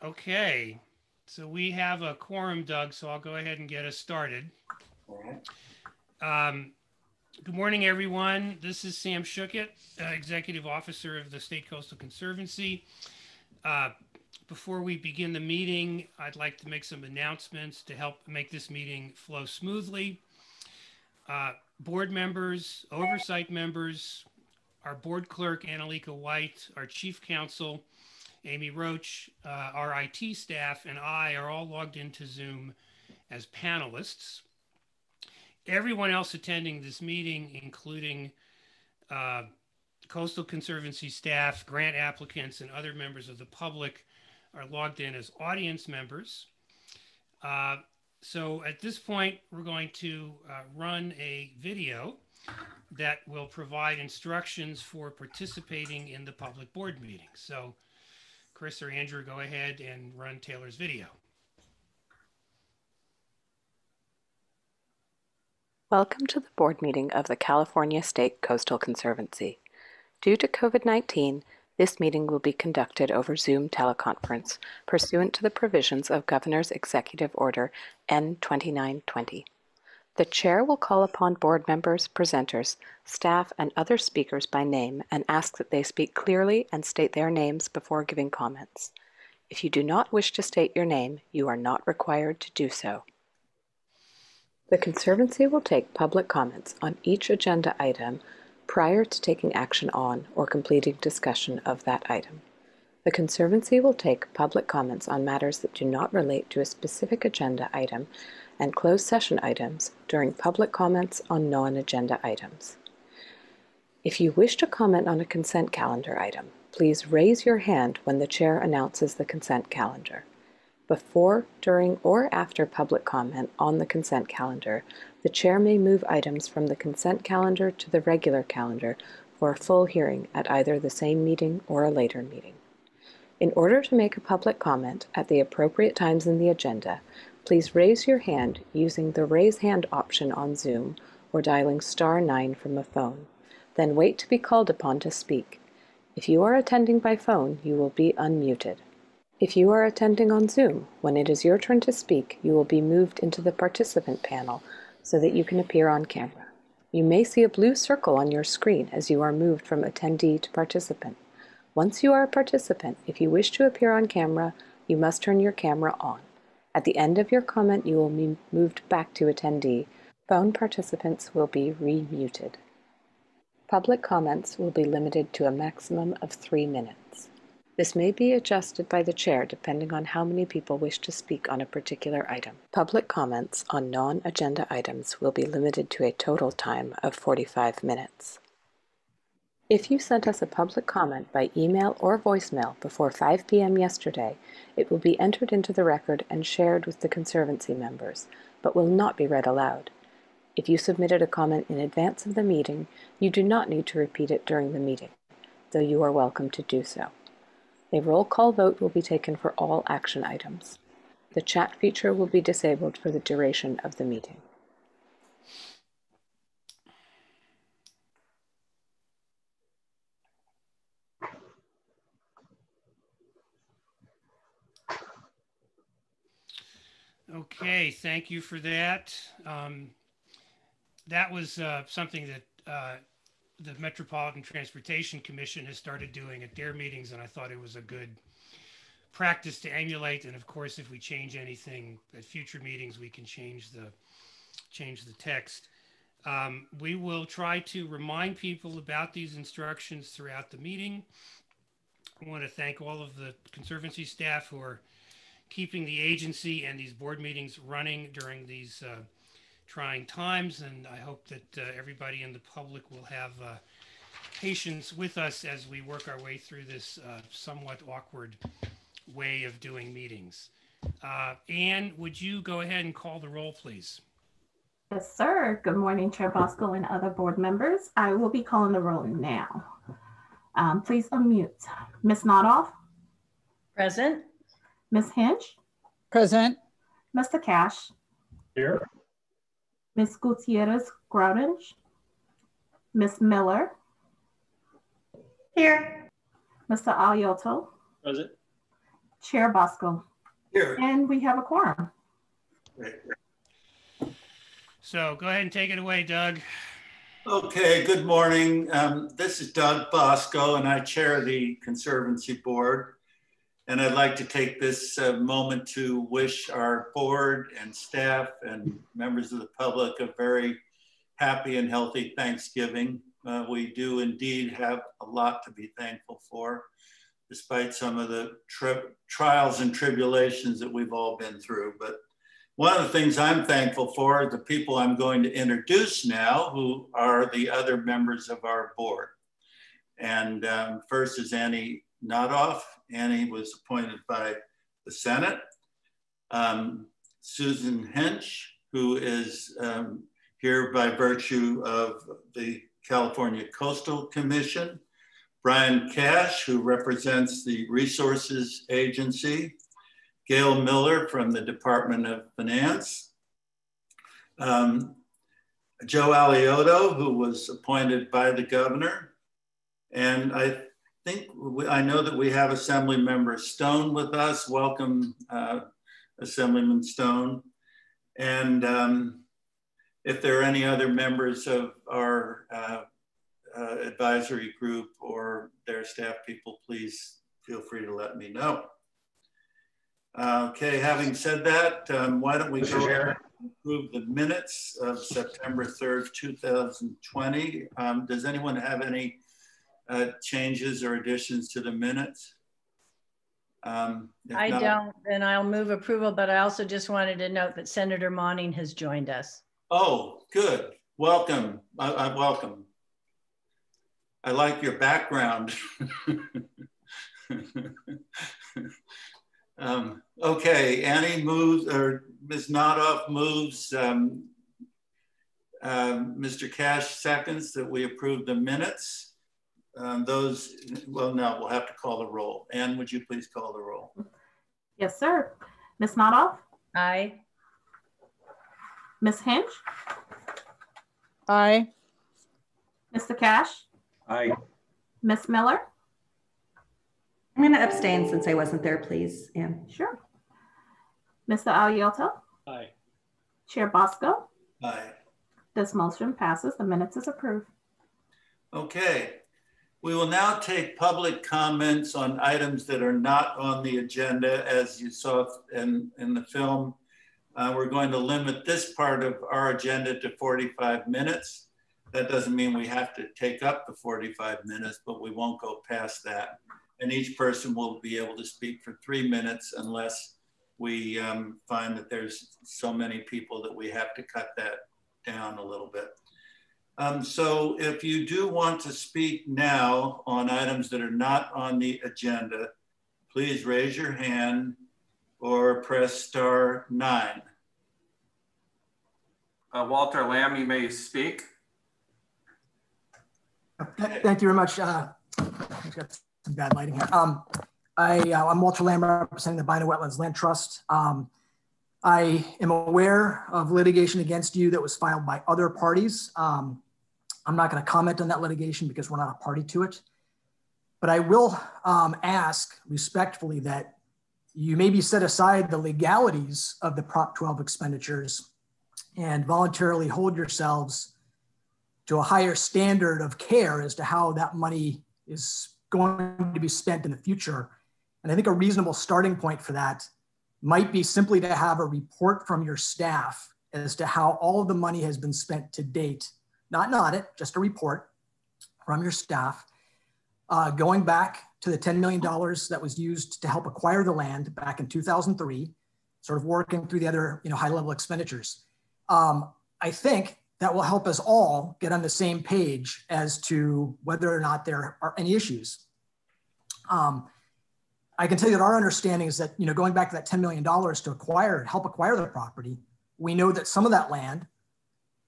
Okay, so we have a quorum, Doug, so I'll go ahead and get us started. All right. Good morning, everyone. This is Sam Schuckett, Executive Officer of the State Coastal Conservancy. Before we begin the meeting, I'd like to make some announcements to help make this meeting flow smoothly. Board members, oversight members, our board clerk, Annalika White, our chief counsel, Amy Roach, our IT staff, and I are all logged into Zoom as panelists. Everyone else attending this meeting, including Coastal Conservancy staff, grant applicants, and other members of the public, are logged in as audience members. So at this point, we're going to run a video that will provide instructions for participating in the public board meeting. So Chris or Andrew, go ahead and run Taylor's video. Welcome to the board meeting of the California State Coastal Conservancy. Due to COVID-19, this meeting will be conducted over Zoom teleconference pursuant to the provisions of Governor's Executive Order N2920. The chair will call upon board members, presenters, staff, and other speakers by name and ask that they speak clearly and state their names before giving comments. If you do not wish to state your name, you are not required to do so. The Conservancy will take public comments on each agenda item prior to taking action on or completing discussion of that item. The Conservancy will take public comments on matters that do not relate to a specific agenda item and closed session items during public comments on non-agenda items. If you wish to comment on a consent calendar item, please raise your hand when the chair announces the consent calendar. Before, during, or after public comment on the consent calendar, the chair may move items from the consent calendar to the regular calendar for a full hearing at either the same meeting or a later meeting. In order to make a public comment at the appropriate times in the agenda, please raise your hand using the raise hand option on Zoom or dialing *9 from a phone. Then wait to be called upon to speak. If you are attending by phone, you will be unmuted. If you are attending on Zoom, when it is your turn to speak, you will be moved into the participant panel so that you can appear on camera. You may see a blue circle on your screen as you are moved from attendee to participant. Once you are a participant, if you wish to appear on camera, you must turn your camera on. At the end of your comment, you will be moved back to attendee. Phone participants will be re-muted. Public comments will be limited to a maximum of 3 minutes. This may be adjusted by the chair depending on how many people wish to speak on a particular item. Public comments on non-agenda items will be limited to a total time of 45 minutes. If you sent us a public comment by email or voicemail before 5 p.m. yesterday, it will be entered into the record and shared with the Conservancy members, but will not be read aloud. If you submitted a comment in advance of the meeting, you do not need to repeat it during the meeting, though you are welcome to do so. A roll call vote will be taken for all action items. The chat feature will be disabled for the duration of the meeting. Okay, thank you for that. That was something that the Metropolitan Transportation Commission has started doing at their meetings, and I thought it was a good practice to emulate. And of course, if we change anything at future meetings, we can change the text. We will try to remind people about these instructions throughout the meeting. I want to thank all of the Conservancy staff who are keeping the agency and these board meetings running during these trying times, and I hope that everybody in the public will have patience with us as we work our way through this somewhat awkward way of doing meetings. Anne, would you go ahead and call the roll, please? Yes, sir. Good morning, Chair Bosco and other board members. I will be calling the roll now. Please unmute. Ms. Nodoff? Present. Ms. Hinch? Present. Mr. Cash? Here. Ms. Gutierrez Groudench? Ms. Miller? Here. Mr. Alioto? Present. Chair Bosco. Here. And we have a quorum. Great. So go ahead and take it away, Doug. Okay, good morning. This is Doug Bosco, and I chair the Conservancy Board. And I'd like to take this moment to wish our board and staff and members of the public a very happy and healthy Thanksgiving. We do indeed have a lot to be thankful for, despite some of the trials and tribulations that we've all been through. But one of the things I'm thankful for are the people I'm going to introduce now, who are the other members of our board. And first is Annie Nodoff. Annie was appointed by the Senate. Susan Hench, who is here by virtue of the California Coastal Commission. Brian Cash, who represents the Resources Agency. Gail Miller from the Department of Finance. Joe Aliotto, who was appointed by the governor. And I know that we have Assembly Member Stone with us. Welcome, Assemblyman Stone. And if there are any other members of our advisory group or their staff people, please feel free to let me know. Okay, having said that, why don't we go ahead and approve the minutes of September 3rd, 2020. Does anyone have any changes or additions to the minutes? I don't, and I'll move approval, but I also just wanted to note that Senator Monning has joined us. Oh, good. Welcome. Welcome. I like your background. Okay, Annie moves, or Ms. Nodoff moves, Mr. Cash seconds that we approve the minutes. Well, no, we'll have to call the roll. Anne, would you please call the roll? Yes, sir. Ms. Nodoff? Aye. Ms. Hinch? Aye. Mr. Cash? Aye. Ms. Miller? I'm going to abstain since I wasn't there, please, Anne. Sure. Mr. Aliotto? Aye. Chair Bosco? Aye. This motion passes. The minutes is approved. Okay. We will now take public comments on items that are not on the agenda. As you saw in the film, we're going to limit this part of our agenda to 45 minutes. That doesn't mean we have to take up the 45 minutes, but we won't go past that. And each person will be able to speak for 3 minutes unless we find that there's so many people that we have to cut that down a little bit. So if you do want to speak now on items that are not on the agenda, please raise your hand or press *9. Walter Lamb, you may speak. Thank you very much. I've got some bad lighting here. I'm Walter Lamb, representing the Bina Wetlands Land Trust. I am aware of litigation against you that was filed by other parties. I'm not going to comment on that litigation because we're not a party to it. But I will ask respectfully that you maybe set aside the legalities of the Prop 12 expenditures and voluntarily hold yourselves to a higher standard of care as to how that money is going to be spent in the future. And I think a reasonable starting point for that might be simply to have a report from your staff as to how all of the money has been spent to date, not an audit, just a report from your staff, going back to the $10 million that was used to help acquire the land back in 2003, sort of working through the other high-level expenditures. I think that will help us all get on the same page as to whether or not there are any issues. I can tell you that our understanding is that, going back to that $10 million to help acquire the property, we know that some of that land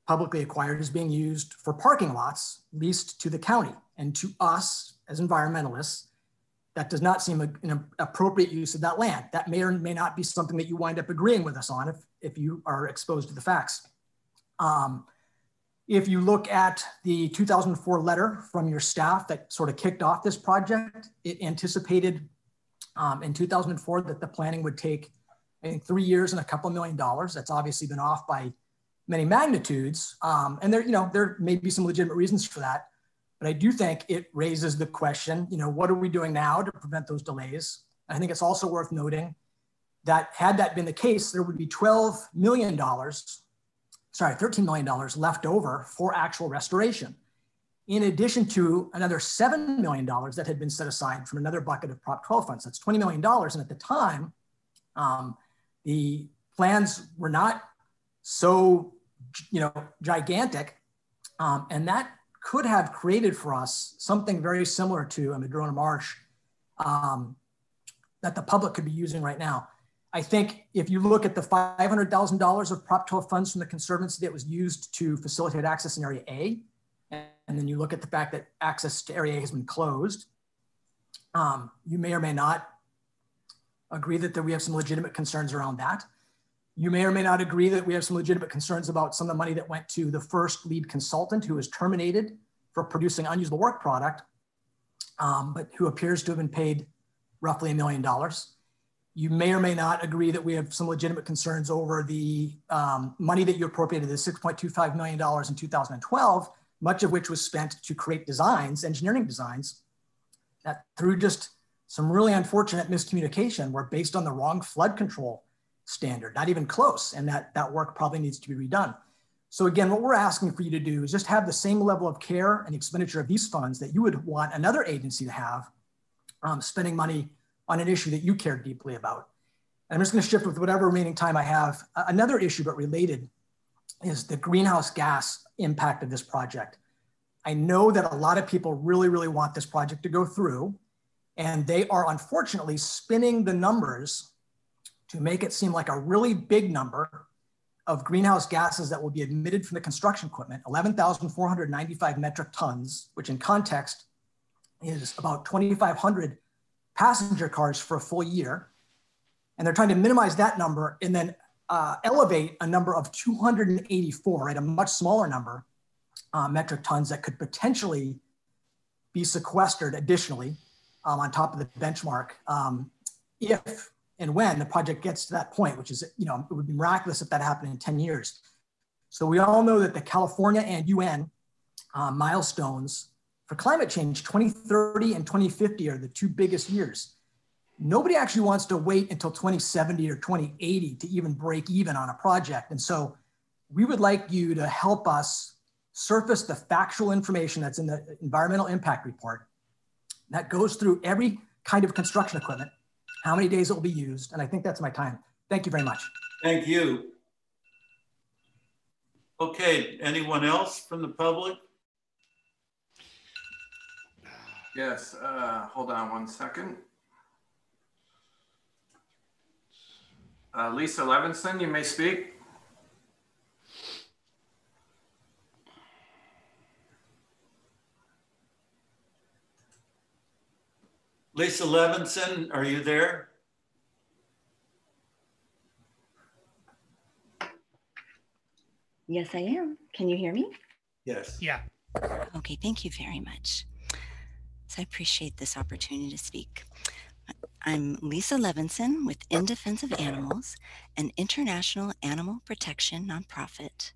publicly acquired is being used for parking lots leased to the county. And to us as environmentalists, that does not seem an appropriate use of that land. That may or may not be something that you wind up agreeing with us on if you are exposed to the facts. If you look at the 2004 letter from your staff that sort of kicked off this project, it anticipated in 2004 that the planning would take, I think, 3 years and a couple $1 million. That's obviously been off by many magnitudes. And there may be some legitimate reasons for that. But I do think it raises the question, what are we doing now to prevent those delays? I think it's also worth noting that had that been the case, there would be $13 million left over for actual restoration, in addition to another $7 million that had been set aside from another bucket of Prop 12 funds. That's $20 million. And at the time, the plans were not so, gigantic. And that could have created for us something very similar to a Madrona Marsh that the public could be using right now. I think if you look at the $500,000 of Prop 12 funds from the Conservancy that was used to facilitate access in Area A, and then you look at the fact that access to Area A has been closed, you may or may not agree that we have some legitimate concerns around that. You may or may not agree that we have some legitimate concerns about some of the money that went to the first lead consultant who was terminated for producing unusable work product, but who appears to have been paid roughly $1 million. You may or may not agree that we have some legitimate concerns over the money that you appropriated, the $6.25 million in 2012, much of which was spent to create designs, engineering designs, that through just some really unfortunate miscommunication were based on the wrong flood control standard, not even close, and that work probably needs to be redone. So again, what we're asking for you to do is just have the same level of care and expenditure of these funds that you would want another agency to have, spending money on an issue that you care deeply about. And I'm just going to shift with whatever remaining time I have. Another issue, but related, is the greenhouse gas impact of this project. I know that a lot of people really, really want this project to go through, and they are unfortunately spinning the numbers to make it seem like a really big number of greenhouse gases that will be emitted from the construction equipment, 11,495 metric tons, which in context is about 2,500 passenger cars for a full year. And they're trying to minimize that number and then elevate a number of 284, right, a much smaller number, metric tons that could potentially be sequestered additionally on top of the benchmark if and when the project gets to that point, which is, it would be miraculous if that happened in 10 years. So we all know that the California and UN milestones for climate change, 2030 and 2050 are the two biggest years. Nobody actually wants to wait until 2070 or 2080 to even break even on a project. And so we would like you to help us surface the factual information that's in the environmental impact report that goes through every kind of construction equipment, how many days it will be used. And I think that's my time. Thank you very much. Thank you. Okay, anyone else from the public? Yes, hold on one second. Lisa Levinson, you may speak. Lisa Levinson, are you there? Yes, I am. Can you hear me? Yes. Yeah. Okay, thank you very much. So I appreciate this opportunity to speak. I'm Lisa Levinson with In Defense of Animals, an international animal protection nonprofit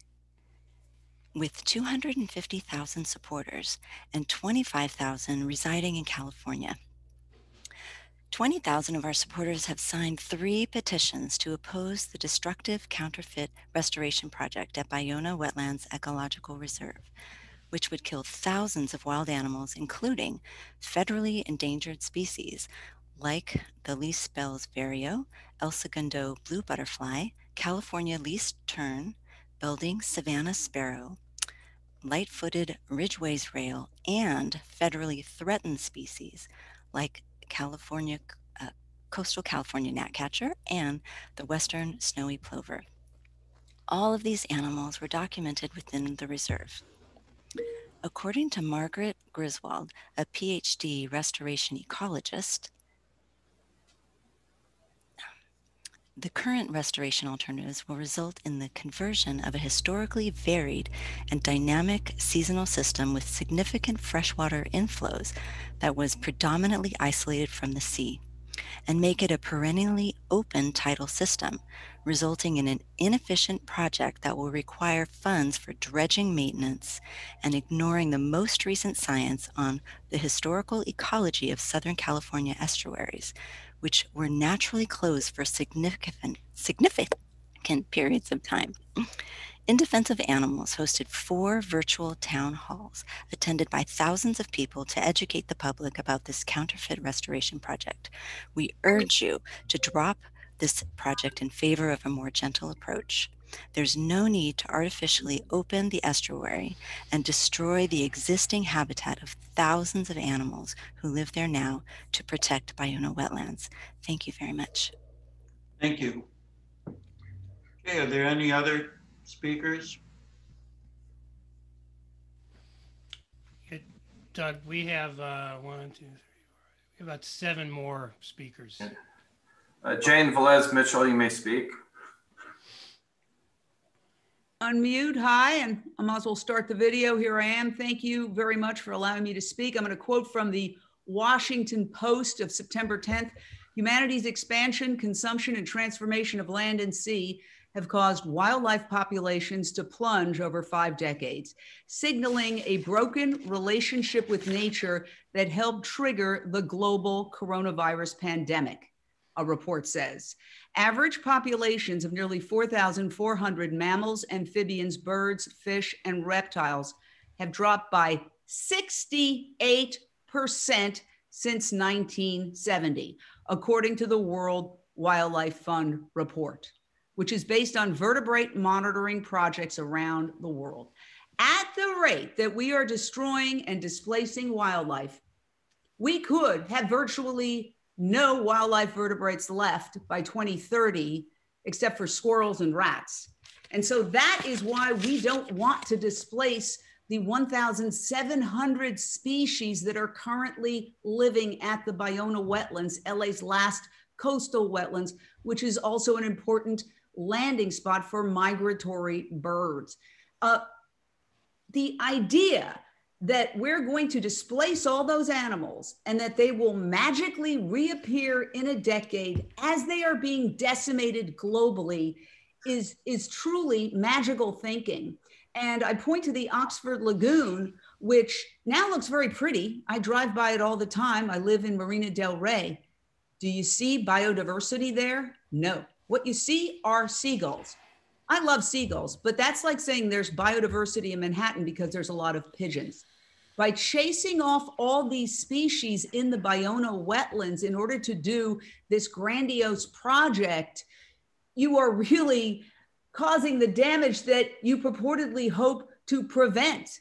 with 250,000 supporters and 25,000 residing in California. 20,000 of our supporters have signed 3 petitions to oppose the destructive counterfeit restoration project at Ballona Wetlands Ecological Reserve, which would kill thousands of wild animals, including federally endangered species like the least Bell's vireo, El Segundo blue butterfly, California least tern, Belding Savannah sparrow, light-footed ridgeways rail, and federally threatened species like coastal California gnatcatcher and the western snowy plover. All of these animals were documented within the reserve. According to Margaret Griswold, a PhD restoration ecologist, the current restoration alternatives will result in the conversion of a historically varied and dynamic seasonal system with significant freshwater inflows that was predominantly isolated from the sea. and make it a perennially open tidal system, resulting in an inefficient project that will require funds for dredging maintenance and ignoring the most recent science on the historical ecology of Southern California estuaries, which were naturally closed for significant periods of time. In Defense of Animals hosted 4 virtual town halls attended by thousands of people to educate the public about this counterfeit restoration project. We urge you to drop this project in favor of a more gentle approach. There's no need to artificially open the estuary and destroy the existing habitat of thousands of animals who live there now to protect Ballona wetlands. Thank you very much. Thank you. Okay, are there any other speakers? Doug, we have 1, 2, 3, 4, we have about 7 more speakers. Jane Velez Mitchell, you may speak. Unmute. Hi, and I might as well start the video. Here I am. Thank you very much for allowing me to speak. I'm going to quote from the Washington Post of September 10th. Humanity's expansion, consumption, and transformation of land and sea have caused wildlife populations to plunge over 5 decades, signaling a broken relationship with nature that helped trigger the global coronavirus pandemic, a report says. Average populations of nearly 4,400 mammals, amphibians, birds, fish, and reptiles have dropped by 68% since 1970, according to the World Wildlife Fund report, which is based on vertebrate monitoring projects around the world. At the rate that we are destroying and displacing wildlife, we could have virtually no wildlife vertebrates left by 2030, except for squirrels and rats. And so that is why we don't want to displace the 1,700 species that are currently living at the Ballona wetlands, LA's last coastal wetlands, which is also an important landing spot for migratory birds. The idea that we're going to displace all those animals and that they will magically reappear in a decade as they are being decimated globally is truly magical thinking. And I point to the Oxford Lagoon, which now looks very pretty. I drive by it all the time. I live in Marina del Rey. Do you see biodiversity there? No. What you see are seagulls. I love seagulls, but that's like saying there's biodiversity in Manhattan because there's a lot of pigeons. By chasing off all these species in the Ballona wetlands in order to do this grandiose project, you are really causing the damage that you purportedly hope to prevent.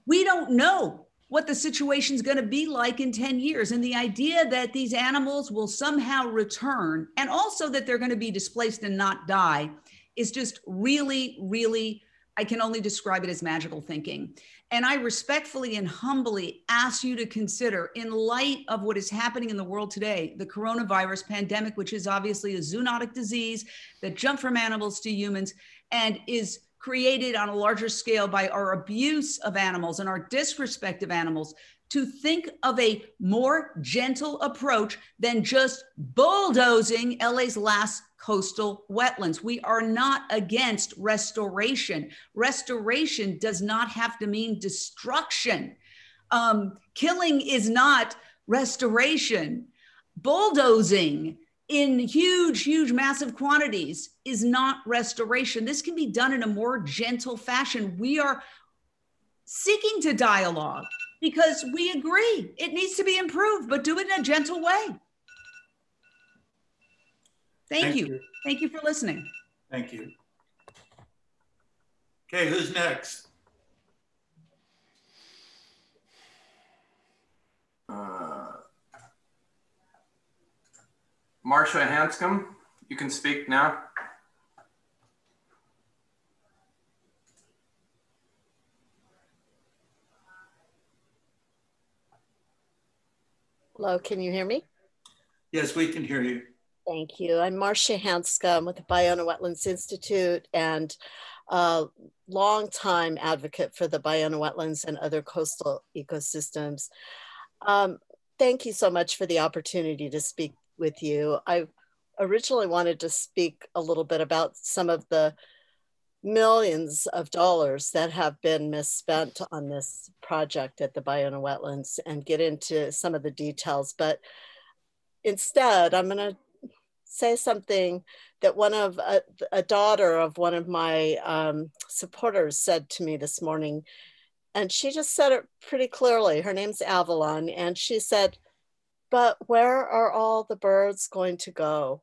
We don't know what the situation is going to be like in 10 years. And the idea that these animals will somehow return and also that they're going to be displaced and not die is just really, really, I can only describe it as magical thinking. And I respectfully and humbly ask you to consider, in light of what is happening in the world today, the coronavirus pandemic, which is obviously a zoonotic disease that jumped from animals to humans and is created on a larger scale by our abuse of animals and our disrespect of animals, to think of a more gentle approach than just bulldozing LA's last coastal wetlands. We are not against restoration. Restoration does not have to mean destruction. Killing is not restoration. Bulldozing in huge, huge, massive quantities is not restoration. This can be done in a more gentle fashion. We are seeking to dialogue because we agree it needs to be improved, but do it in a gentle way. Thank you. Thank you for listening. Thank you. Okay, who's next? Marcia Hanscom, you can speak now. Hello, can you hear me? Yes, we can hear you. Thank you. I'm Marcia Hanscom with the Ballona Wetlands Institute and a longtime advocate for the Ballona wetlands and other coastal ecosystems. Thank you so much for the opportunity to speak with you. I originally wanted to speak a little bit about some of the millions of dollars that have been misspent on this project at the Ballona Wetlands and get into some of the details. But instead, I'm going to say something that a daughter of one of my supporters said to me this morning. And she just said it pretty clearly. Her name's Avalon. And she said, but where are all the birds going to go?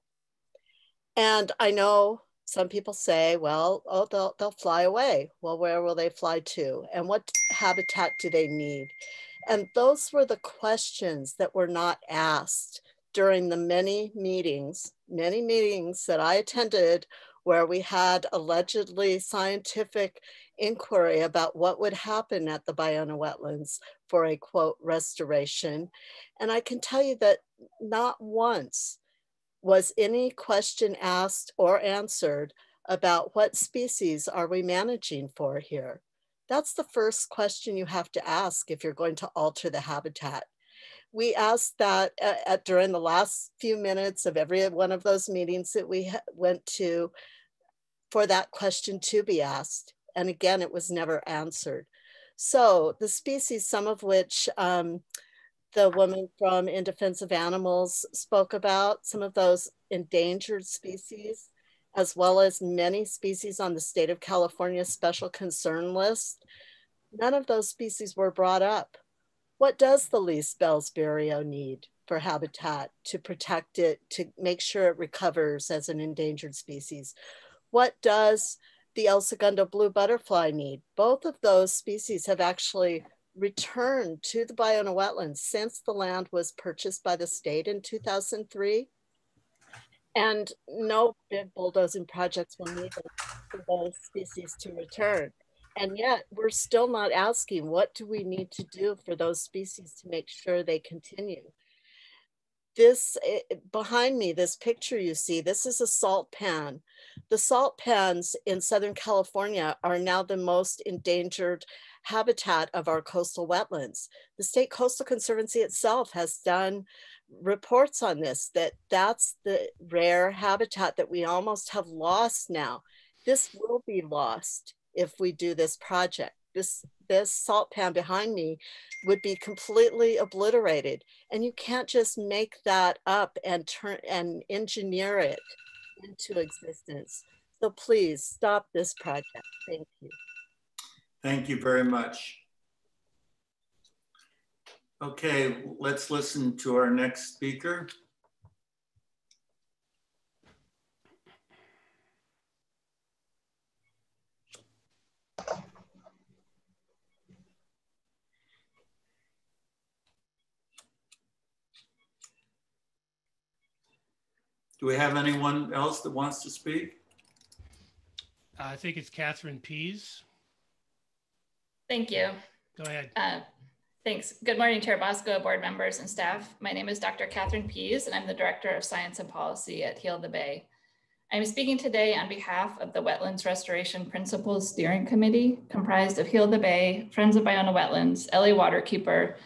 And I know some people say, well, oh, they'll fly away. Well, where will they fly to? And what habitat do they need? And those were the questions that were not asked during the many meetings that I attended where we had allegedly scientific inquiry about what would happen at the Ballona Wetlands for a quote restoration. And I can tell you that not once was any question asked or answered about what species are we managing for here. That's the first question you have to ask if you're going to alter the habitat. We asked that during the last few minutes of every one of those meetings that we went to for that question to be asked. And again, it was never answered. So the species, some of which the woman from In Defense of Animals spoke about, some of those endangered species, as well as many species on the state of California special concern list, none of those species were brought up. What does the least Bell's vireo need for habitat to protect it, to make sure it recovers as an endangered species? What does the El Segundo blue butterfly need? Both of those species have actually returned to the Ballona Wetlands since the land was purchased by the state in 2003. And no big bulldozing projects will need for those species to return. And yet we're still not asking, what do we need to do for those species to make sure they continue? This, behind me, this picture you see, this is a salt pan. The salt pans in Southern California are now the most endangered habitat of our coastal wetlands. The State Coastal Conservancy itself has done reports on this, that's the rare habitat that we almost have lost now. This will be lost if we do this project. This salt pan behind me would be completely obliterated. And you can't just make that up and engineer it into existence. So please stop this project. Thank you. Thank you very much. Okay, let's listen to our next speaker. Do we have anyone else that wants to speak? I think it's Catherine Pease. Thank you. Go ahead. Thanks. Good morning, Chair Bosco, board members and staff. My name is Dr. Catherine Pease, and I'm the Director of Science and Policy at Heal the Bay. I'm speaking today on behalf of the Wetlands Restoration Principles Steering Committee, comprised of Heal the Bay, Friends of Ballona Wetlands, LA Waterkeeper,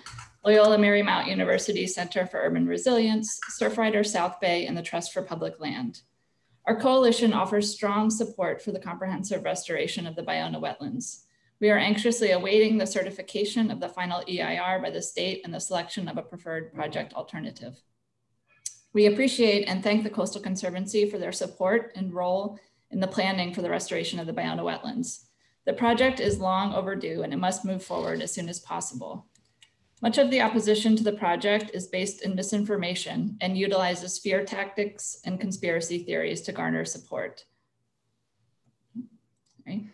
Loyola Marymount University Center for Urban Resilience, Surfrider South Bay, and the Trust for Public Land. Our coalition offers strong support for the comprehensive restoration of the Ballona Wetlands. We are anxiously awaiting the certification of the final EIR by the state and the selection of a preferred project alternative. We appreciate and thank the Coastal Conservancy for their support and role in the planning for the restoration of the Ballona Wetlands. The project is long overdue and it must move forward as soon as possible. Much of the opposition to the project is based in misinformation and utilizes fear tactics and conspiracy theories to garner support. Okay.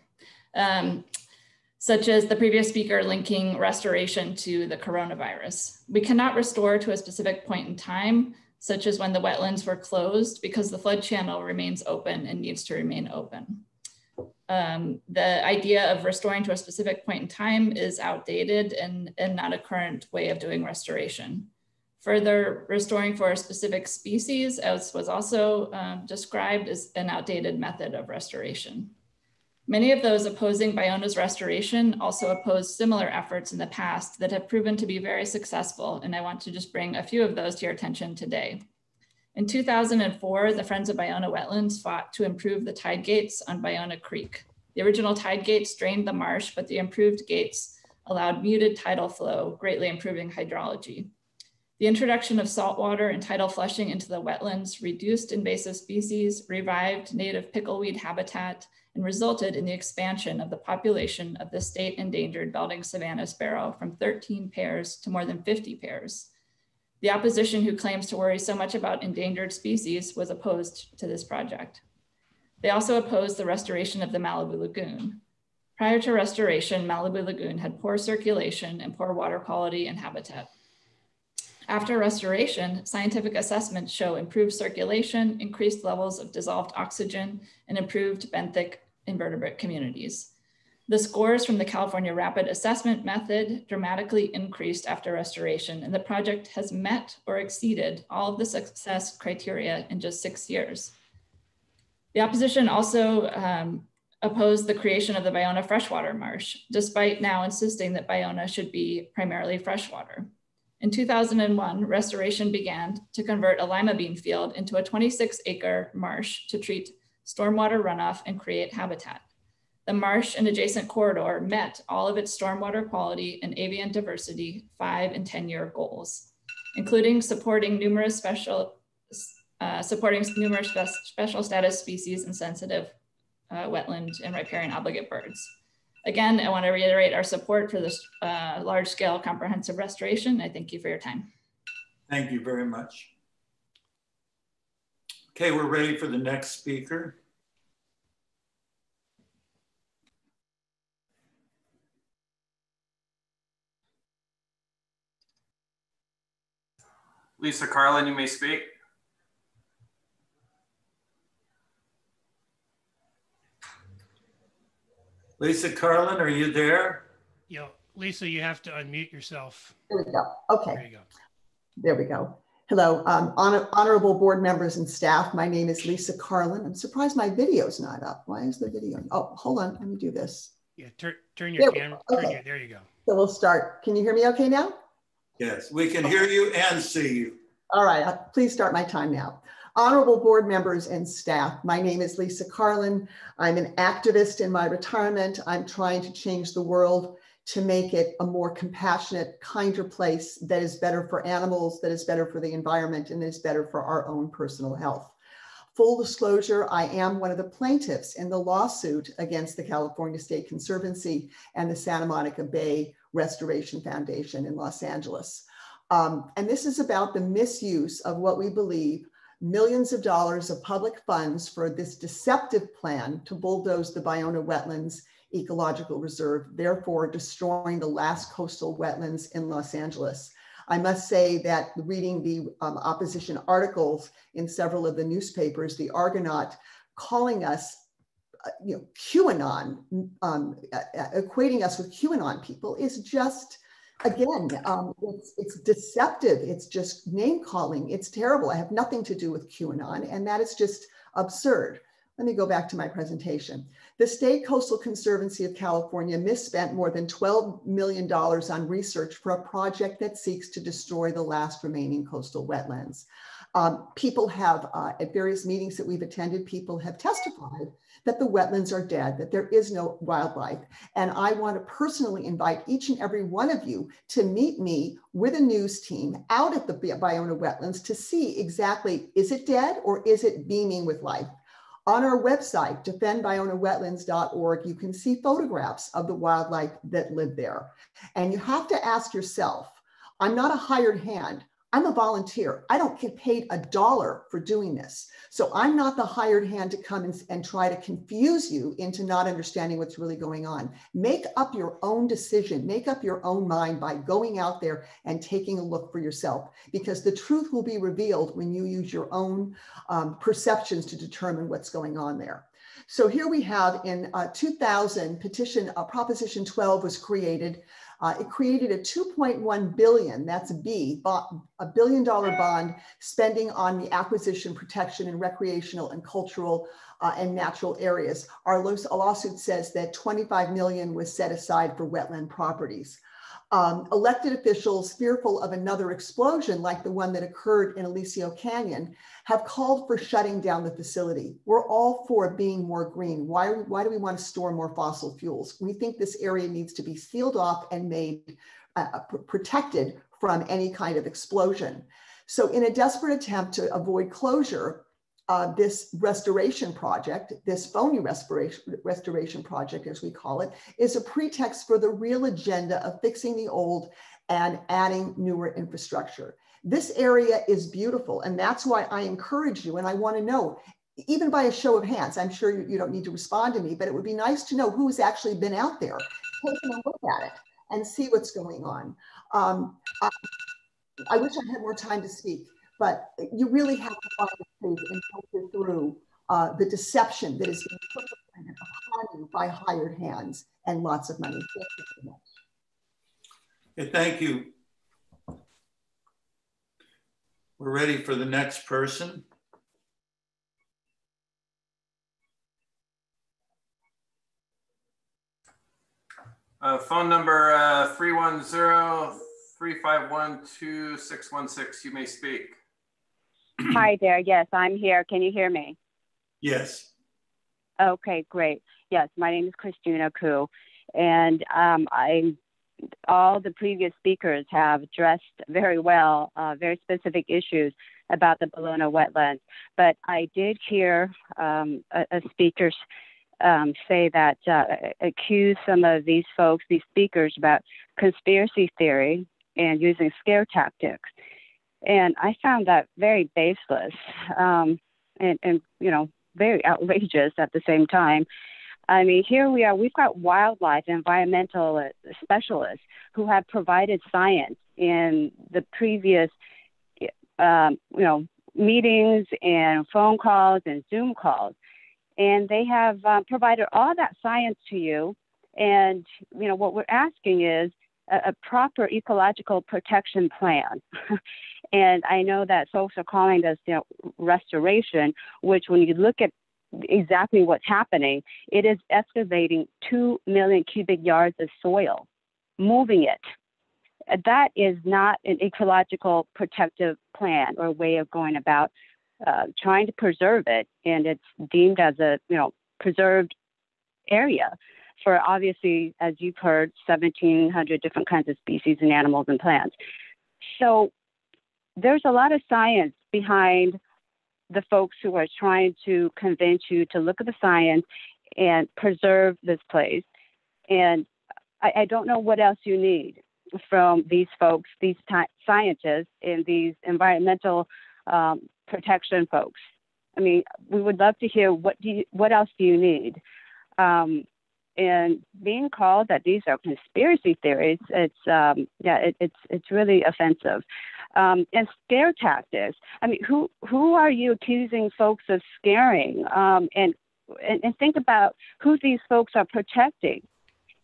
Such as the previous speaker linking restoration to the coronavirus. We cannot restore to a specific point in time, such as when the wetlands were closed, because the flood channel remains open and needs to remain open. The idea of restoring to a specific point in time is outdated and not a current way of doing restoration. Further, restoring for a specific species, as was also described, is an outdated method of restoration. Many of those opposing Ballona's restoration also opposed similar efforts in the past that have proven to be very successful, and I want to just bring a few of those to your attention today. In 2004, the Friends of Ballona Wetlands fought to improve the tide gates on Ballona Creek. The original tide gates drained the marsh, but the improved gates allowed muted tidal flow, greatly improving hydrology. The introduction of saltwater and tidal flushing into the wetlands reduced invasive species, revived native pickleweed habitat, and resulted in the expansion of the population of the state endangered Balding savanna sparrow from 13 pairs to more than 50 pairs. The opposition, who claims to worry so much about endangered species, was opposed to this project. They also opposed the restoration of the Malibu Lagoon. Prior to restoration, Malibu Lagoon had poor circulation and poor water quality and habitat. After restoration, scientific assessments show improved circulation, increased levels of dissolved oxygen, and improved benthic invertebrate communities. The scores from the California Rapid Assessment Method dramatically increased after restoration, and the project has met or exceeded all of the success criteria in just 6 years. The opposition also opposed the creation of the Ballona freshwater marsh, despite now insisting that Ballona should be primarily freshwater. In 2001, restoration began to convert a lima bean field into a 26-acre marsh to treat stormwater runoff and create habitat. The marsh and adjacent corridor met all of its stormwater quality and avian diversity 5 and 10-year goals, including supporting numerous special status species and sensitive wetland and riparian obligate birds. Again, I want to reiterate our support for this large-scale comprehensive restoration. I thank you for your time. Thank you very much. Okay, we're ready for the next speaker. Lisa Carlin, you may speak. Lisa Carlin, are you there? Yeah, Lisa, you have to unmute yourself. There we go. Okay. There you go. There we go. Hello, honorable board members and staff. My name is Lisa Carlin. I'm surprised my video's not up. Why is the video? Oh, hold on. Let me do this. Yeah, turn your camera. Okay. There you go. So we'll start. Can you hear me okay now? Yes, we can hear you and see you. All right, please start my time now. Honorable board members and staff, my name is Lisa Carlin. I'm an activist in my retirement. I'm trying to change the world to make it a more compassionate, kinder place that is better for animals, that is better for the environment, and is better for our own personal health. Full disclosure, I am one of the plaintiffs in the lawsuit against the California State Conservancy and the Santa Monica Bay Restoration Foundation in Los Angeles. And this is about the misuse of what we believe millions of dollars of public funds for this deceptive plan to bulldoze the Ballona Wetlands Ecological Reserve, therefore destroying the last coastal wetlands in Los Angeles. I must say that reading the opposition articles in several of the newspapers, the Argonaut, calling us QAnon, equating us with QAnon people is just, again, it's deceptive. It's just name calling. It's terrible. I have nothing to do with QAnon, and that is just absurd. Let me go back to my presentation. The State Coastal Conservancy of California misspent more than $12 million on research for a project that seeks to destroy the last remaining coastal wetlands. People have, at various meetings that we've attended, people have testified that the wetlands are dead, that there is no wildlife. And I want to personally invite each and every one of you to meet me with a news team out at the Ballona Wetlands to see exactly, is it dead or is it beaming with life? On our website, defendballonawetlands.org, you can see photographs of the wildlife that live there. And you have to ask yourself, I'm not a hired hand. I'm a volunteer. I don't get paid $1 for doing this. So I'm not the hired hand to come and try to confuse you into not understanding what's really going on. Make up your own decision, make up your own mind by going out there and taking a look for yourself, because the truth will be revealed when you use your own perceptions to determine what's going on there. So here we have in 2000, Proposition 12 was created. It created a $2.1 billion, that's a billion-dollar bond spending on the acquisition, protection, and recreational and cultural and natural areas. Our lawsuit says that $25 million was set aside for wetland properties. Elected officials, fearful of another explosion like the one that occurred in Aliso Canyon, have called for shutting down the facility. We're all for being more green. Why do we want to store more fossil fuels? We think this area needs to be sealed off and made protected from any kind of explosion. So in a desperate attempt to avoid closure, this restoration project, this phony restoration project, as we call it, is a pretext for the real agenda of fixing the old and adding newer infrastructure. This area is beautiful, and that's why I encourage you, and I want to know, even by a show of hands, I'm sure you don't need to respond to me, but it would be nice to know who's actually been out there, taking a look at it and see what's going on. I wish I had more time to speak, but you really have to find the truth and filter through the deception that is being perpetrated upon you by hired hands and lots of money. Thank you so much. Okay, thank you. We're ready for the next person. Phone number 310-351-2616. You may speak. Hi there. Yes, I'm here. Can you hear me? Yes. Okay, great. Yes, my name is Christina Koo, and all the previous speakers have addressed very well very specific issues about the Ballona wetlands. But I did hear a speaker say that accuse some of these folks, these speakers, about conspiracy theory and using scare tactics. And I found that very baseless and you know, very outrageous at the same time. I mean, here we are, we've got wildlife environmental specialists who have provided science in the previous, you know, meetings and phone calls and Zoom calls. And they have provided all that science to you. And, you know, what we're asking is a proper ecological protection plan. And I know that folks are calling this, you know, restoration, which when you look at exactly what's happening, it is excavating 2 million cubic yards of soil, moving it. That is not an ecological protective plan or way of going about trying to preserve it. And it's deemed as a, you know, preserved area for, obviously, as you've heard, 1,700 different kinds of species and animals and plants. So there's a lot of science behind the folks who are trying to convince you to look at the science and preserve this place. And I don't know what else you need from these folks, these scientists and these environmental protection folks. I mean, we would love to hear what else do you need? And being called that these are conspiracy theories, it's really offensive. And scare tactics. I mean, who are you accusing folks of scaring? And think about who these folks are protecting.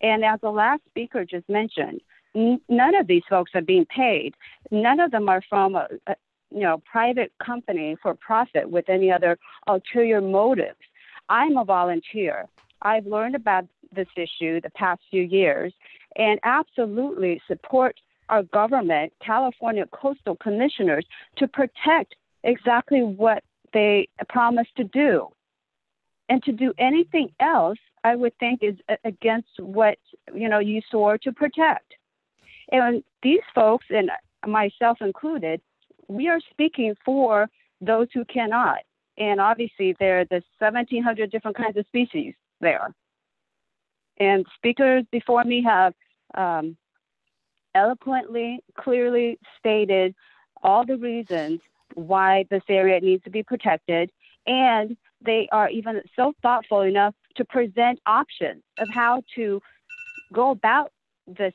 And as the last speaker just mentioned, none of these folks are being paid. None of them are from a private company for profit with any other ulterior motives. I'm a volunteer. I've learned about this issue the past few years and absolutely support our government, California coastal commissioners, to protect exactly what they promised to do. And to do anything else, I would think, is against what, you know, you swore to protect. And these folks, and myself included, we are speaking for those who cannot. And obviously, there are the 1,700 different kinds of species there. And speakers before me have eloquently, clearly stated all the reasons why this area needs to be protected. And they are even so thoughtful enough to present options of how to go about this,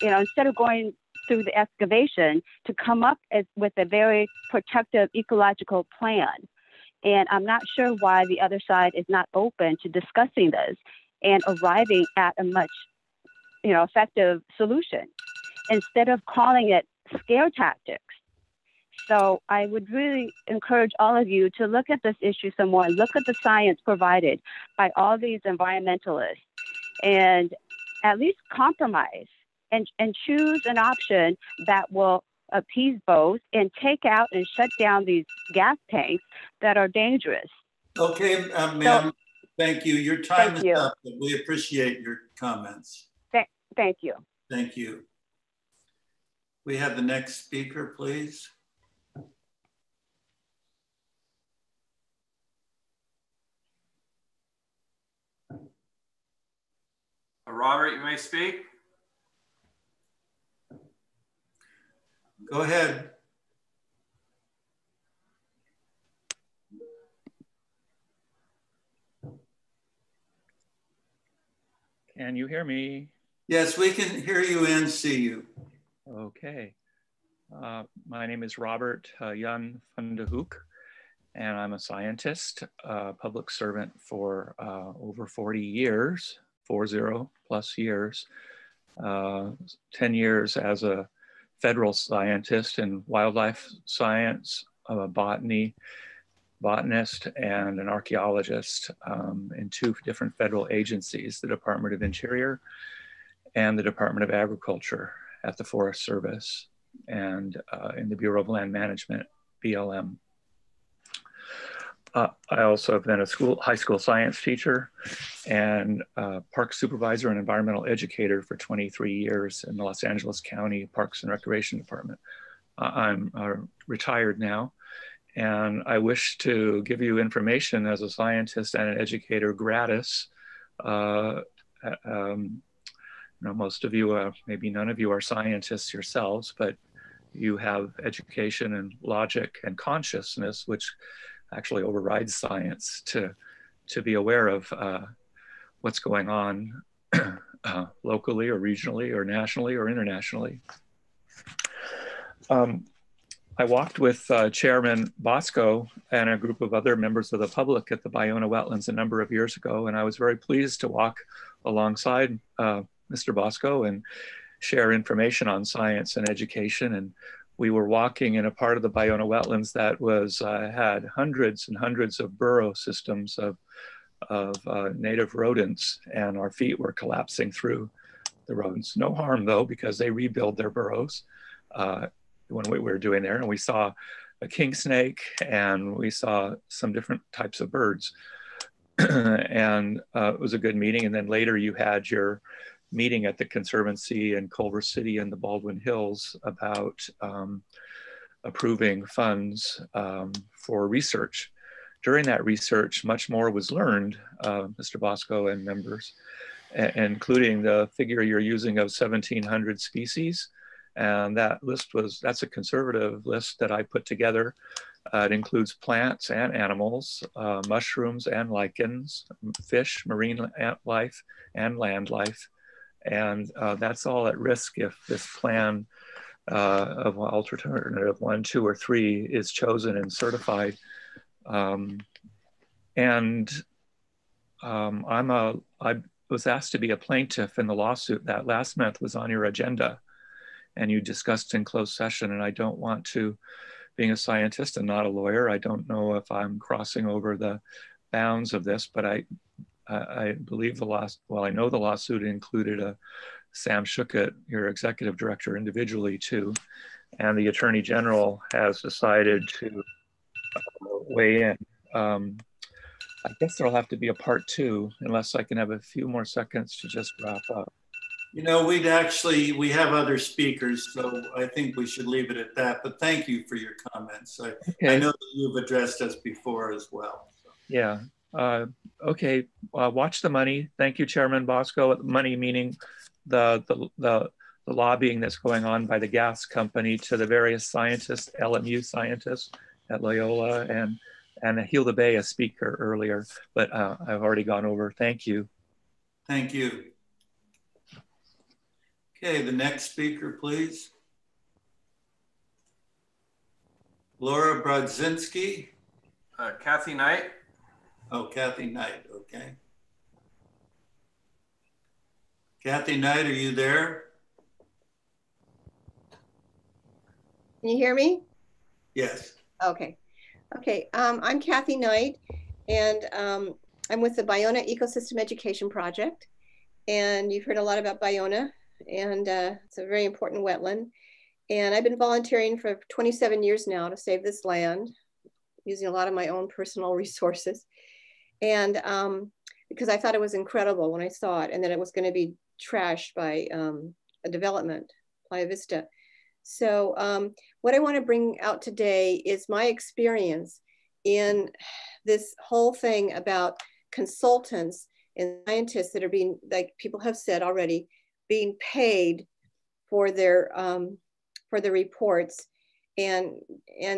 instead of going through the excavation, to come up with a very protective ecological plan. And I'm not sure why the other side is not open to discussing this and arriving at a much, effective solution instead of calling it scare tactics. So I would really encourage all of you to look at this issue some more, look at the science provided by all these environmentalists, and at least compromise and choose an option that will appease both and take out and shut down these gas tanks that are dangerous. Okay, ma'am, thank you. Your time is up, but we appreciate your comments. Thank you. Thank you. We have the next speaker, please. Robert, you may speak. Go ahead. Can you hear me? Yes, we can hear you and see you. Okay. My name is Robert Jan van de Hoek, and I'm a scientist, public servant for over 40 years, 40 plus years, 10 years as a federal scientist in wildlife science, botany, botanist, and an archaeologist in 2 different federal agencies, the Department of Interior and the Department of Agriculture at the Forest Service and in the Bureau of Land Management, BLM. I also have been a high school science teacher and park supervisor and environmental educator for 23 years in the Los Angeles County Parks and Recreation Department. I'm retired now, and I wish to give you information as a scientist and an educator gratis. You know, most of you, maybe none of you are scientists yourselves, but you have education and logic and consciousness, which actually overrides science to be aware of what's going on locally or regionally or nationally or internationally. I walked with Chairman Bosco and a group of other members of the public at the Ballona Wetlands a number of years ago, and I was very pleased to walk alongside Mr. Bosco and share information on science and education. And we were walking in a part of the Ballona Wetlands that was had hundreds and hundreds of burrow systems of native rodents, and our feet were collapsing through the rodents. No harm though, because they rebuild their burrows when we were doing there. And we saw a king snake and we saw some different types of birds. And it was a good meeting. And then later you had your meeting at the Conservancy in Culver City and the Baldwin Hills about approving funds for research. During that research, much more was learned, Mr. Bosco and members, including the figure you're using of 1,700 species. And that list that's a conservative list that I put together. It includes plants and animals, mushrooms and lichens, fish, marine life, and land life. And that's all at risk if this plan of alternative 1, 2, or 3 is chosen and certified. I was asked to be a plaintiff in the lawsuit that last month was on your agenda, and you discussed in closed session. And I don't want to, being a scientist and not a lawyer, I don't know if I'm crossing over the bounds of this, but I believe I know the lawsuit included Sam Schuckett, your executive director, individually too. And the Attorney General has decided to weigh in. I guess there'll have to be a part 2, unless I can have a few more seconds to just wrap up. You know, we have other speakers, so I think we should leave it at that. But thank you for your comments. I know that you've addressed us before as well. So. Yeah. Okay. Watch the money. Thank you, Chairman Bosco. Money meaning the lobbying that's going on by the gas company to the various scientists, LMU scientists at Loyola, and Heal the Bay, a speaker earlier. But I've already gone over. Thank you. Thank you. Okay, the next speaker, please. Laura Brodzinski. Kathy Knight. Oh, Kathy Knight, okay. Kathy Knight, are you there? Can you hear me? Yes. Okay. Okay, I'm Kathy Knight, and I'm with the Ballona Ecosystem Education Project. And you've heard a lot about Ballona and it's a very important wetland. And I've been volunteering for 27 years now to save this land, using a lot of my own personal resources. And because I thought it was incredible when I saw it, and that it was going to be trashed by a development, Playa Vista. So what I want to bring out today is my experience in this whole thing about consultants and scientists that are being, like people have said already, being paid for their reports, and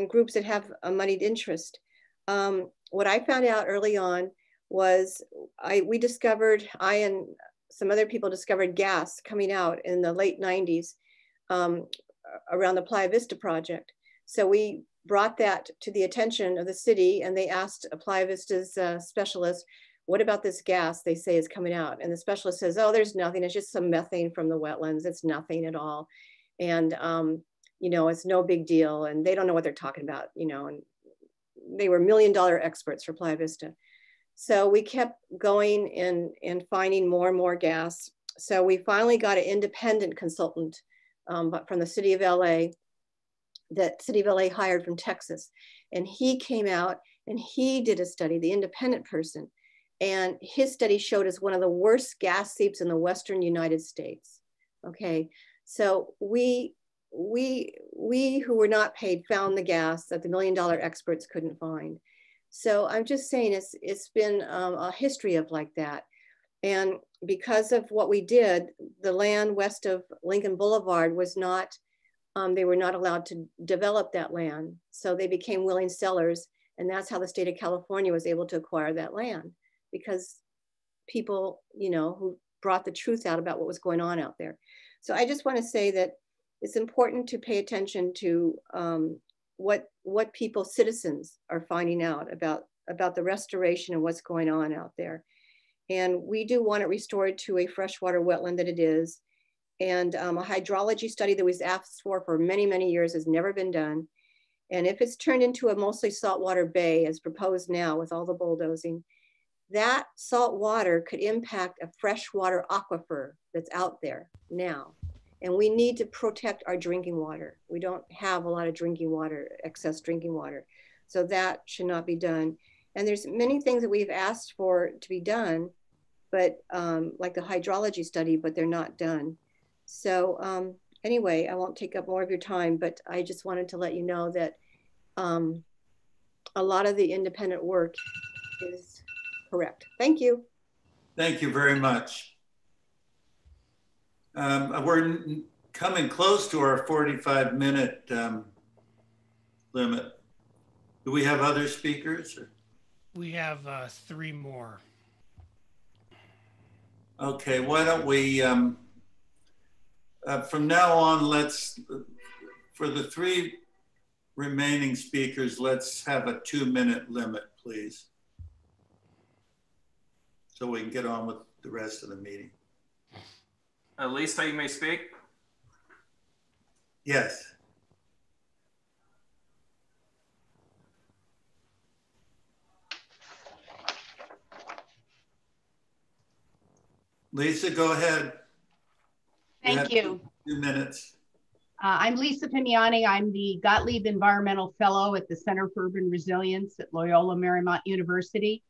groups that have a moneyed interest. What I found out early on was I and some other people discovered gas coming out in the late 90s around the Playa Vista project. So we brought that to the attention of the city, and they asked Playa Vista's specialist, what about this gas they say is coming out? And the specialist says, oh, there's nothing. It's just some methane from the wetlands. It's nothing at all. And, you know, it's no big deal. And they don't know what they're talking about, you know, and they were $1 million experts for Playa Vista. So we kept going and finding more and more gas. So we finally got an independent consultant from the city of LA, that city of LA hired from Texas. And he came out and he did a study, the independent person. And his study showed us one of the worst gas seeps in the Western United States. Okay, so we who were not paid found the gas that the $1 million experts couldn't find. So I'm just saying it's been a history of like that. And because of what we did, the land west of Lincoln Boulevard was not, they were not allowed to develop that land. So they became willing sellers. And that's how the state of California was able to acquire that land, because people, you know, who brought the truth out about what was going on out there. So I just want to say that it's important to pay attention to what people, citizens, are finding out about the restoration and what's going on out there. And we do want it restored to a freshwater wetland that it is. And a hydrology study that was asked for many, many years has never been done. And if it's turned into a mostly saltwater bay, as proposed now with all the bulldozing, that salt water could impact a freshwater aquifer that's out there now. And we need to protect our drinking water. We don't have a lot of drinking water, excess drinking water. So that should not be done. And there's many things that we've asked for to be done, but like the hydrology study, but they're not done. So anyway, I won't take up more of your time, but I just wanted to let you know that a lot of the independent work is correct. Thank you. Thank you very much. We're coming close to our 45-minute limit. Do we have other speakers? We have 3 more. Okay, why don't we, from now on, for the 3 remaining speakers, let's have a 2-minute limit, please, so we can get on with the rest of the meeting. Lisa, you may speak. Yes. Lisa, go ahead. Thank you. 2 minutes. I'm Lisa Pignani. I'm the Gottlieb Environmental Fellow at the Center for Urban Resilience at Loyola Marymount University.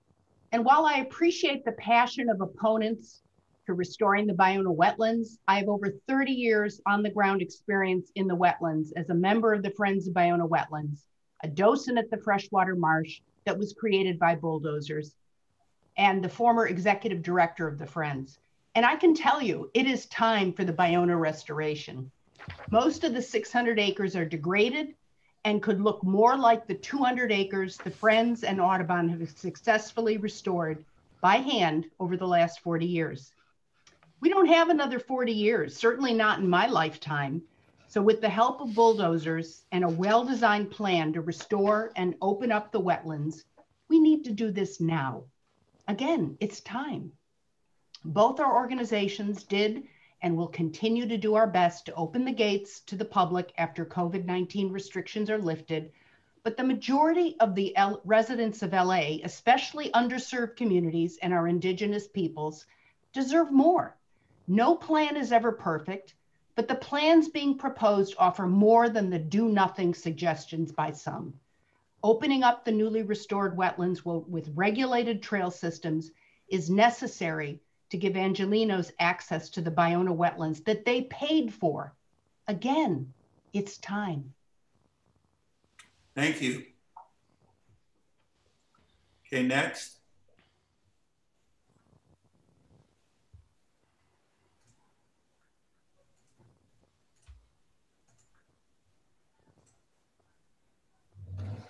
And while I appreciate the passion of opponents to restoring the Ballona wetlands, I have over 30 years on the ground experience in the wetlands as a member of the Friends of Ballona Wetlands, a docent at the freshwater marsh that was created by bulldozers, and the former executive director of the Friends. And I can tell you, it is time for the Ballona restoration. Most of the 600 acres are degraded and could look more like the 200 acres the Friends and Audubon have successfully restored by hand over the last 40 years. We don't have another 40 years, certainly not in my lifetime. So with the help of bulldozers and a well-designed plan to restore and open up the wetlands, we need to do this now. Again, it's time. Both our organizations did and will continue to do our best to open the gates to the public after COVID-19 restrictions are lifted. But the majority of the residents of LA, especially underserved communities and our indigenous peoples, deserve more. No plan is ever perfect, but the plans being proposed offer more than the do-nothing suggestions by some. Opening up the newly restored wetlands with regulated trail systems is necessary to give Angelenos access to the Ballona wetlands that they paid for. Again, it's time. Thank you. Okay, next.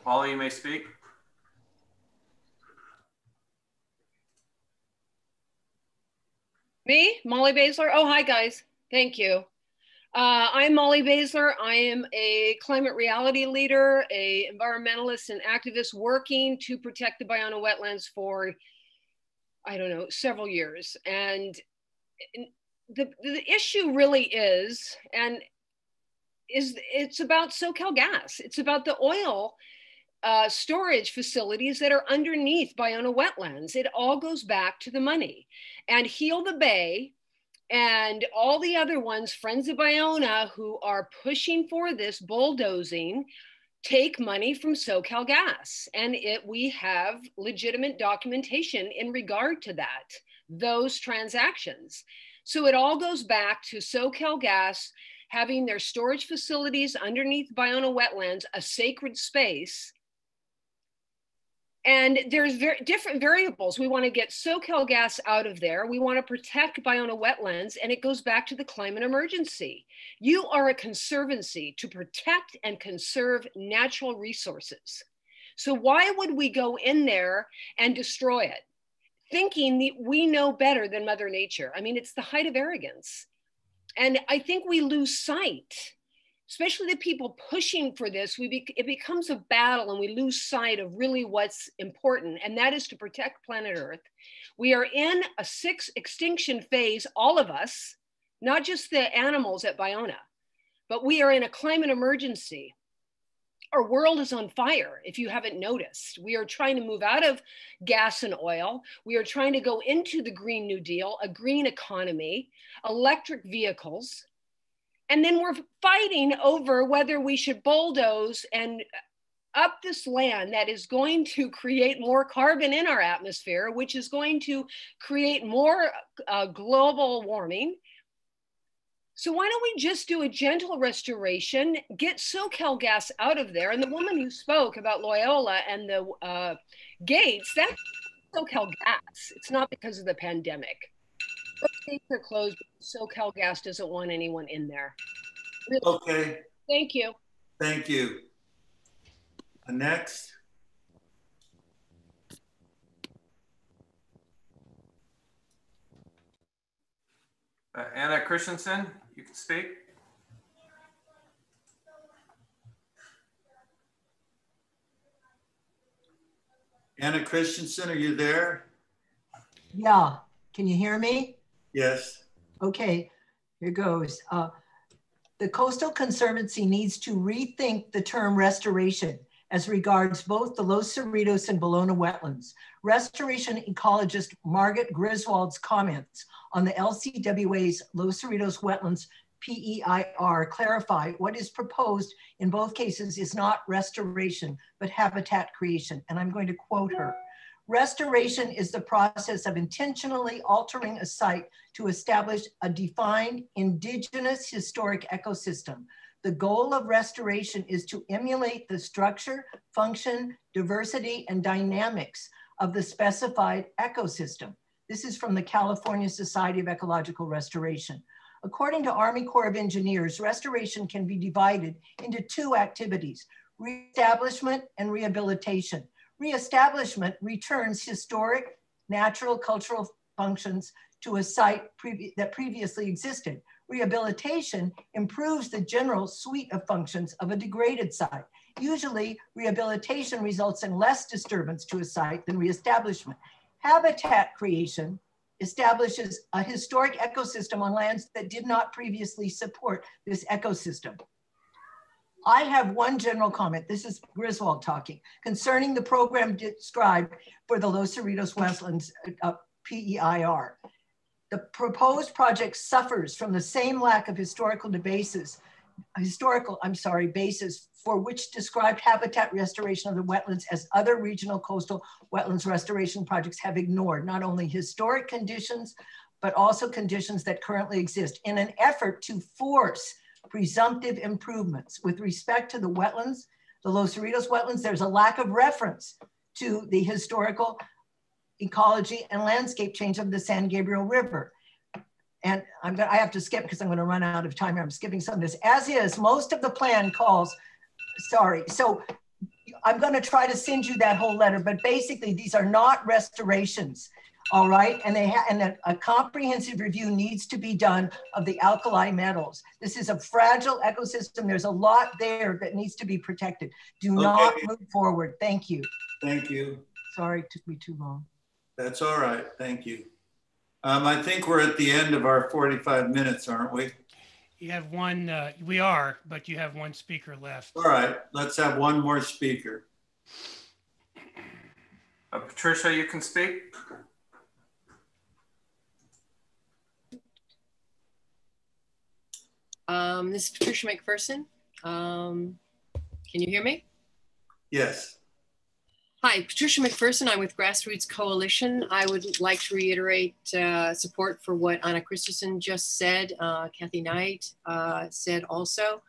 Paula, you may speak. Me, Molly Baszler. Oh, hi, guys. Thank you. I'm Molly Baszler. I am a climate reality leader, a environmentalist and activist working to protect the Ballona wetlands for, I don't know, several years. And the issue really is, it's about SoCalGas. It's about the oil storage facilities that are underneath Ballona wetlands. It all goes back to the money. And Heal the Bay and all the other ones, Friends of Ballona, who are pushing for this bulldozing, take money from SoCalGas. And we have legitimate documentation in regard to that, those transactions. So it all goes back to SoCalGas having their storage facilities underneath Ballona wetlands, a sacred space. And there's different variables. We want to get SoCalGas out of there. We want to protect Ballona wetlands, and it goes back to the climate emergency. You are a conservancy to protect and conserve natural resources. So why would we go in there and destroy it, thinking that we know better than Mother Nature? I mean, it's the height of arrogance. And I think we lose sight, especially the people pushing for this. It becomes a battle and we lose sight of really what's important, and that is to protect planet Earth. We are in a 6th extinction phase, all of us, not just the animals at Ballona, but we are in a climate emergency. Our world is on fire, if you haven't noticed. We are trying to move out of gas and oil. We are trying to go into the Green New Deal, a green economy, electric vehicles. And then we're fighting over whether we should bulldoze and up this land that is going to create more carbon in our atmosphere, which is going to create more global warming. So why don't we just do a gentle restoration, get SoCalGas out of there? And the woman who spoke about Loyola and the gates, that's SoCalGas. It's not because of the pandemic. Those gates are closed. SoCalGas doesn't want anyone in there. Really. Okay. Thank you. Thank you. Next. Anna Christensen, you can speak. Anna Christensen, are you there? Yeah, can you hear me? Yes. Okay, here goes. The Coastal Conservancy needs to rethink the term restoration as regards both the Los Cerritos and Ballona wetlands. Restoration ecologist Margaret Griswold's comments on the LCWA's Los Cerritos wetlands PEIR clarify what is proposed in both cases is not restoration, but habitat creation. And I'm going to quote her. Restoration is the process of intentionally altering a site to establish a defined indigenous historic ecosystem. The goal of restoration is to emulate the structure, function, diversity, and dynamics of the specified ecosystem. This is from the California Society of Ecological Restoration. According to Army Corps of Engineers, restoration can be divided into 2 activities: reestablishment and rehabilitation. Reestablishment returns historic, natural, cultural functions to a site that previously existed. Rehabilitation improves the general suite of functions of a degraded site. Usually, rehabilitation results in less disturbance to a site than reestablishment. Habitat creation establishes a historic ecosystem on lands that did not previously support this ecosystem. I have one general comment. This is Griswold talking concerning the program described for the Los Cerritos wetlands PEIR. The proposed project suffers from the same lack of historical basis for which described habitat restoration of the wetlands as other regional coastal wetlands restoration projects have ignored, not only historic conditions, but also conditions that currently exist in an effort to force presumptive improvements. With respect to the wetlands, the Los Cerritos wetlands, there's a lack of reference to the historical ecology and landscape change of the San Gabriel River. And I have to skip because I'm going to run out of time here. I'm skipping some of this. As is, most of the plan calls, sorry. So I'm going to try to send you that whole letter, but basically these are not restorations, all right? And a comprehensive review needs to be done of the alkali metals. This is a fragile ecosystem. There's a lot there that needs to be protected. Do not move forward. Thank you. Thank you. Sorry, it took me too long. That's all right. Thank you. I think we're at the end of our 45 minutes, aren't we? You have one, we are, but you have one speaker left. All right, let's have one more speaker. Patricia, you can speak. This is Patricia McPherson. Can you hear me? Yes. Hi, Patricia McPherson. I'm with Grassroots Coalition. I would like to reiterate support for what Anna Christensen just said, Kathy Knight said also.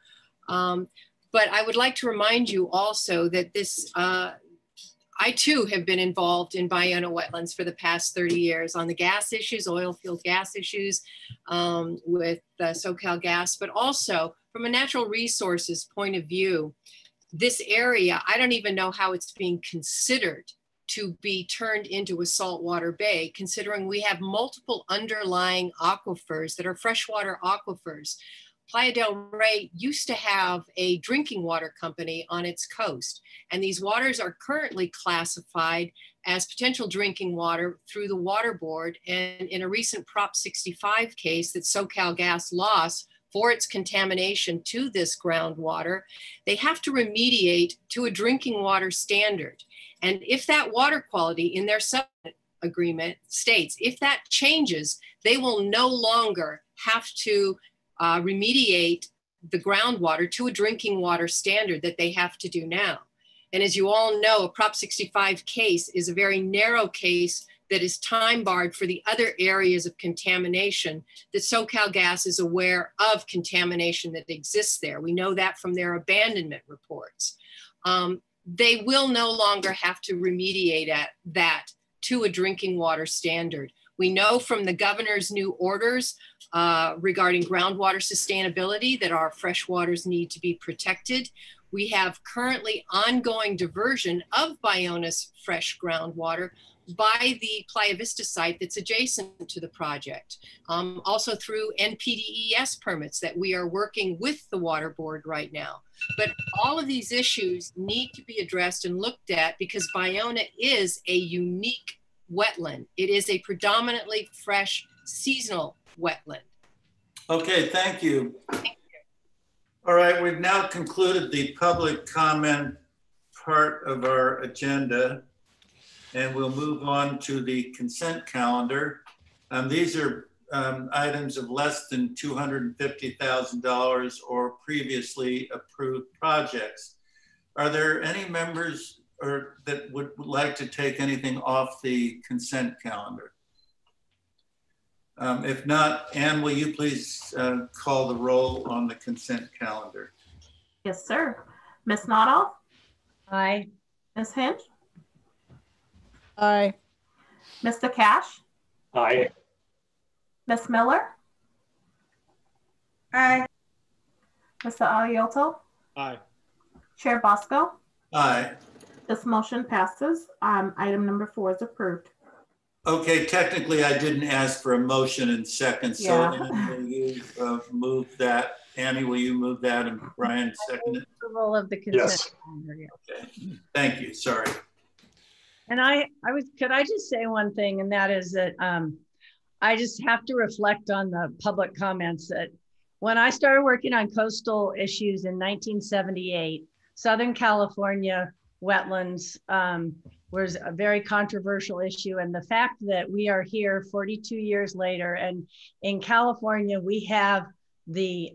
But I would like to remind you also that this, I too have been involved in Ballona wetlands for the past 30 years on the gas issues, oil field gas issues with SoCal Gas, but also from a natural resources point of view. This area, I don't even know how it's being considered to be turned into a saltwater bay, considering we have multiple underlying aquifers that are freshwater aquifers. Playa del Rey used to have a drinking water company on its coast, and these waters are currently classified as potential drinking water through the Water Board. And in a recent Prop 65 case that SoCal Gas lost for its contamination to this groundwater, they have to remediate to a drinking water standard. And if that water quality in their settlement agreement states, if that changes, they will no longer have to remediate the groundwater to a drinking water standard that they have to do now. And as you all know, a Prop 65 case is a very narrow case that is time barred for the other areas of contamination that SoCal Gas is aware of contamination that exists there. We know that from their abandonment reports. They will no longer have to remediate that to a drinking water standard. We know from the governor's new orders regarding groundwater sustainability that our freshwaters need to be protected. We have currently ongoing diversion of Ballona's fresh groundwater by the Playa Vista site that's adjacent to the project. Also through NPDES permits that we are working with the Water Board right now. But all of these issues need to be addressed and looked at because Ballona is a unique wetland. It is a predominantly fresh seasonal wetland. Okay, thank you. All right, we've now concluded the public comment part of our agenda, and we'll move on to the consent calendar. These are items of less than $250,000 or previously approved projects. Are there any members that would like to take anything off the consent calendar? If not, Anne, will you please call the roll on the consent calendar? Yes, sir. Ms. Noddle? Aye. Ms. Hinch? Aye. Mr. Cash? Aye. Ms. Miller? Aye. Mr. Alioto? Aye. Chair Bosco? Aye. This motion passes. Item number 4 is approved. Okay, technically I didn't ask for a motion in second, so Anne, will you move that? Annie, will you move that and Brian second it? Approval of the consent calendar, yeah. Okay, thank you, sorry. And could I just say one thing, and that is that I just have to reflect on the public comments that when I started working on coastal issues in 1978, Southern California wetlands was a very controversial issue. And the fact that we are here 42 years later, and in California, we have the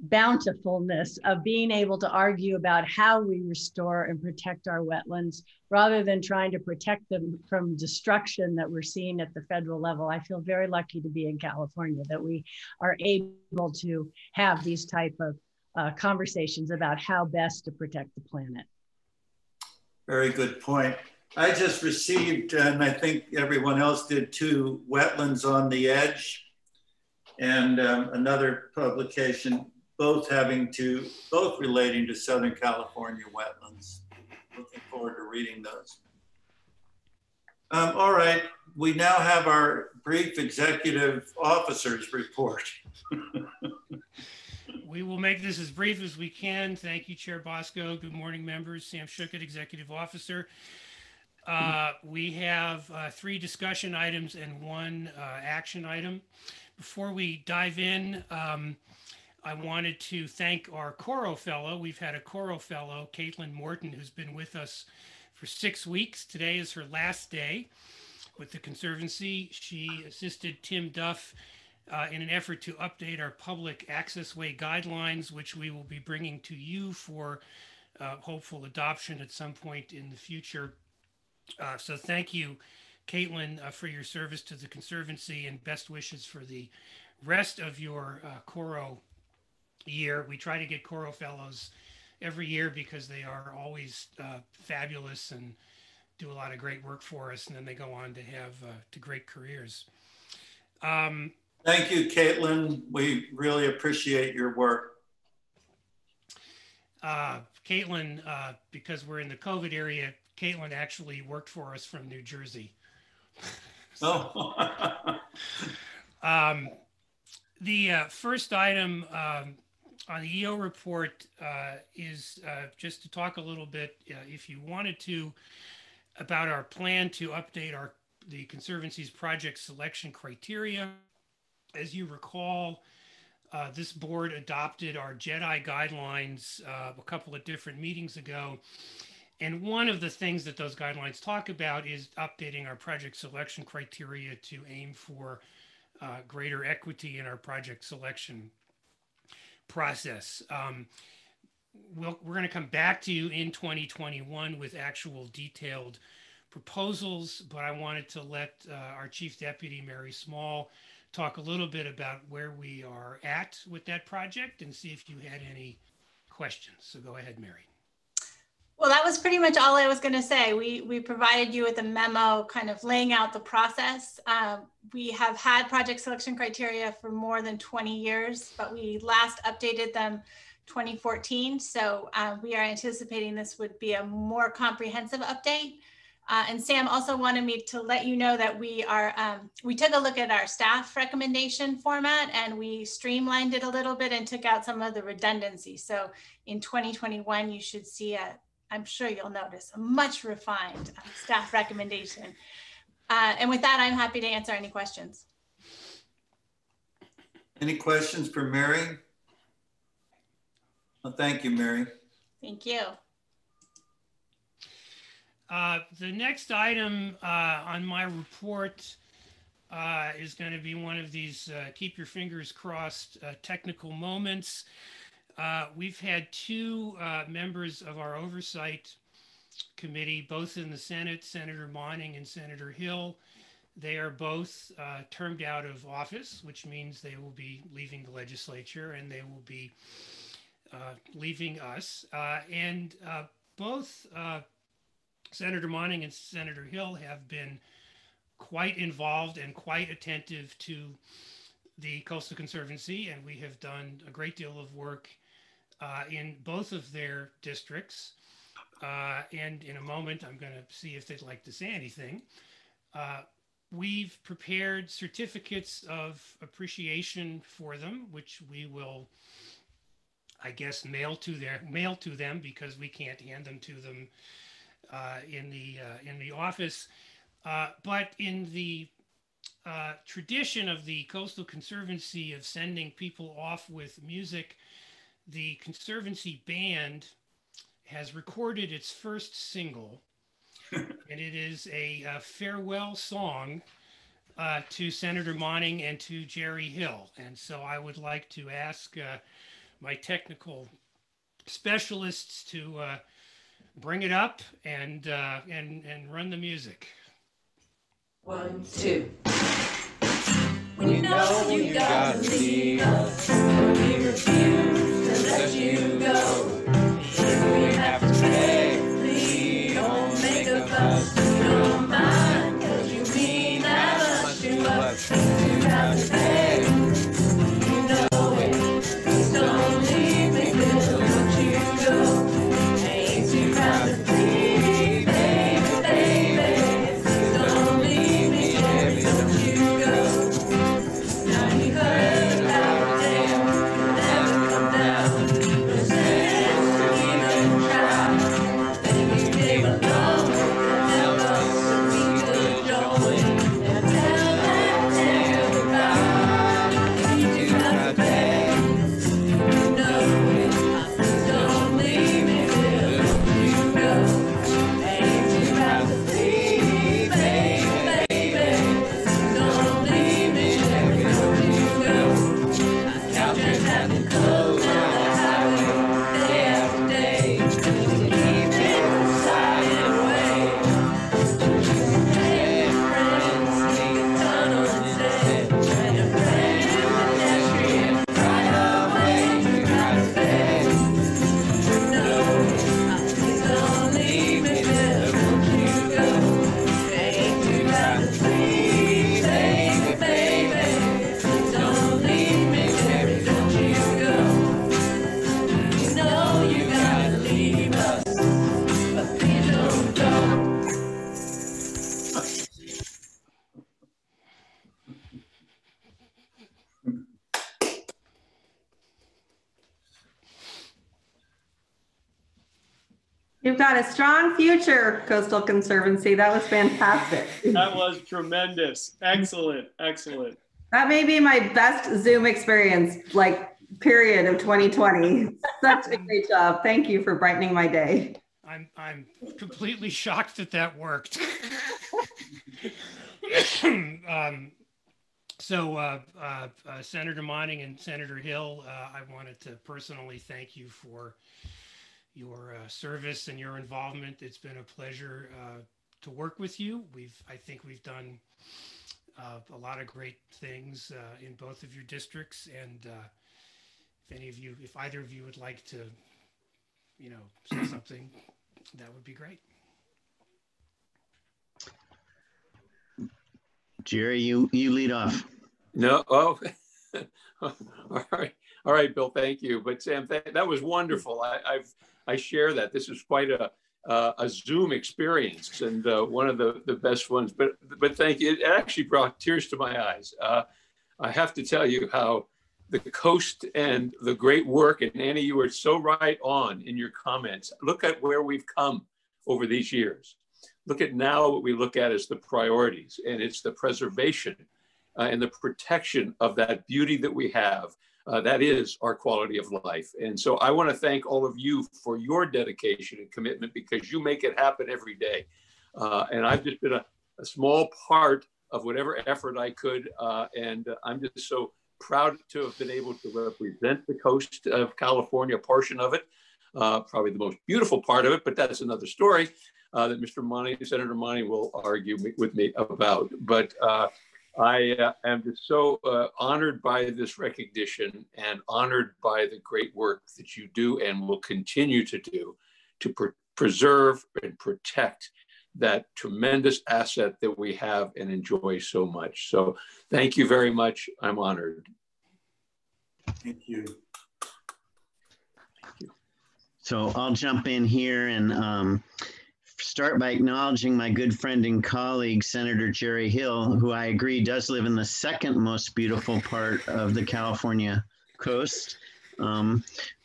bountifulness of being able to argue about how we restore and protect our wetlands rather than trying to protect them from destruction that we're seeing at the federal level. I feel very lucky to be in California, that we are able to have these type of conversations about how best to protect the planet. Very good point. I just received, and I think everyone else did too, Wetlands on the Edge and another publication, both relating to Southern California wetlands. Looking forward to reading those. All right, we now have our brief executive officers report. We will make this as brief as we can. Thank you, Chair Bosco. Good morning, members. Sam Schuckett, Executive Officer. We have 3 discussion items and 1 action item. Before we dive in, I wanted to thank our Coro Fellow. We've had a Coro Fellow, Caitlin Morton, who's been with us for 6 weeks. Today is her last day with the Conservancy. She assisted Tim Duff in an effort to update our public access way guidelines, which we will be bringing to you for hopeful adoption at some point in the future. So thank you, Caitlin, for your service to the Conservancy, and best wishes for the rest of your Coro year. We try to get Coro Fellows every year because they are always fabulous and do a lot of great work for us, and then they go on to have to great careers. Thank you, Caitlin. We really appreciate your work. Caitlin, because we're in the COVID area, Caitlin actually worked for us from New Jersey. Oh. The first item on the EO report is just to talk a little bit, if you wanted to, about our plan to update the Conservancy's project selection criteria. As you recall, this board adopted our JEDI guidelines a couple of different meetings ago. And one of the things that those guidelines talk about is updating our project selection criteria to aim for greater equity in our project selection process. We're going to come back to you in 2021 with actual detailed proposals, but I wanted to let our Chief Deputy, Mary Small, talk a little bit about where we are at with that project and see if you had any questions. So go ahead, Mary. Well, that was pretty much all I was going to say. We provided you with a memo kind of laying out the process. We have had project selection criteria for more than 20 years, but we last updated them 2014. So we are anticipating this would be a more comprehensive update. And Sam also wanted me to let you know that we took a look at our staff recommendation format and we streamlined it a little bit and took out some of the redundancy. So in 2021, you should see I'm sure you'll notice, a much refined staff recommendation. And with that, I'm happy to answer any questions. Any questions for Mary? Well, thank you, Mary. Thank you. The next item on my report is going to be one of these keep your fingers crossed technical moments. We've had 2 members of our oversight committee, both in the Senate, Senator Monning and Senator Hill. They are both termed out of office, which means they will be leaving the legislature and they will be leaving us. And both Senator Monning and Senator Hill have been quite involved and quite attentive to the Coastal Conservancy, and we have done a great deal of work in both of their districts. And in a moment, I'm going to see if they'd like to say anything. We've prepared certificates of appreciation for them, which we will, I guess, mail to them because we can't hand them to them in the office. But in the tradition of the Coastal Conservancy of sending people off with music, the Conservancy Band has recorded its first single, and it is a farewell song to Senator Monning and to Jerry Hill. And so I would like to ask my technical specialists to bring it up and run the music. 1, 2. We know you gotta leave us, we refuse to let you go. If we have to pay, please don't make a fuss. We don't mind, cause you mean that much to us. You have to pay, you know it. Please don't leave me, girl, don't you go. Ain't too proud to please, baby, baby. Please don't leave me, baby, don't you go. Now you heard about them, you'll never come down. No sense to even try. Then you came along to help us so we could join. Now tell that tale goodbye. You do have to pay, you know it. Please don't leave me, Bill, don't you go. Ain't too proud to please, baby, baby. Please don't leave me, Jerry, don't you go. Our couches have been closed down the highway day after day. We keep it silent way. Hey, friends, sneak a tunnel instead. And a friend in pedestrian right away. You gotta pay. You know, please don't leave me, Bill, don't you go. Ain't too proud to please, baby, baby. Please don't leave me, Jerry, don't you go. You know you gotta leave us, but please don't go. You've got a strong future, Coastal Conservancy. That was fantastic. That was tremendous. Excellent, excellent. That may be my best Zoom experience, like, period, of 2020. Such a great job. Thank you for brightening my day. I'm completely shocked that that worked. Senator Monning and Senator Hill, I wanted to personally thank you for your service and your involvement. It's been a pleasure to work with you. I think we've done a lot of great things in both of your districts. And if either of you would like to, say something, that would be great. Jerry, you lead off. No, oh, all right, Bill, thank you. But Sam, that was wonderful. I share that. This is quite a Zoom experience and one of the best ones. But thank you. It actually brought tears to my eyes. I have to tell you how the coast and the great work, and Annie, you were so right on in your comments. Look at where we've come over these years. Look at now what we look at as the priorities, and it's the preservation and the protection of that beauty that we have. That is our quality of life. And so I want to thank all of you for your dedication and commitment, because you make it happen every day. And I've just been a small part of whatever effort I could. And I'm just so proud to have been able to represent the coast of California, a portion of it, probably the most beautiful part of it, but that's another story that Mr. Monning, Senator Monning will argue with me about. But I am just so honored by this recognition and honored by the great work that you do and will continue to do to preserve and protect that tremendous asset that we have and enjoy so much. So thank you very much. I'm honored. Thank you. So I'll jump in here and start by acknowledging my good friend and colleague, Senator Jerry Hill, who I agree does live in the second most beautiful part of the California coast,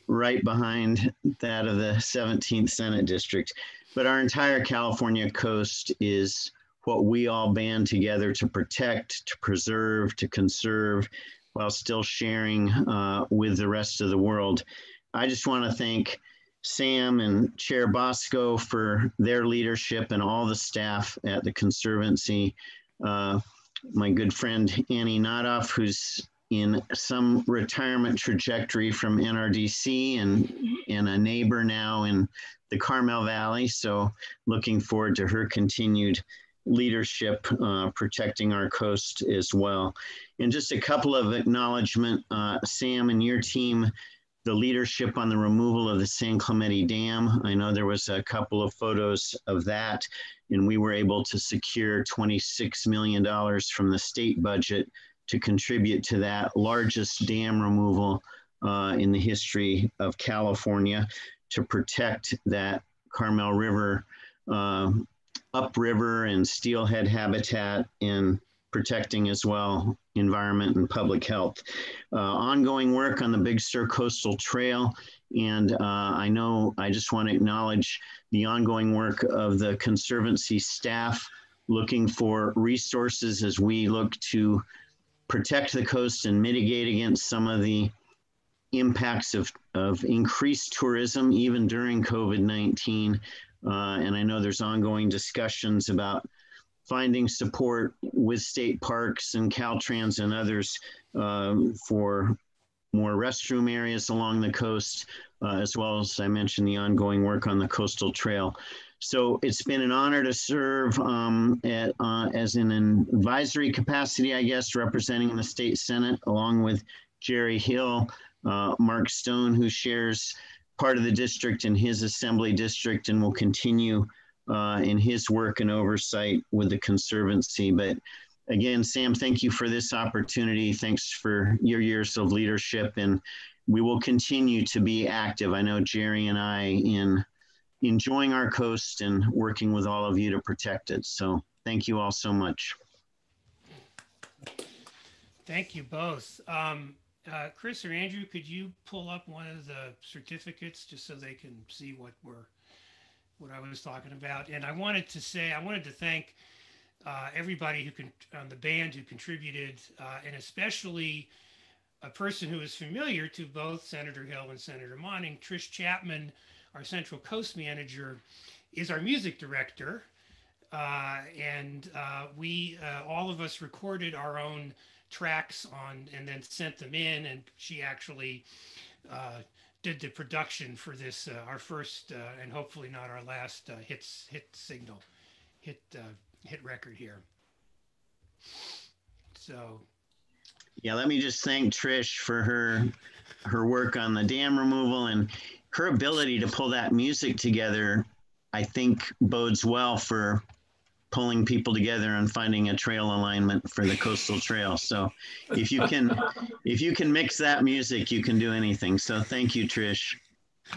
right behind that of the 17th Senate District. But our entire California coast is what we all band together to protect, to preserve, to conserve, while still sharing with the rest of the world. I just want to thank Sam and Chair Bosco for their leadership and all the staff at the Conservancy. My good friend Annie Nodoff, who's in some retirement trajectory from NRDC and a neighbor now in the Carmel Valley. So looking forward to her continued leadership protecting our coast as well. And just a couple of acknowledgement, Sam and your team, the leadership on the removal of the San Clemente Dam. I know there was a couple of photos of that, and we were able to secure $26 million from the state budget to contribute to that largest dam removal in the history of California to protect that Carmel River, upriver and steelhead habitat, and protecting as well environment and public health. Ongoing work on the Big Sur Coastal Trail. And I just want to acknowledge the ongoing work of the Conservancy staff looking for resources as we look to protect the coast and mitigate against some of the impacts of increased tourism, even during COVID-19. And I know there's ongoing discussions about finding support with state parks and Caltrans and others for more restroom areas along the coast, as well as I mentioned the ongoing work on the coastal trail. So it's been an honor to serve as in an advisory capacity, I guess, representing the state Senate, along with Jerry Hill, Mark Stone, who shares part of the district in his assembly district and will continue in his work and oversight with the Conservancy. But again, Sam, thank you for this opportunity. Thanks for your years of leadership, and we will continue to be active. I know Jerry and I in enjoying our coast and working with all of you to protect it. So thank you all so much. Thank you both. Chris or Andrew, could you pull up one of the certificates just so they can see what I was talking about? And I wanted to thank everybody on the band who contributed, and especially a person who is familiar to both Senator Hill and Senator Monning. Trish Chapman, our Central Coast manager, is our music director. And we, all of us, recorded our own tracks and then sent them in, and she actually did the production for this, our first and hopefully not our last hit record here. So yeah, let me just thank Trish for her work on the dam removal, and her ability to pull that music together, I think bodes well for pulling people together and finding a trail alignment for the coastal trail. So if you can mix that music, you can do anything. So thank you, Trish.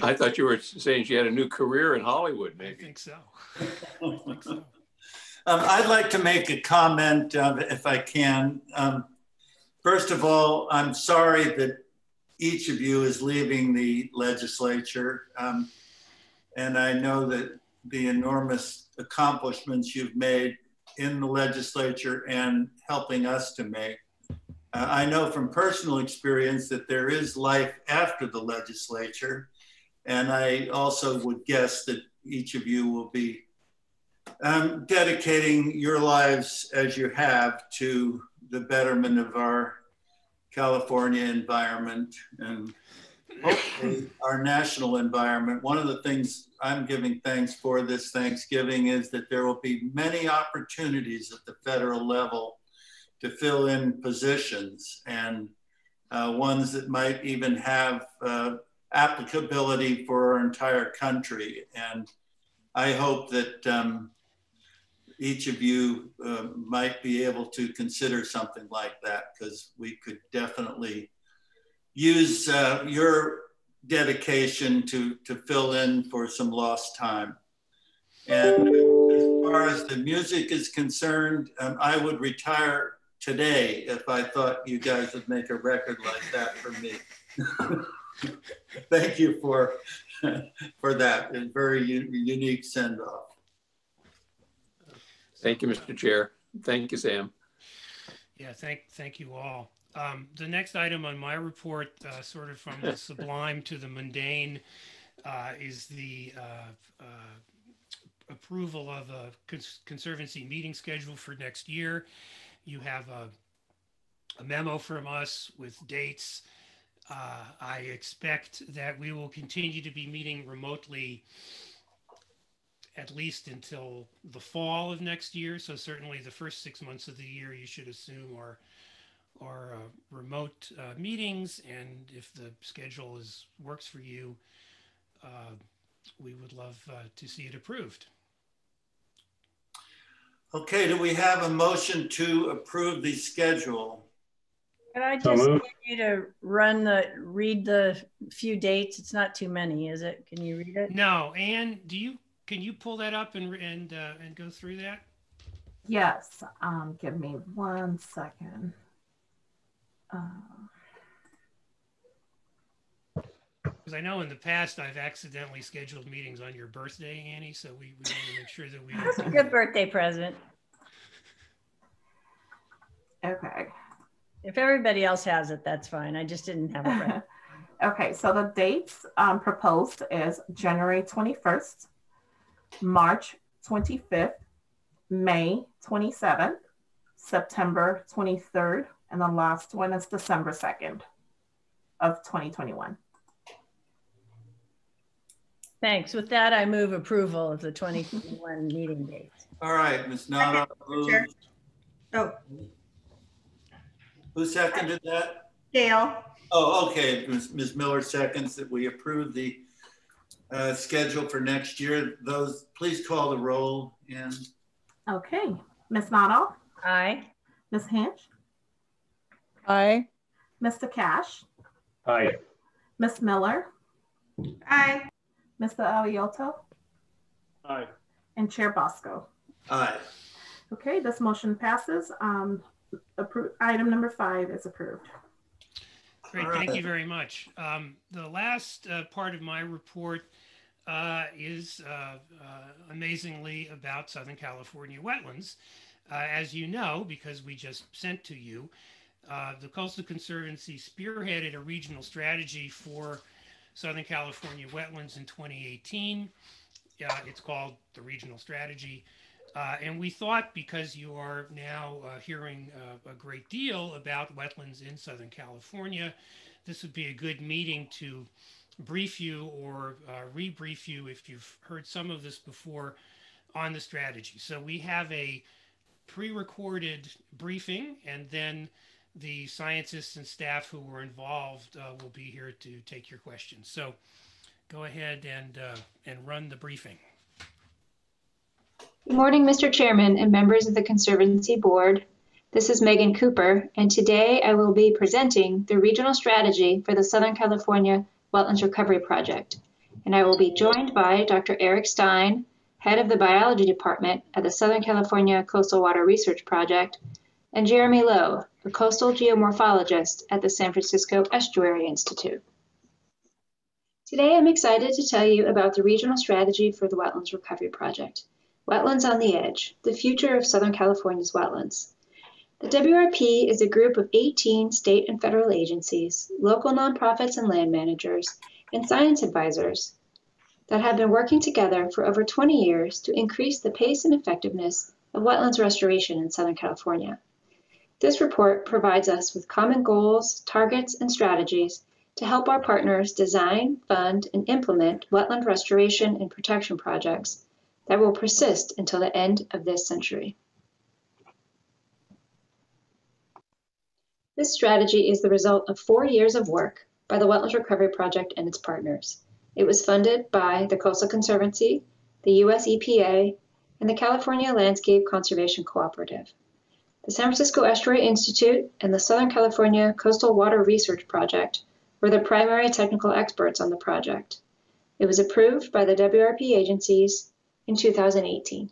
I thought you were saying she had a new career in Hollywood, maybe. I think so. I'd like to make a comment, if I can. First of all, I'm sorry that each of you is leaving the legislature. And I know that the enormous accomplishments you've made in the legislature and helping us to make. I know from personal experience that there is life after the legislature. And I also would guess that each of you will be dedicating your lives as you have to the betterment of our California environment and hopefully our national environment. One of the things I'm giving thanks for this Thanksgiving is that there will be many opportunities at the federal level to fill in positions, and ones that might even have applicability for our entire country. And I hope that each of you might be able to consider something like that, because we could definitely use your dedication to fill in for some lost time. And as far as the music is concerned, I would retire today if I thought you guys would make a record like that for me. Thank you for that. It's a very unique send-off. Thank you, Mr. Chair. Thank you, Sam. Yeah, thank you all. The next item on my report, sort of from the sublime to the mundane, is the approval of a Conservancy meeting schedule for next year. You have a memo from us with dates. I expect that we will continue to be meeting remotely at least until the fall of next year. So certainly the first 6 months of the year, you should assume are remote meetings. And if the schedule works for you, we would love to see it approved. Okay, do we have a motion to approve the schedule? Can I just get you to read the few dates? It's not too many, is it? Can you read it? No, Anne, can you pull that up and go through that? Yes, give me 1 second. Because I know in the past I've accidentally scheduled meetings on your birthday, Annie, so we want to make sure that we That's a good birthday present. Okay. If everybody else has it, that's fine. I just didn't have it right. Okay, so the dates proposed is January 21st, March 25th, May 27th, September 23rd, and the last one is December 2nd of 2021. Thanks. With that, I move approval of the 2021 meeting dates. All right, Ms. Nada. Who seconded that? Gail. Oh, okay. Ms. Miller seconds that we approve the schedule for next year. Those, please call the roll. And okay, Ms. Nada. Aye. Ms. Hinch. Aye. Mr. Cash. Aye. Ms. Miller. Aye. Mr. Alioto. Aye. And Chair Bosco. aye. Okay, this motion passes. Item number 5 is approved. Great, thank you very much. The last part of my report is amazingly about Southern California wetlands. As you know, because we just sent to you, the Coastal Conservancy spearheaded a regional strategy for Southern California wetlands in 2018. It's called the Regional Strategy. And we thought, because you are now hearing a great deal about wetlands in Southern California, this would be a good meeting to brief you or rebrief you if you've heard some of this before on the strategy. So we have a pre-recorded briefing, and then the scientists and staff who were involved will be here to take your questions. So go ahead and run the briefing. Good morning, Mr. Chairman and members of the Conservancy Board. This is Megan Cooper, and today I will be presenting the regional strategy for the Southern California Wetlands Recovery Project. And I will be joined by Dr. Eric Stein, head of the biology department at the Southern California Coastal Water Research Project, and Jeremy Lowe, a coastal geomorphologist at the San Francisco Estuary Institute. Today, I'm excited to tell you about the regional strategy for the Wetlands Recovery Project. Wetlands on the Edge, the future of Southern California's wetlands. The WRP is a group of 18 state and federal agencies, local nonprofits and land managers, and science advisors that have been working together for over 20 years to increase the pace and effectiveness of wetlands restoration in Southern California. This report provides us with common goals, targets, and strategies to help our partners design, fund, and implement wetland restoration and protection projects that will persist until the end of this century. This strategy is the result of 4 years of work by the Wetlands Recovery Project and its partners. It was funded by the Coastal Conservancy, the US EPA, and the California Landscape Conservation Cooperative. The San Francisco Estuary Institute and the Southern California Coastal Water Research Project were the primary technical experts on the project. It was approved by the WRP agencies in 2018.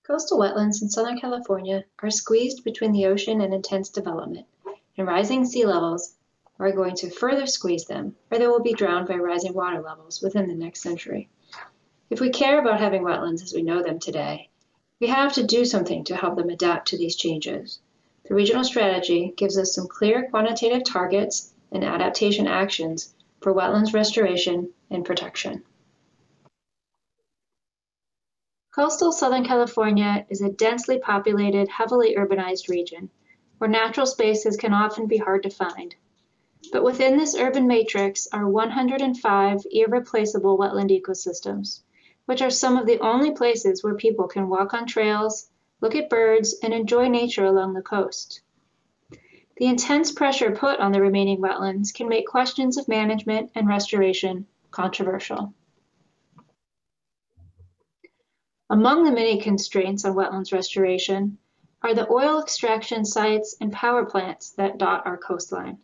Coastal wetlands in Southern California are squeezed between the ocean and intense development, and rising sea levels are going to further squeeze them, or they will be drowned by rising water levels within the next century. If we care about having wetlands as we know them today, we have to do something to help them adapt to these changes. The regional strategy gives us some clear quantitative targets and adaptation actions for wetlands restoration and protection. Coastal Southern California is a densely populated, heavily urbanized region where natural spaces can often be hard to find. But within this urban matrix are 105 irreplaceable wetland ecosystems, which are some of the only places where people can walk on trails, look at birds, and enjoy nature along the coast. The intense pressure put on the remaining wetlands can make questions of management and restoration controversial. Among the many constraints on wetlands restoration are the oil extraction sites and power plants that dot our coastline.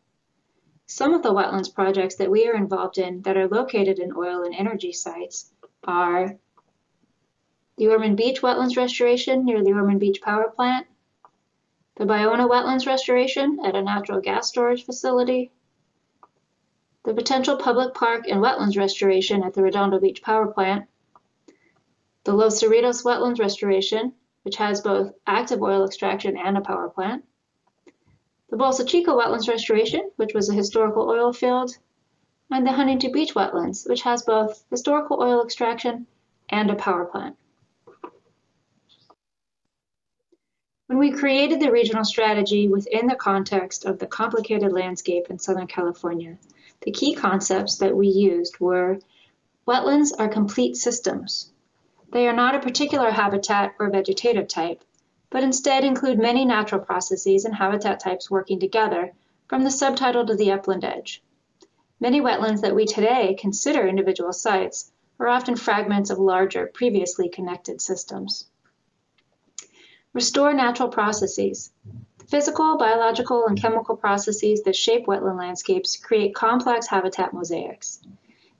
Some of the wetlands projects that we are involved in that are located in oil and energy sites are the Ormond Beach wetlands restoration near the Ormond Beach power plant, the Ballona wetlands restoration at a natural gas storage facility, the potential public park and wetlands restoration at the Redondo Beach power plant, the Los Cerritos wetlands restoration, which has both active oil extraction and a power plant, the Bolsa Chica wetlands restoration, which was a historical oil field, and the Huntington Beach wetlands, which has both historical oil extraction and a power plant. When we created the regional strategy within the context of the complicated landscape in Southern California, the key concepts that we used were wetlands are complete systems. They are not a particular habitat or vegetative type, but instead include many natural processes and habitat types working together from the subtitle to the upland edge. Many wetlands that we today consider individual sites are often fragments of larger, previously connected systems. Restore natural processes. The physical, biological, and chemical processes that shape wetland landscapes create complex habitat mosaics.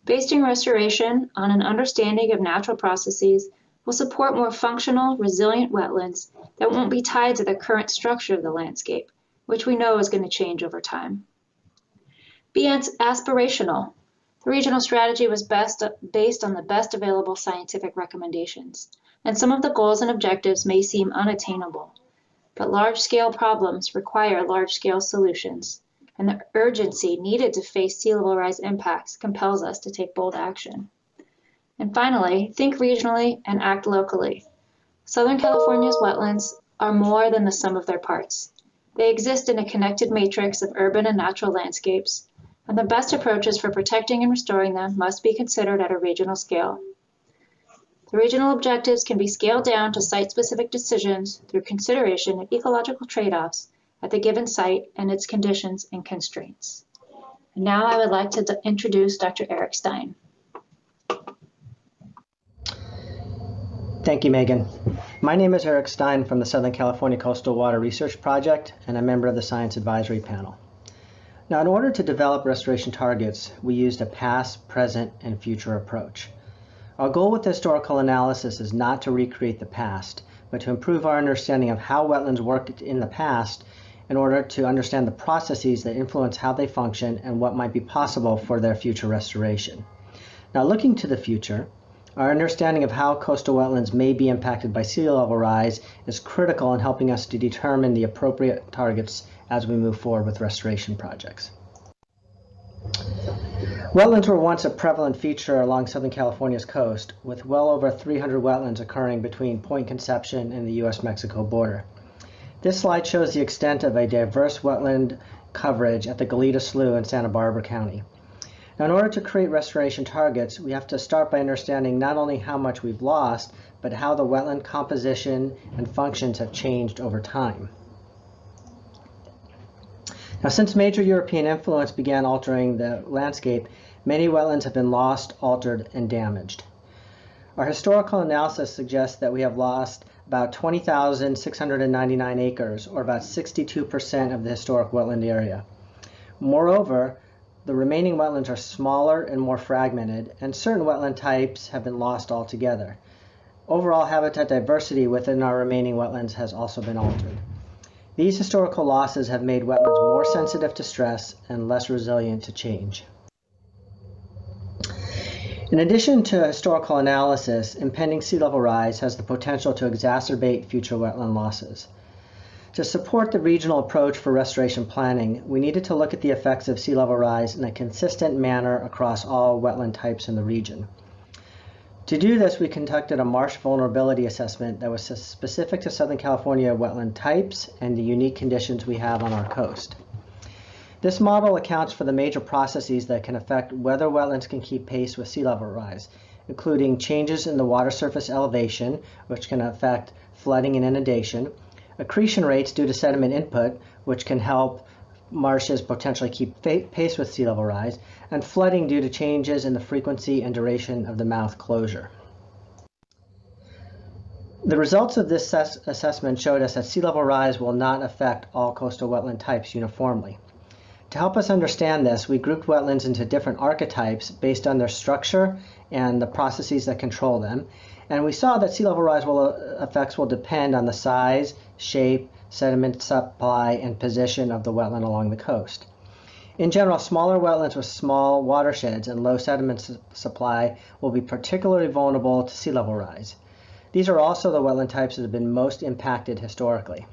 Basing restoration on an understanding of natural processes will support more functional, resilient wetlands that won't be tied to the current structure of the landscape, which we know is going to change over time. Be aspirational. The regional strategy was based on the best available scientific recommendations, and some of the goals and objectives may seem unattainable, but large-scale problems require large-scale solutions, and the urgency needed to face sea level rise impacts compels us to take bold action. And finally, think regionally and act locally. Southern California's wetlands are more than the sum of their parts. They exist in a connected matrix of urban and natural landscapes, and the best approaches for protecting and restoring them must be considered at a regional scale. The regional objectives can be scaled down to site-specific decisions through consideration of ecological trade-offs at the given site and its conditions and constraints. And now I would like to introduce Dr. Eric Stein. Thank you, Megan. My name is Eric Stein from the Southern California Coastal Water Research Project and a member of the Science Advisory Panel. Now, in order to develop restoration targets, we used a past, present, and future approach. Our goal with historical analysis is not to recreate the past, but to improve our understanding of how wetlands worked in the past in order to understand the processes that influence how they function and what might be possible for their future restoration. Now, looking to the future, our understanding of how coastal wetlands may be impacted by sea level rise is critical in helping us to determine the appropriate targets as we move forward with restoration projects. Wetlands were once a prevalent feature along Southern California's coast, with well over 300 wetlands occurring between Point Conception and the US-Mexico border. This slide shows the extent of a diverse wetland coverage at the Goleta Slough in Santa Barbara County. Now, in order to create restoration targets, we have to start by understanding not only how much we've lost, but how the wetland composition and functions have changed over time. Now, since major European influence began altering the landscape, many wetlands have been lost, altered, and damaged. Our historical analysis suggests that we have lost about 20,699 acres, or about 62% of the historic wetland area. Moreover, the remaining wetlands are smaller and more fragmented, and certain wetland types have been lost altogether. Overall habitat diversity within our remaining wetlands has also been altered. These historical losses have made wetlands more sensitive to stress and less resilient to change. In addition to historical analysis, impending sea level rise has the potential to exacerbate future wetland losses. To support the regional approach for restoration planning, we needed to look at the effects of sea level rise in a consistent manner across all wetland types in the region. To do this, we conducted a marsh vulnerability assessment that was specific to Southern California wetland types and the unique conditions we have on our coast. This model accounts for the major processes that can affect whether wetlands can keep pace with sea level rise, including changes in the water surface elevation, which can affect flooding and inundation, accretion rates due to sediment input, which can help marshes potentially keep pace with sea level rise, and flooding due to changes in the frequency and duration of the mouth closure. The results of this assessment showed us that sea level rise will not affect all coastal wetland types uniformly. To help us understand this, we grouped wetlands into different archetypes based on their structure and the processes that control them. And we saw that sea level rise effects will depend on the size, shape, sediment supply, and position of the wetland along the coast. In general, smaller wetlands with small watersheds and low sediment supply will be particularly vulnerable to sea level rise. These are also the wetland types that have been most impacted historically.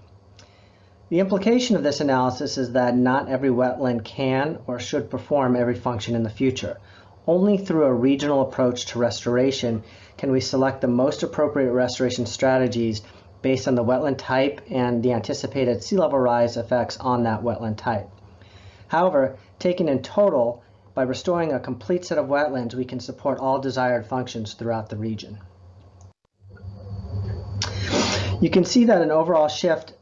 The implication of this analysis is that not every wetland can or should perform every function in the future. Only through a regional approach to restoration can we select the most appropriate restoration strategies based on the wetland type and the anticipated sea level rise effects on that wetland type. However, taken in total, by restoring a complete set of wetlands, we can support all desired functions throughout the region. You can see that an overall shift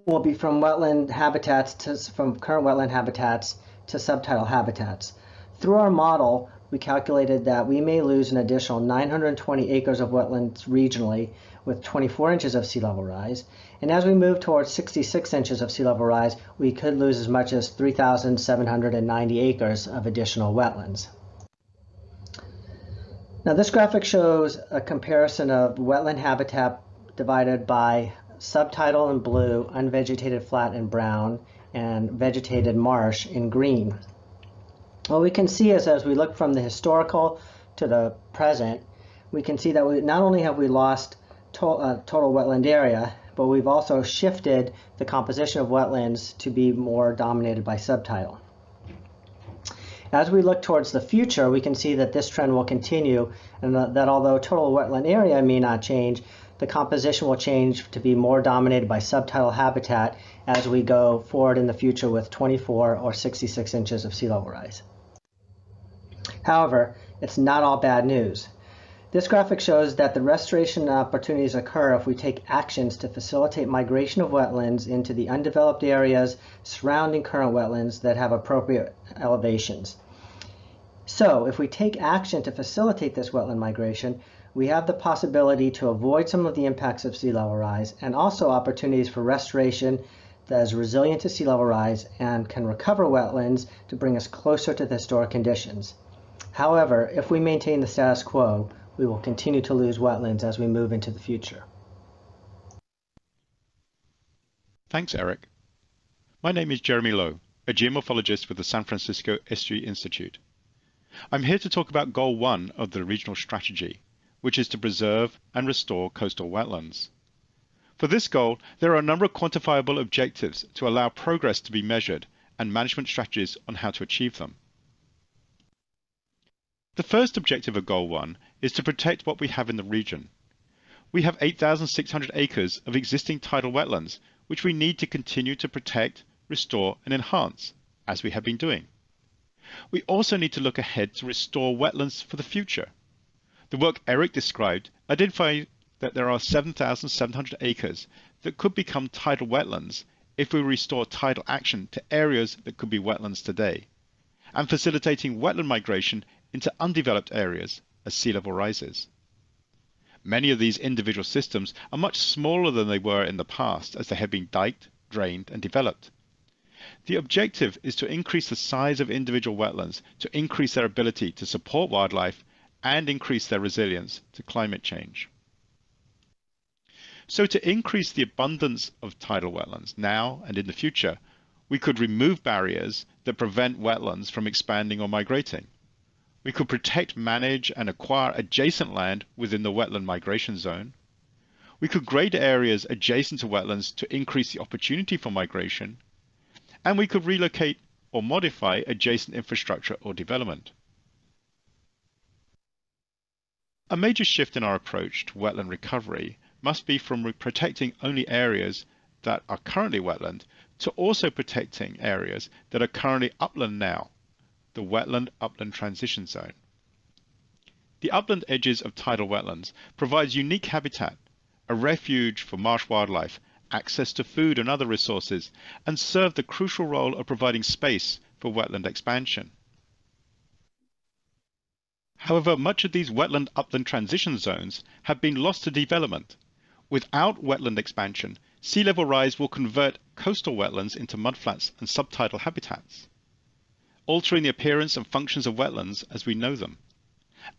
will be from wetland habitats from current wetland habitats to subtidal habitats. Through our model, we calculated that we may lose an additional 920 acres of wetlands regionally with 24 inches of sea level rise. And as we move towards 66 inches of sea level rise, we could lose as much as 3,790 acres of additional wetlands. Now this graphic shows a comparison of wetland habitat divided by subtidal in blue, unvegetated flat in brown, and vegetated marsh in green. What we can see is as we look from the historical to the present, we can see that not only have we lost total wetland area, but we've also shifted the composition of wetlands to be more dominated by subtidal. As we look towards the future, we can see that this trend will continue and that although total wetland area may not change, the composition will change to be more dominated by subtidal habitat as we go forward in the future with 24 or 66 inches of sea level rise. However, it's not all bad news. This graphic shows that the restoration opportunities occur if we take actions to facilitate migration of wetlands into the undeveloped areas surrounding current wetlands that have appropriate elevations. So, if we take action to facilitate this wetland migration, we have the possibility to avoid some of the impacts of sea level rise and also opportunities for restoration that is resilient to sea level rise and can recover wetlands to bring us closer to the historic conditions. However, if we maintain the status quo, we will continue to lose wetlands as we move into the future. Thanks, Eric. My name is Jeremy Lowe, a geomorphologist with the San Francisco Estuary Institute. I'm here to talk about Goal 1 of the regional strategy, which is to preserve and restore coastal wetlands. For this goal, there are a number of quantifiable objectives to allow progress to be measured and management strategies on how to achieve them. The first objective of Goal 1 is to protect what we have in the region. We have 8,600 acres of existing tidal wetlands, which we need to continue to protect, restore, and enhance, as we have been doing. We also need to look ahead to restore wetlands for the future. The work Eric described identified that there are 7,700 acres that could become tidal wetlands if we restore tidal action to areas that could be wetlands today, and facilitating wetland migration into undeveloped areas as sea level rises. Many of these individual systems are much smaller than they were in the past as they have been diked, drained, and developed. The objective is to increase the size of individual wetlands to increase their ability to support wildlife and increase their resilience to climate change. So to increase the abundance of tidal wetlands now and in the future, we could remove barriers that prevent wetlands from expanding or migrating. We could protect, manage, and acquire adjacent land within the wetland migration zone. We could grade areas adjacent to wetlands to increase the opportunity for migration, and we could relocate or modify adjacent infrastructure or development. A major shift in our approach to wetland recovery must be from protecting only areas that are currently wetland to also protecting areas that are currently upland now, the wetland-upland transition zone. The upland edges of tidal wetlands provides unique habitat, a refuge for marsh wildlife, access to food and other resources, and serve the crucial role of providing space for wetland expansion. However, much of these wetland-upland transition zones have been lost to development. Without wetland expansion, sea level rise will convert coastal wetlands into mudflats and subtidal habitats, altering the appearance and functions of wetlands as we know them.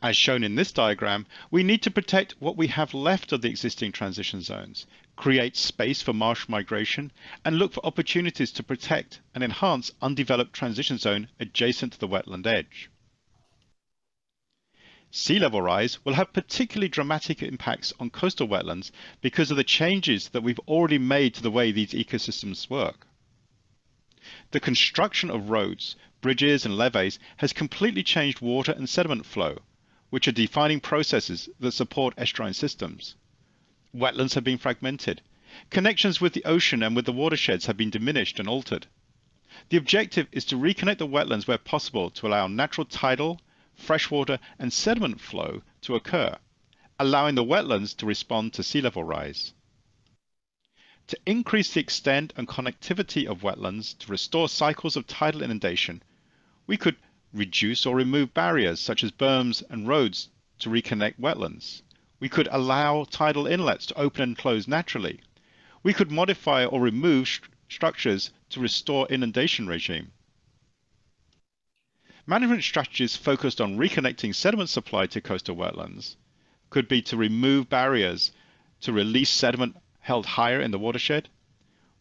As shown in this diagram, we need to protect what we have left of the existing transition zones, create space for marsh migration, and look for opportunities to protect and enhance undeveloped transition zone adjacent to the wetland edge. Sea level rise will have particularly dramatic impacts on coastal wetlands because of the changes that we've already made to the way these ecosystems work. The construction of roads, bridges and levees has completely changed water and sediment flow, which are defining processes that support estuarine systems. Wetlands have been fragmented. Connections with the ocean and with the watersheds have been diminished and altered. The objective is to reconnect the wetlands where possible to allow natural tidal, freshwater and sediment flow to occur, allowing the wetlands to respond to sea level rise. To increase the extent and connectivity of wetlands to restore cycles of tidal inundation, we could reduce or remove barriers such as berms and roads to reconnect wetlands. We could allow tidal inlets to open and close naturally. We could modify or remove structures to restore inundation regime. Management strategies focused on reconnecting sediment supply to coastal wetlands could be to remove barriers to release sediment held higher in the watershed.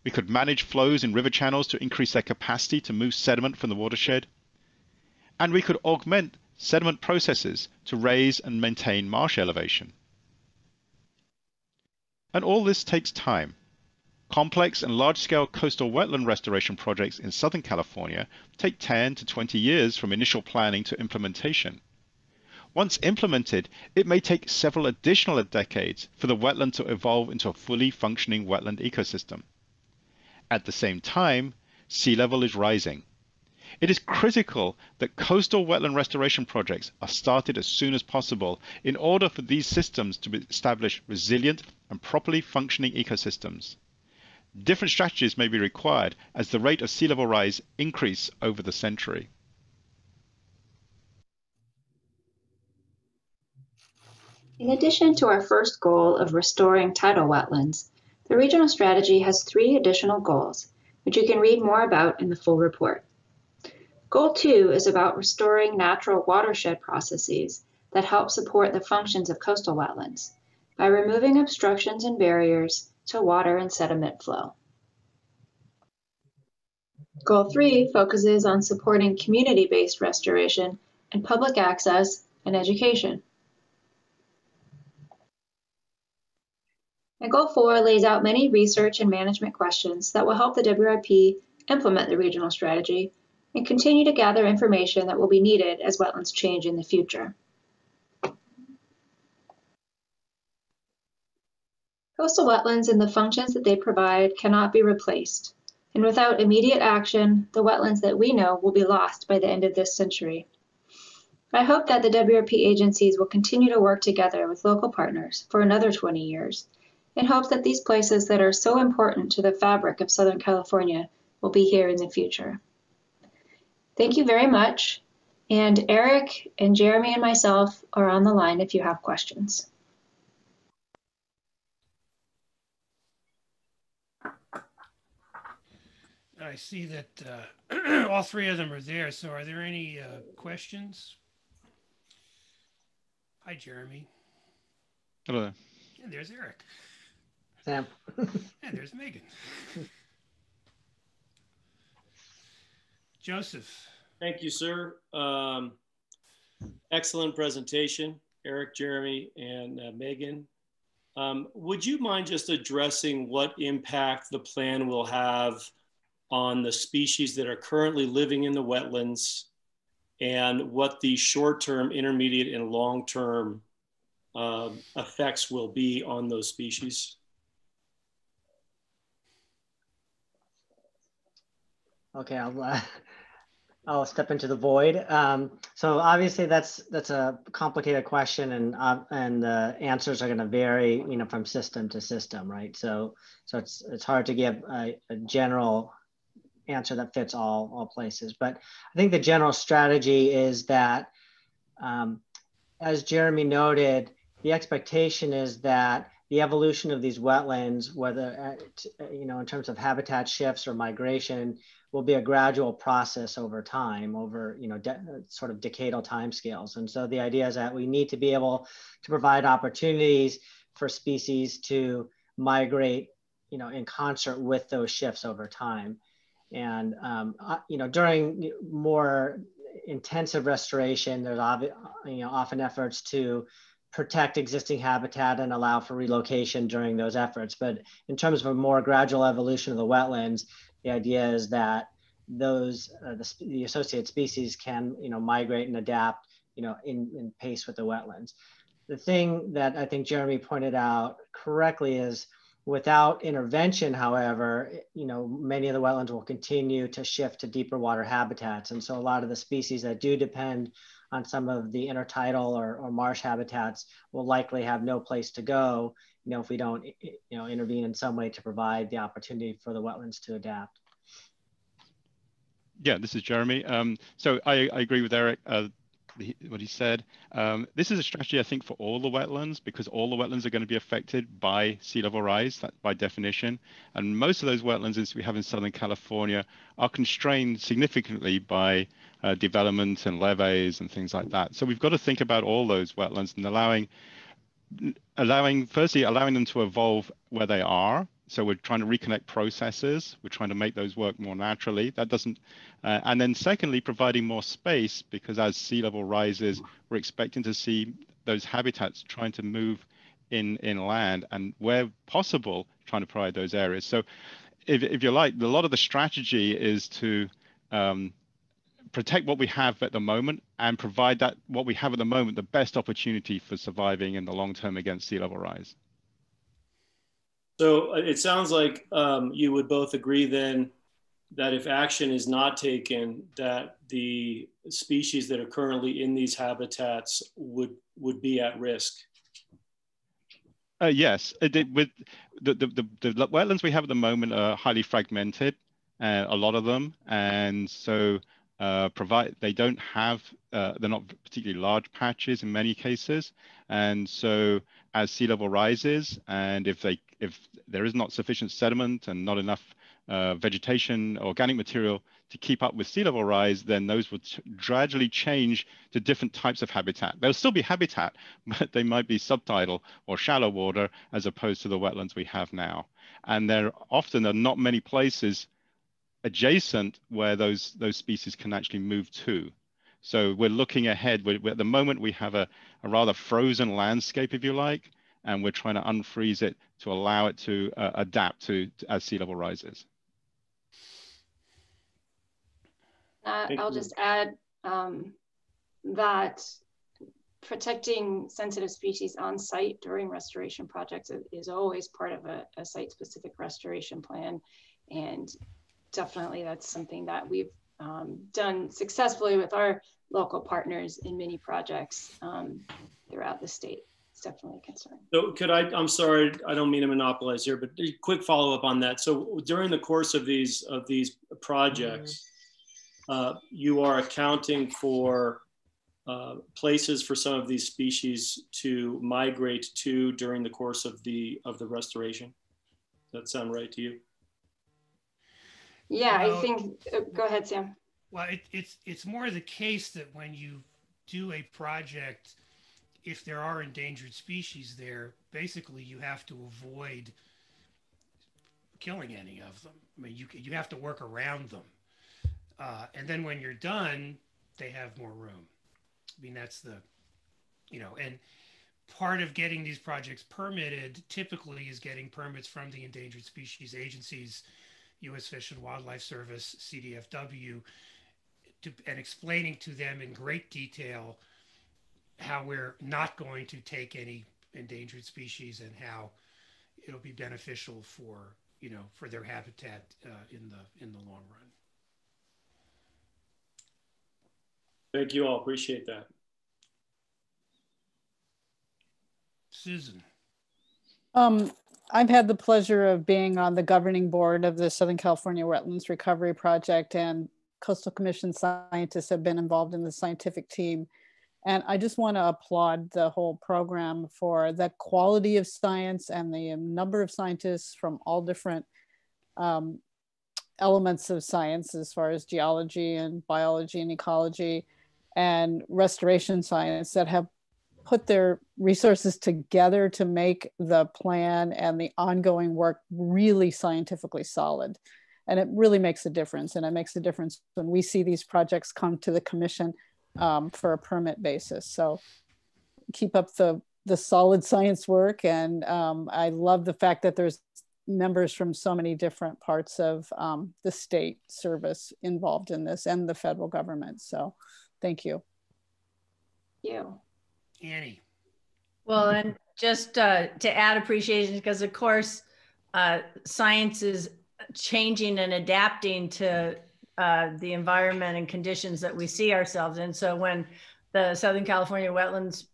We could manage flows in river channels to increase their capacity to move sediment from the watershed. And we could augment sediment processes to raise and maintain marsh elevation. And all this takes time. Complex and large-scale coastal wetland restoration projects in Southern California take 10 to 20 years from initial planning to implementation. Once implemented, it may take several additional decades for the wetland to evolve into a fully functioning wetland ecosystem. At the same time, sea level is rising. It is critical that coastal wetland restoration projects are started as soon as possible in order for these systems to establish resilient and properly functioning ecosystems. Different strategies may be required as the rate of sea level rise increase over the century. In addition to our first goal of restoring tidal wetlands, the regional strategy has 3 additional goals, which you can read more about in the full report. Goal 2 is about restoring natural watershed processes that help support the functions of coastal wetlands by removing obstructions and barriers to water and sediment flow. Goal 3 focuses on supporting community-based restoration and public access and education. And Goal 4 lays out many research and management questions that will help the WRP implement the regional strategy and continue to gather information that will be needed as wetlands change in the future. Coastal wetlands and the functions that they provide cannot be replaced, and without immediate action, the wetlands that we know will be lost by the end of this century. I hope that the WRP agencies will continue to work together with local partners for another 20 years, in hopes that these places that are so important to the fabric of Southern California will be here in the future. Thank you very much, and Eric and Jeremy and myself are on the line if you have questions. I see that all 3 of them are there. So are there any questions? Hi, Jeremy. Hello. And there's Eric. Sam. And there's Megan. Joseph. Thank you, sir. Excellent presentation, Eric, Jeremy, and Megan. Would you mind just addressing what impact the plan will have on the species that are currently living in the wetlands and what the short-term, intermediate, and long-term effects will be on those species? Okay, I'll step into the void. So obviously that's a complicated question, and the answers are going to vary, from system to system, right? So it's hard to give a general answer that fits all places. But I think the general strategy is that, as Jeremy noted, the expectation is that the evolution of these wetlands, whether in terms of habitat shifts or migration, will be a gradual process over time, over sort of decadal timescales. And so the idea is that we need to be able to provide opportunities for species to migrate, in concert with those shifts over time. And during more intensive restoration, there's often efforts to protect existing habitat and allow for relocation during those efforts. But in terms of a more gradual evolution of the wetlands, the idea is that those the associated species can migrate and adapt in pace with the wetlands. The thing that I think Jeremy pointed out correctly is, without intervention, however, many of the wetlands will continue to shift to deeper water habitats. And so a lot of the species that do depend on some of the intertidal or marsh habitats will likely have no place to go, if we don't, intervene in some way to provide the opportunity for the wetlands to adapt. Yeah, this is Jeremy. So I agree with Eric, what he said. This is a strategy, I think, for all the wetlands, because all the wetlands are going to be affected by sea level rise, that by definition. And most of those wetlands as we have in Southern California are constrained significantly by development and levees and things like that. So we've got to think about all those wetlands and firstly allowing them to evolve where they are. So we're trying to reconnect processes. We're trying to make those work more naturally. That doesn't, and then secondly, providing more space, because as sea level rises, we're expecting to see those habitats trying to move inland, and where possible, trying to provide those areas. So if you like, a lot of the strategy is to protect what we have at the moment and provide that what we have at the moment the best opportunity for surviving in the long term against sea level rise. So it sounds like you would both agree then that if action is not taken, that the species that are currently in these habitats would be at risk. Yes, with the wetlands we have at the moment are highly fragmented, a lot of them, and so they don't have, they're not particularly large patches in many cases, and so as sea level rises, and if there is not sufficient sediment and not enough vegetation, organic material to keep up with sea level rise, then those would gradually change to different types of habitat. There'll still be habitat, but they might be subtidal or shallow water as opposed to the wetlands we have now. And there often are not many places adjacent where those species can actually move to. So we're looking ahead. At the moment, we have a rather frozen landscape, if you like, and we're trying to unfreeze it to allow it to adapt to as sea level rises. I'll just add that protecting sensitive species on site during restoration projects is always part of a site-specific restoration plan. And definitely that's something that we've done successfully with our local partners in many projects throughout the state. It's definitely a concern. So I'm sorry, I don't mean to monopolize here, but a quick follow-up on that. So during the course of these projects, you are accounting for places for some of these species to migrate to during the course of the restoration. Does that sound right to you? Yeah, I think, go ahead, Sam. Well, it's more the case that when you do a project, if there are endangered species there, basically you have to avoid killing any of them. I mean, you have to work around them. And then when you're done, they have more room. I mean, that's the, and part of getting these projects permitted typically is getting permits from the endangered species agencies, U.S. Fish and Wildlife Service, CDFW, and explaining to them in great detail how we're not going to take any endangered species and how it'll be beneficial for, you know, for their habitat in the long run. Thank you all. Appreciate that. Susan. I've had the pleasure of being on the governing board of the Southern California Wetlands Recovery Project, and Coastal Commission scientists have been involved in the scientific team. And I just want to applaud the whole program for the quality of science and the number of scientists from all different elements of science, as far as geology and biology and ecology and restoration science, that have put their resources together to make the plan and the ongoing work really scientifically solid. And it really makes a difference. And it makes a difference when we see these projects come to the commission for a permit basis. So keep up the solid science work. And I love the fact that there's members from so many different parts of the state service involved in this and the federal government. So thank you. Thank you. Annie. Well, and just to add appreciation, because of course, science is changing and adapting to the environment and conditions that we see ourselves in. So when the Southern California Wetlands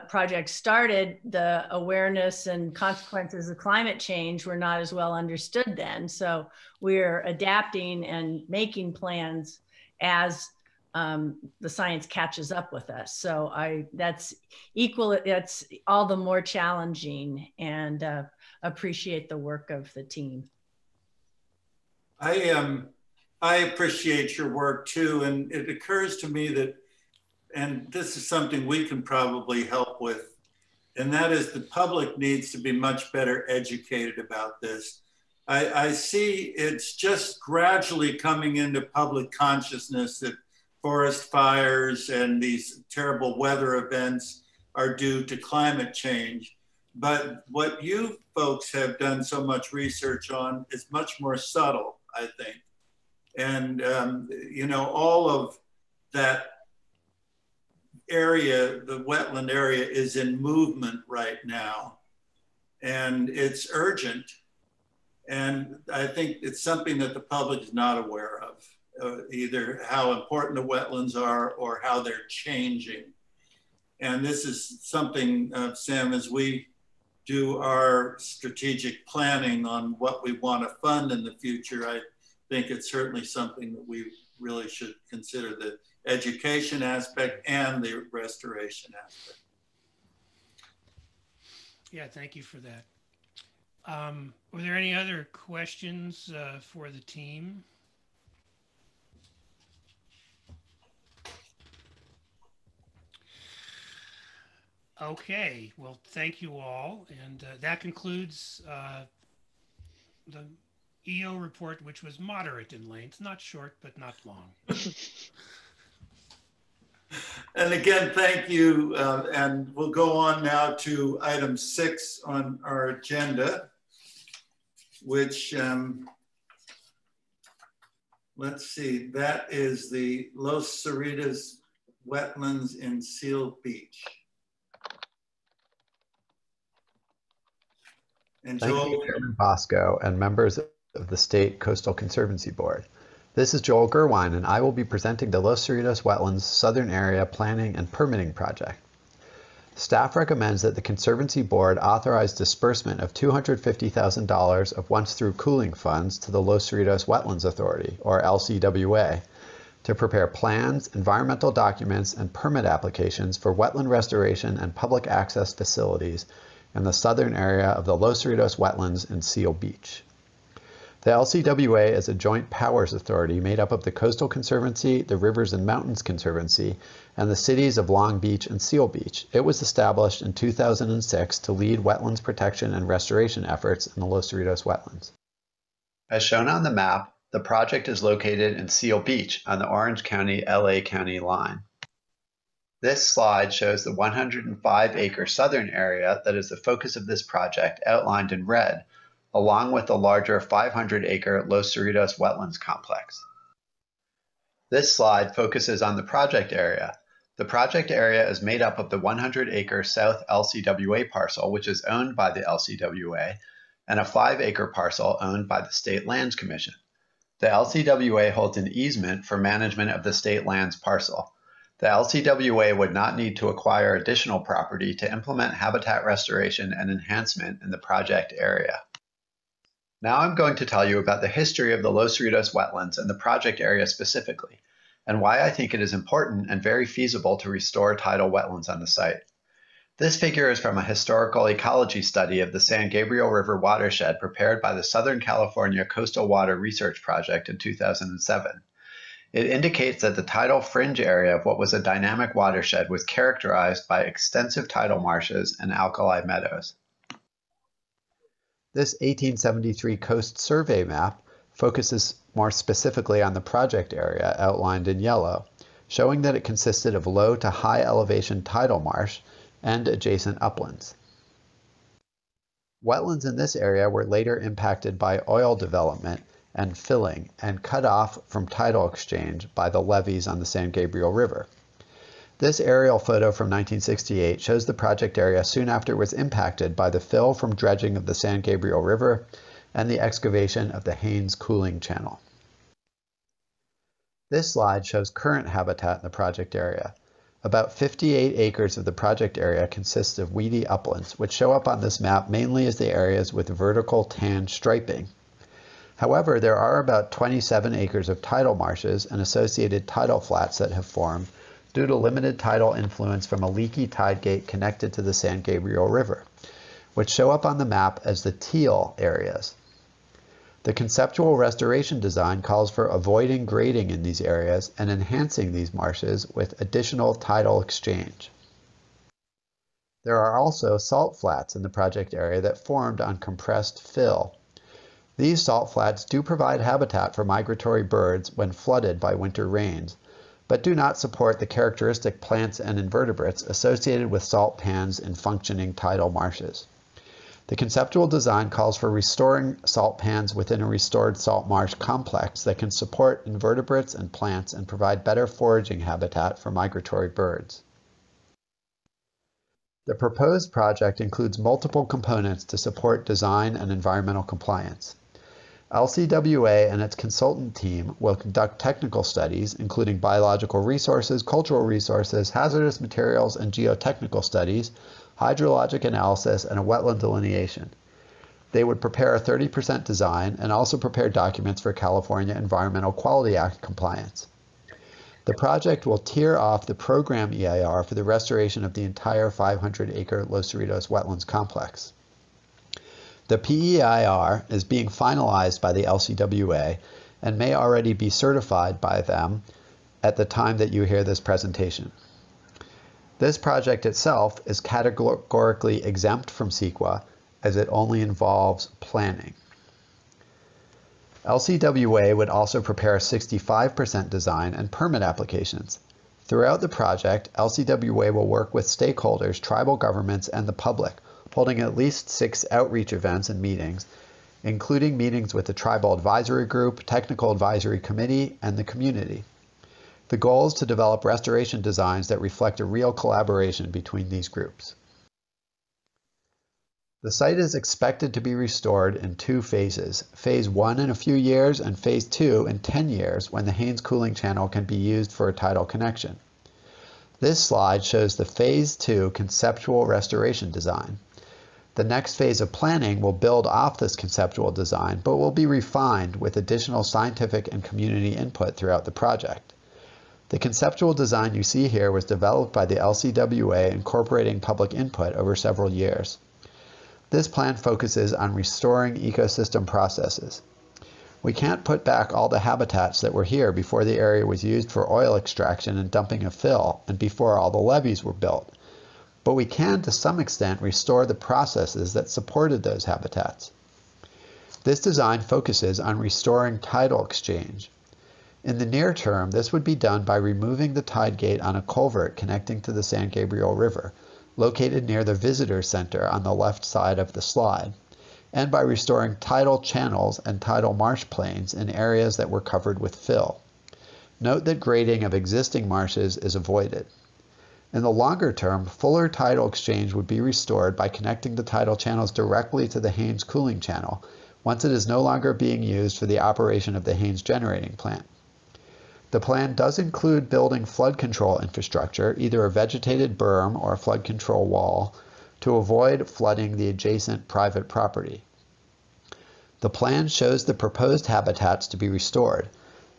Project started, the awareness and consequences of climate change were not as well understood then. So we're adapting and making plans as the science catches up with us. So that's all the more challenging, and appreciate the work of the team. I appreciate your work too. And it occurs to me that, and this is something we can probably help with, and that is the public needs to be much better educated about this. I see it's just gradually coming into public consciousness that forest fires and these terrible weather events are due to climate change. But what you folks have done so much research on is much more subtle, I think. And, you know, all of that area, the wetland area, is in movement right now. And it's urgent. And I think it's something that the public is not aware of. Either how important the wetlands are or how they're changing. And this is something, Sam, as we do our strategic planning on what we want to fund in the future, I think it's certainly something that we really should consider, the education aspect and the restoration aspect. Yeah, thank you for that. Were there any other questions for the team? Okay, well, thank you all. And that concludes the EO report, which was moderate in length, not short, but not long. And again, thank you. And we'll go on now to item 6 on our agenda, which, let's see, that is the Los Cerritos wetlands in Seal Beach. And Thank Joel, you, Chairman Bosco, and members of the State Coastal Conservancy Board. This is Joel Gerwine, and I will be presenting the Los Cerritos Wetlands Southern Area Planning and Permitting Project. Staff recommends that the Conservancy Board authorize disbursement of $250,000 of once-through cooling funds to the Los Cerritos Wetlands Authority, or LCWA, to prepare plans, environmental documents, and permit applications for wetland restoration and public access facilities in the southern area of the Los Cerritos Wetlands in Seal Beach. The LCWA is a joint powers authority made up of the Coastal Conservancy, the Rivers and Mountains Conservancy, and the cities of Long Beach and Seal Beach. It was established in 2006 to lead wetlands protection and restoration efforts in the Los Cerritos Wetlands. As shown on the map, the project is located in Seal Beach on the Orange County-LA County line. This slide shows the 105-acre southern area that is the focus of this project outlined in red, along with the larger 500-acre Los Cerritos wetlands complex. This slide focuses on the project area. The project area is made up of the 100-acre South LCWA parcel, which is owned by the LCWA, and a 5-acre parcel owned by the State Lands Commission. The LCWA holds an easement for management of the state lands parcel. The LCWA would not need to acquire additional property to implement habitat restoration and enhancement in the project area. Now I'm going to tell you about the history of the Los Cerritos wetlands and the project area specifically, and why I think it is important and very feasible to restore tidal wetlands on the site. This figure is from a historical ecology study of the San Gabriel River watershed prepared by the Southern California Coastal Water Research Project in 2007. It indicates that the tidal fringe area of what was a dynamic watershed was characterized by extensive tidal marshes and alkali meadows. This 1873 Coast Survey map focuses more specifically on the project area outlined in yellow, showing that it consisted of low to high elevation tidal marsh and adjacent uplands. Wetlands in this area were later impacted by oil development and filling and cut off from tidal exchange by the levees on the San Gabriel River. This aerial photo from 1968 shows the project area soon after it was impacted by the fill from dredging of the San Gabriel River and the excavation of the Haynes cooling channel. This slide shows current habitat in the project area. About 58 acres of the project area consists of weedy uplands, which show up on this map mainly as the areas with vertical tan striping. However, there are about 27 acres of tidal marshes and associated tidal flats that have formed due to limited tidal influence from a leaky tide gate connected to the San Gabriel River, which show up on the map as the teal areas. The conceptual restoration design calls for avoiding grading in these areas and enhancing these marshes with additional tidal exchange. There are also salt flats in the project area that formed on compressed fill. These salt flats do provide habitat for migratory birds when flooded by winter rains, but do not support the characteristic plants and invertebrates associated with salt pans in functioning tidal marshes. The conceptual design calls for restoring salt pans within a restored salt marsh complex that can support invertebrates and plants and provide better foraging habitat for migratory birds. The proposed project includes multiple components to support design and environmental compliance. LCWA and its consultant team will conduct technical studies, including biological resources, cultural resources, hazardous materials, and geotechnical studies, hydrologic analysis, and a wetland delineation. They would prepare a 30% design and also prepare documents for California Environmental Quality Act compliance. The project will tier off the program EIR for the restoration of the entire 500-acre Los Cerritos wetlands complex. The PEIR is being finalized by the LCWA and may already be certified by them at the time that you hear this presentation. This project itself is categorically exempt from CEQA as it only involves planning. LCWA would also prepare a 65% design and permit applications. Throughout the project, LCWA will work with stakeholders, tribal governments, and the public, holding at least 6 outreach events and meetings, including meetings with the Tribal Advisory Group, Technical Advisory Committee, and the community. The goal is to develop restoration designs that reflect a real collaboration between these groups. The site is expected to be restored in 2 phases, Phase 1 in a few years and Phase 2 in 10 years when the Haynes cooling channel can be used for a tidal connection. This slide shows the Phase 2 conceptual restoration design. The next phase of planning will build off this conceptual design, but will be refined with additional scientific and community input throughout the project. The conceptual design you see here was developed by the LCWA incorporating public input over several years. This plan focuses on restoring ecosystem processes. We can't put back all the habitats that were here before the area was used for oil extraction and dumping of fill and before all the levees were built. But we can, to some extent, restore the processes that supported those habitats. This design focuses on restoring tidal exchange. In the near term, this would be done by removing the tide gate on a culvert connecting to the San Gabriel River, located near the visitor center on the left side of the slide, and by restoring tidal channels and tidal marsh plains in areas that were covered with fill. Note that grading of existing marshes is avoided. In the longer term, fuller tidal exchange would be restored by connecting the tidal channels directly to the Haynes cooling channel once it is no longer being used for the operation of the Haynes generating plant. The plan does include building flood control infrastructure, either a vegetated berm or a flood control wall, to avoid flooding the adjacent private property. The plan shows the proposed habitats to be restored.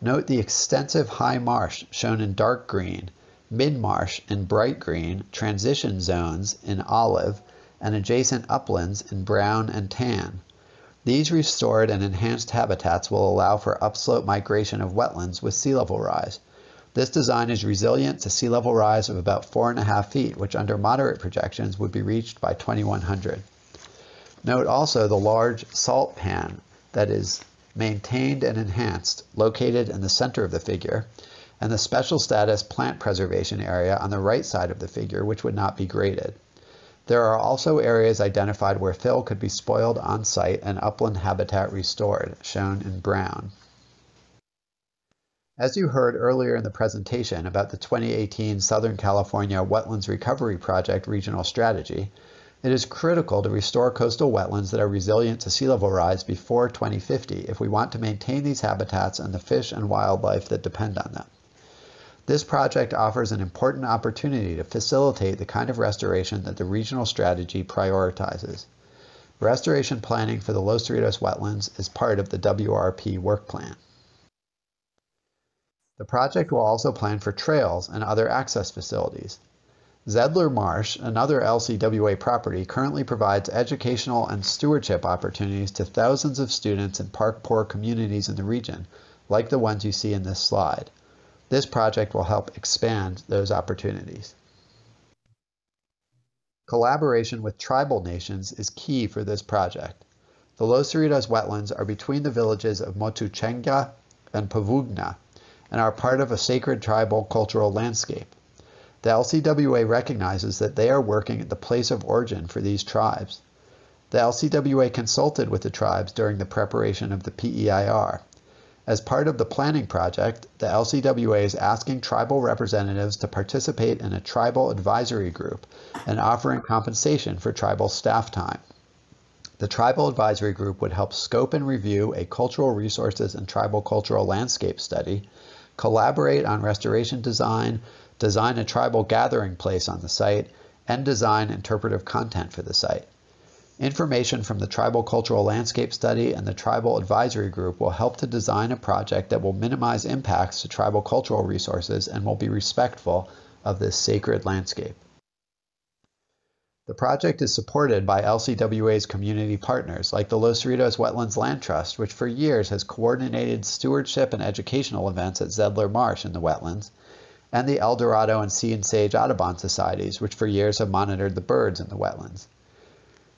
Note the extensive high marsh shown in dark green, mid-marsh in bright green, transition zones in olive, and adjacent uplands in brown and tan. These restored and enhanced habitats will allow for upslope migration of wetlands with sea level rise. This design is resilient to sea level rise of about 4.5 feet, which under moderate projections would be reached by 2100. Note also the large salt pan that is maintained and enhanced, located in the center of the figure, and the special status plant preservation area on the right side of the figure, which would not be graded. There are also areas identified where fill could be spoiled on site and upland habitat restored, shown in brown. As you heard earlier in the presentation about the 2018 Southern California Wetlands Recovery Project Regional Strategy, it is critical to restore coastal wetlands that are resilient to sea level rise before 2050 if we want to maintain these habitats and the fish and wildlife that depend on them. This project offers an important opportunity to facilitate the kind of restoration that the regional strategy prioritizes. Restoration planning for the Los Cerritos wetlands is part of the WRP work plan. The project will also plan for trails and other access facilities. Zedler Marsh, another LCWA property, currently provides educational and stewardship opportunities to thousands of students in park-poor communities in the region, like the ones you see in this slide. This project will help expand those opportunities. Collaboration with tribal nations is key for this project. The Los Cerritos wetlands are between the villages of Motuchenga and Pavugna and are part of a sacred tribal cultural landscape. The LCWA recognizes that they are working at the place of origin for these tribes. The LCWA consulted with the tribes during the preparation of the PEIR. As part of the planning project, the LCWA is asking tribal representatives to participate in a tribal advisory group and offering compensation for tribal staff time. The tribal advisory group would help scope and review a cultural resources and tribal cultural landscape study, collaborate on restoration design, design a tribal gathering place on the site, and design interpretive content for the site. Information from the Tribal Cultural Landscape Study and the Tribal Advisory Group will help to design a project that will minimize impacts to tribal cultural resources and will be respectful of this sacred landscape. The project is supported by LCWA's community partners like the Los Cerritos Wetlands Land Trust, which for years has coordinated stewardship and educational events at Zedler Marsh in the wetlands, and the El Dorado and Sea and Sage Audubon Societies, which for years have monitored the birds in the wetlands.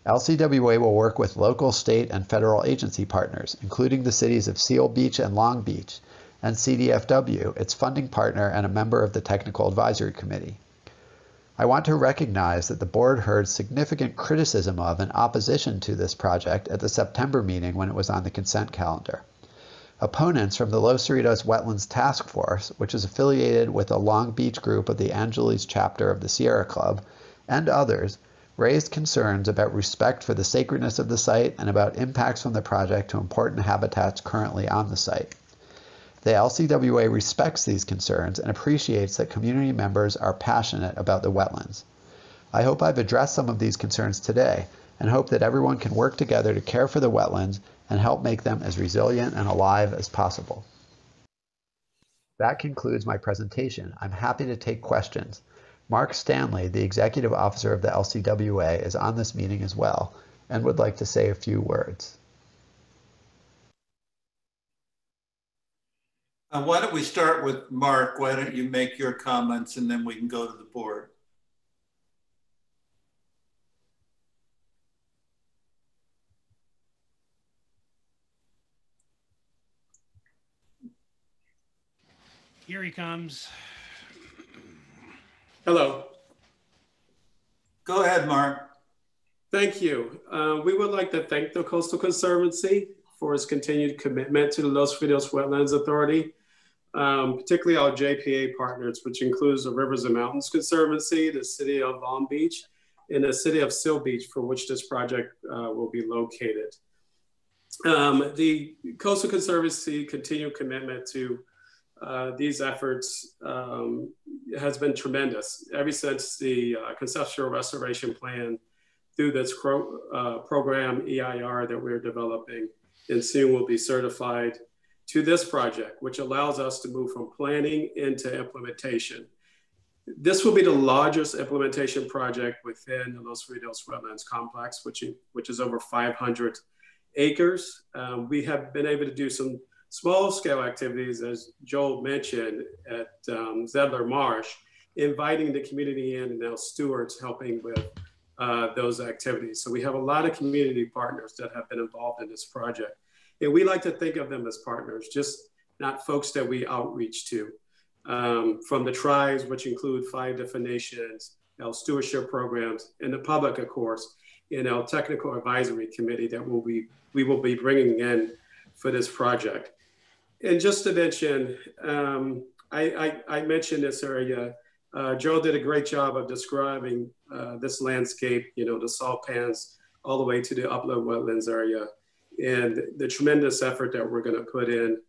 LCWA will work with local, state, and federal agency partners, including the cities of Seal Beach and Long Beach, and CDFW, its funding partner and a member of the Technical Advisory Committee. I want to recognize that the board heard significant criticism of and opposition to this project at the September meeting when it was on the consent calendar. Opponents from the Los Cerritos Wetlands Task Force, which is affiliated with a Long Beach group of the Angeles chapter of the Sierra Club, and others, raised concerns about respect for the sacredness of the site and about impacts from the project to important habitats currently on the site. The LCWA respects these concerns and appreciates that community members are passionate about the wetlands. I hope I've addressed some of these concerns today and hope that everyone can work together to care for the wetlands and help make them as resilient and alive as possible. That concludes my presentation. I'm happy to take questions. Mark Stanley, the Executive Officer of the LCWA, is on this meeting as well and would like to say a few words. Why don't we start with Mark? Why don't you make your comments and then we can go to the board. Here he comes. Hello. Go ahead, Mark. Thank you. We would like to thank the Coastal Conservancy for its continued commitment to the Los Rios Wetlands Authority, particularly our JPA partners, which includes the Rivers and Mountains Conservancy, the City of Long Beach, and the City of Seal Beach, for which this project will be located. The Coastal Conservancy continued commitment to these efforts has been tremendous ever since the conceptual restoration plan through this program EIR that we're developing and soon will be certified to this project, which allows us to move from planning into implementation. This will be the largest implementation project within the Los Rios Wetlands Complex, which is over 500 acres. We have been able to do some small scale activities, as Joel mentioned, at Zedler Marsh, inviting the community in and now stewards helping with those activities. So we have a lot of community partners that have been involved in this project. And we like to think of them as partners, just not folks that we outreach to. From the tribes, which include 5 different nations, our stewardship programs, and the public, of course, in our technical advisory committee that we will be bringing in for this project. And just to mention, I mentioned this area. Joe did a great job of describing this landscape, you know, the salt pans all the way to the upland wetlands area, and the tremendous effort that we're going to put in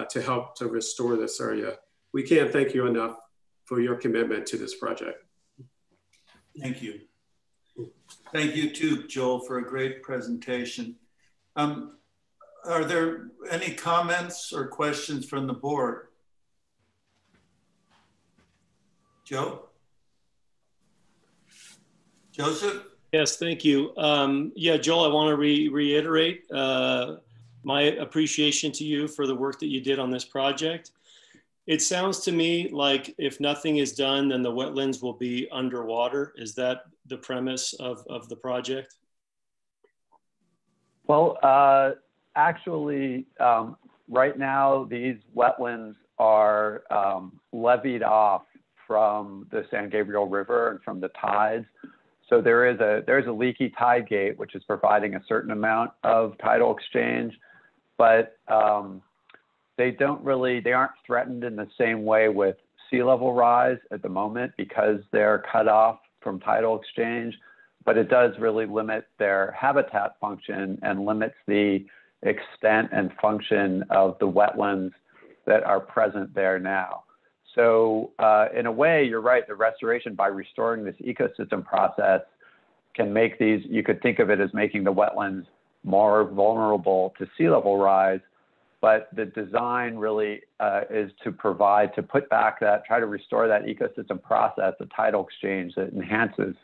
to help to restore this area. We can't thank you enough for your commitment to this project. Thank you. Thank you too, Joel, for a great presentation. Are there any comments or questions from the board? Joe? Joseph? Yes, thank you. Yeah, Joel, I want to reiterate my appreciation to you for the work that you did on this project. It sounds to me like if nothing is done, then the wetlands will be underwater. Is that the premise of the project? Well, actually, right now, these wetlands are levied off from the San Gabriel River and from the tides. So there's a leaky tide gate, which is providing a certain amount of tidal exchange, but they aren't threatened in the same way with sea level rise at the moment because they're cut off from tidal exchange, but it does really limit their habitat function and limits the extent and function of the wetlands that are present there now. So in a way, you're right, the restoration by restoring this ecosystem process can make these, you could think of it as making the wetlands more vulnerable to sea level rise, but the design really is to put back that, try to restore that ecosystem process, the tidal exchange that enhances,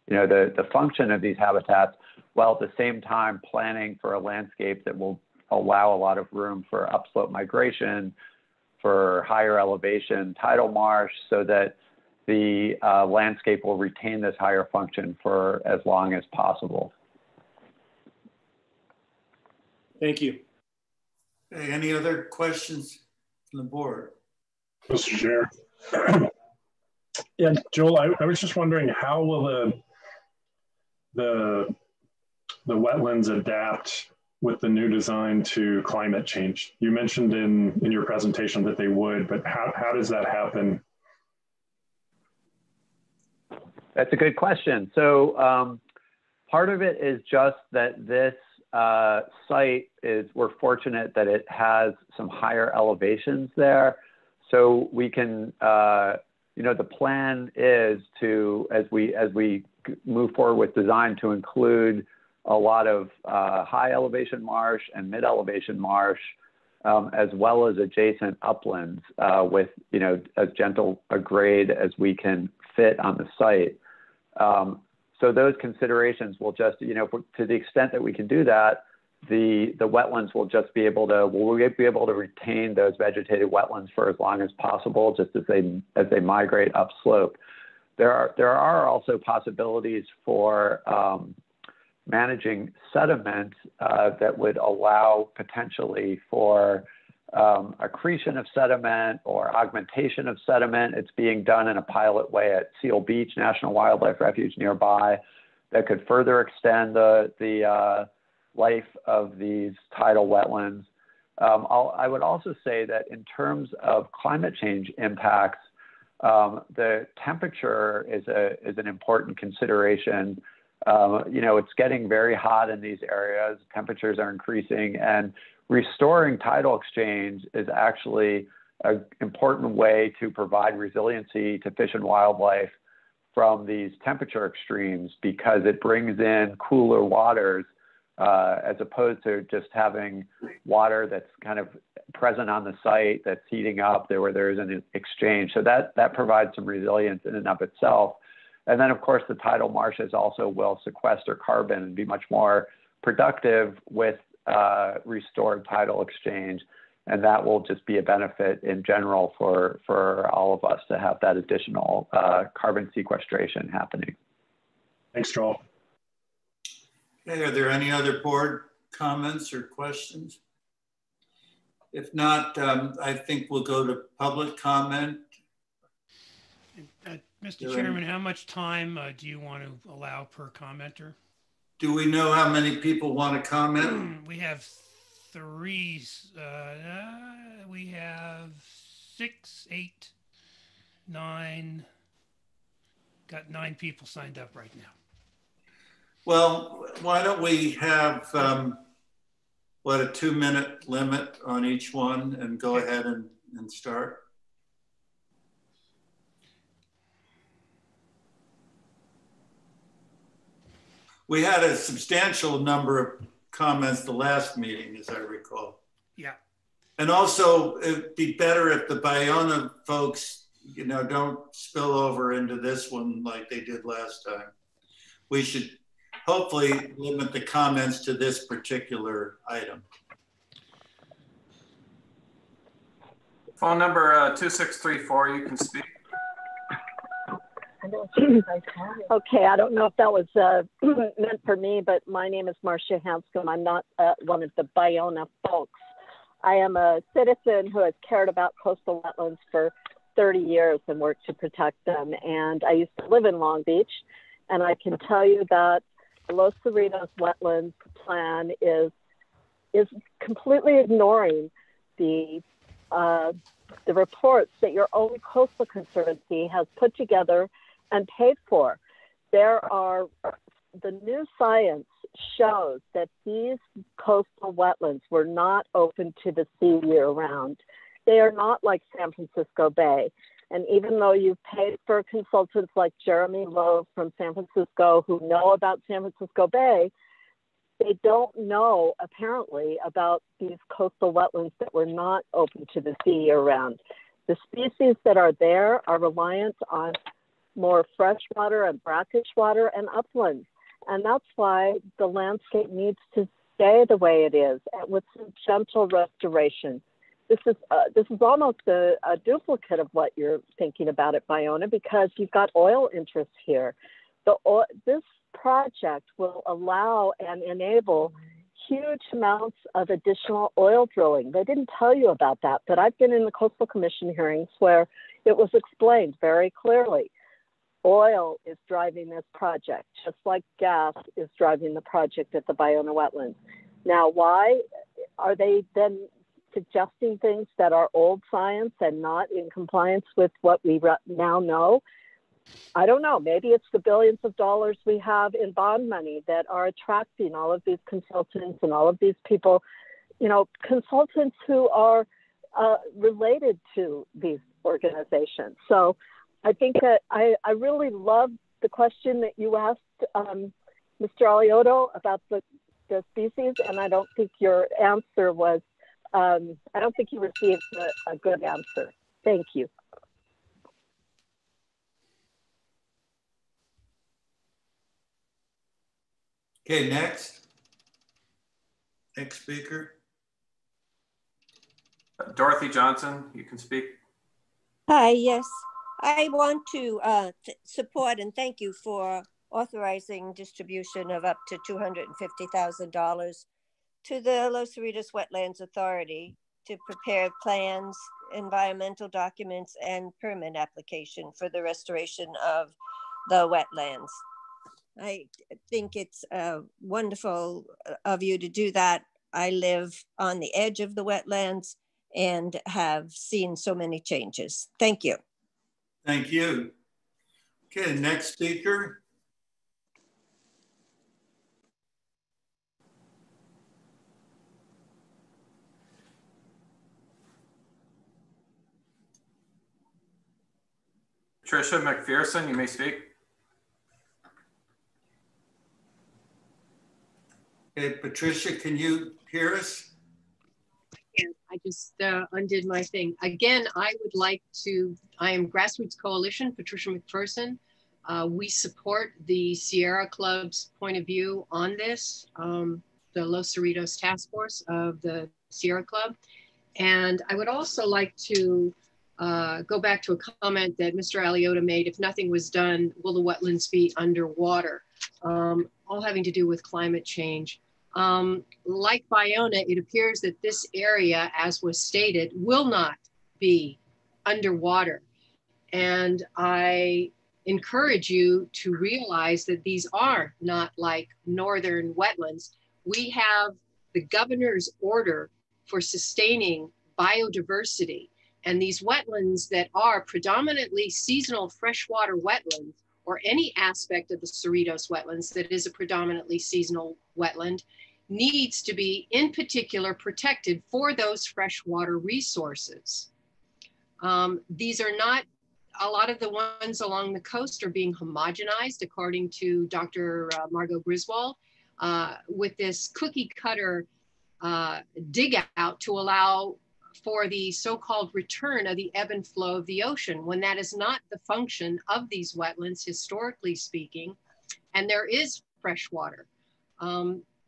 you know, the function of these habitats, while at the same time planning for a landscape that will allow a lot of room for upslope migration, for higher elevation tidal marsh, so that the landscape will retain this higher function for as long as possible. Thank you. Okay, any other questions from the board? Mr. Chair. Yeah, Joel, I was just wondering, how will the wetlands adapt with the new design to climate change? You mentioned in your presentation that they would, but how does that happen? That's a good question. So part of it is just that this site we're fortunate that it has some higher elevations there. So we can, you know, the plan is to, as we move forward with design, to include a lot of high elevation marsh and mid elevation marsh, as well as adjacent uplands with, you know, as gentle a grade as we can fit on the site. So those considerations will just, you know, to the extent that we can do that, the wetlands will just be able to, we'll be able to retain those vegetated wetlands for as long as possible, just as they migrate upslope. There are also possibilities for managing sediment that would allow potentially for accretion of sediment or augmentation of sediment. It's being done in a pilot way at Seal Beach National Wildlife Refuge nearby that could further extend the life of these tidal wetlands. I would also say that in terms of climate change impacts, the temperature is an important consideration. It's getting very hot in these areas. Temperatures are increasing, and restoring tidal exchange is actually an important way to provide resiliency to fish and wildlife from these temperature extremes, because it brings in cooler waters as opposed to just having water that's kind of present on the site that's heating up where there's an exchange. So that provides some resilience in and of itself. And then, of course, the tidal marshes also will sequester carbon and be much more productive with restored tidal exchange. And that will just be a benefit in general for all of us to have that additional carbon sequestration happening. Thanks, Joel. Okay, are there any other board comments or questions? If not, I think we'll go to public comment. Mr. Chairman, how much time do you want to allow per commenter? Do we know how many people want to comment? We have three. We have 6, 8, 9. Got 9 people signed up right now. Well, why don't we have, a 2-minute limit on each one and go ahead and start? We had a substantial number of comments the last meeting, as I recall. Yeah. And also, it'd be better if the Bayona folks, don't spill over into this one like they did last time. We should hopefully limit the comments to this particular item. Phone number 2634, you can speak. Okay, I don't know if that was meant for me, but my name is Marcia Hanscom. I'm not one of the Bayona folks. I am a citizen who has cared about coastal wetlands for 30 years and worked to protect them. And I used to live in Long Beach, and I can tell you that the Los Cerritos Wetlands Plan is completely ignoring the reports that your own Coastal Conservancy has put together and paid for. The new science shows that these coastal wetlands were not open to the sea year round. They are not like San Francisco Bay. And even though you've paid for consultants like Jeremy Lowe from San Francisco who know about San Francisco Bay, they don't know, apparently, about these coastal wetlands that were not open to the sea year round. The species that are there are reliant on more freshwater and brackish water and uplands. And that's why the landscape needs to stay the way it is, and with some gentle restoration. This is almost a duplicate of what you're thinking about at Bayona, because you've got oil interests here. This project will allow and enable huge amounts of additional oil drilling. They didn't tell you about that, but I've been in the Coastal Commission hearings where it was explained very clearly. Oil is driving this project, just like gas is driving the project at the Bayona wetlands. Now, why are they then suggesting things that are old science and not in compliance with what we now know? I don't know. Maybe it's the billions of dollars we have in bond money that are attracting all of these consultants and all of these people, consultants who are related to these organizations. So I think that I really love the question that you asked, Mr. Alioto, about the species, and I don't think your answer was, I don't think you received a good answer. Thank you. Okay, next speaker. Dorothy Johnson, you can speak. Hi, yes. I want to support and thank you for authorizing distribution of up to $250,000 to the Los Cerritos Wetlands Authority. to prepare plans, environmental documents, and permit application for the restoration of the wetlands. I think it's wonderful of you to do that. I live on the edge of the wetlands and have seen so many changes. Thank you. Thank you. Okay, next speaker. Patricia McPherson, you may speak. Okay, Patricia, can you hear us? I just undid my thing. Again, I would like to, I am Grassroots Coalition, Patricia McPherson. We support the Sierra Club's point of view on this, the Los Cerritos Task Force of the Sierra Club. And I would also like to go back to a comment that Mr. Aliota made. If nothing was done, will the wetlands be underwater? All having to do with climate change. Like Bayona, it appears that this area, as was stated, will not be underwater. And I encourage you to realize that these are not like northern wetlands. We have the governor's order for sustaining biodiversity. And these wetlands that are predominantly seasonal freshwater wetlands, or any aspect of the Cerritos wetlands that is a predominantly seasonal wetland, needs to be in particular protected for those freshwater resources. These are not, a lot of the ones along the coast are being homogenized according to Dr. Margot Griswold with this cookie cutter dig out to allow for the so-called return of the ebb and flow of the ocean, when that is not the function of these wetlands, historically speaking, and there is fresh water. I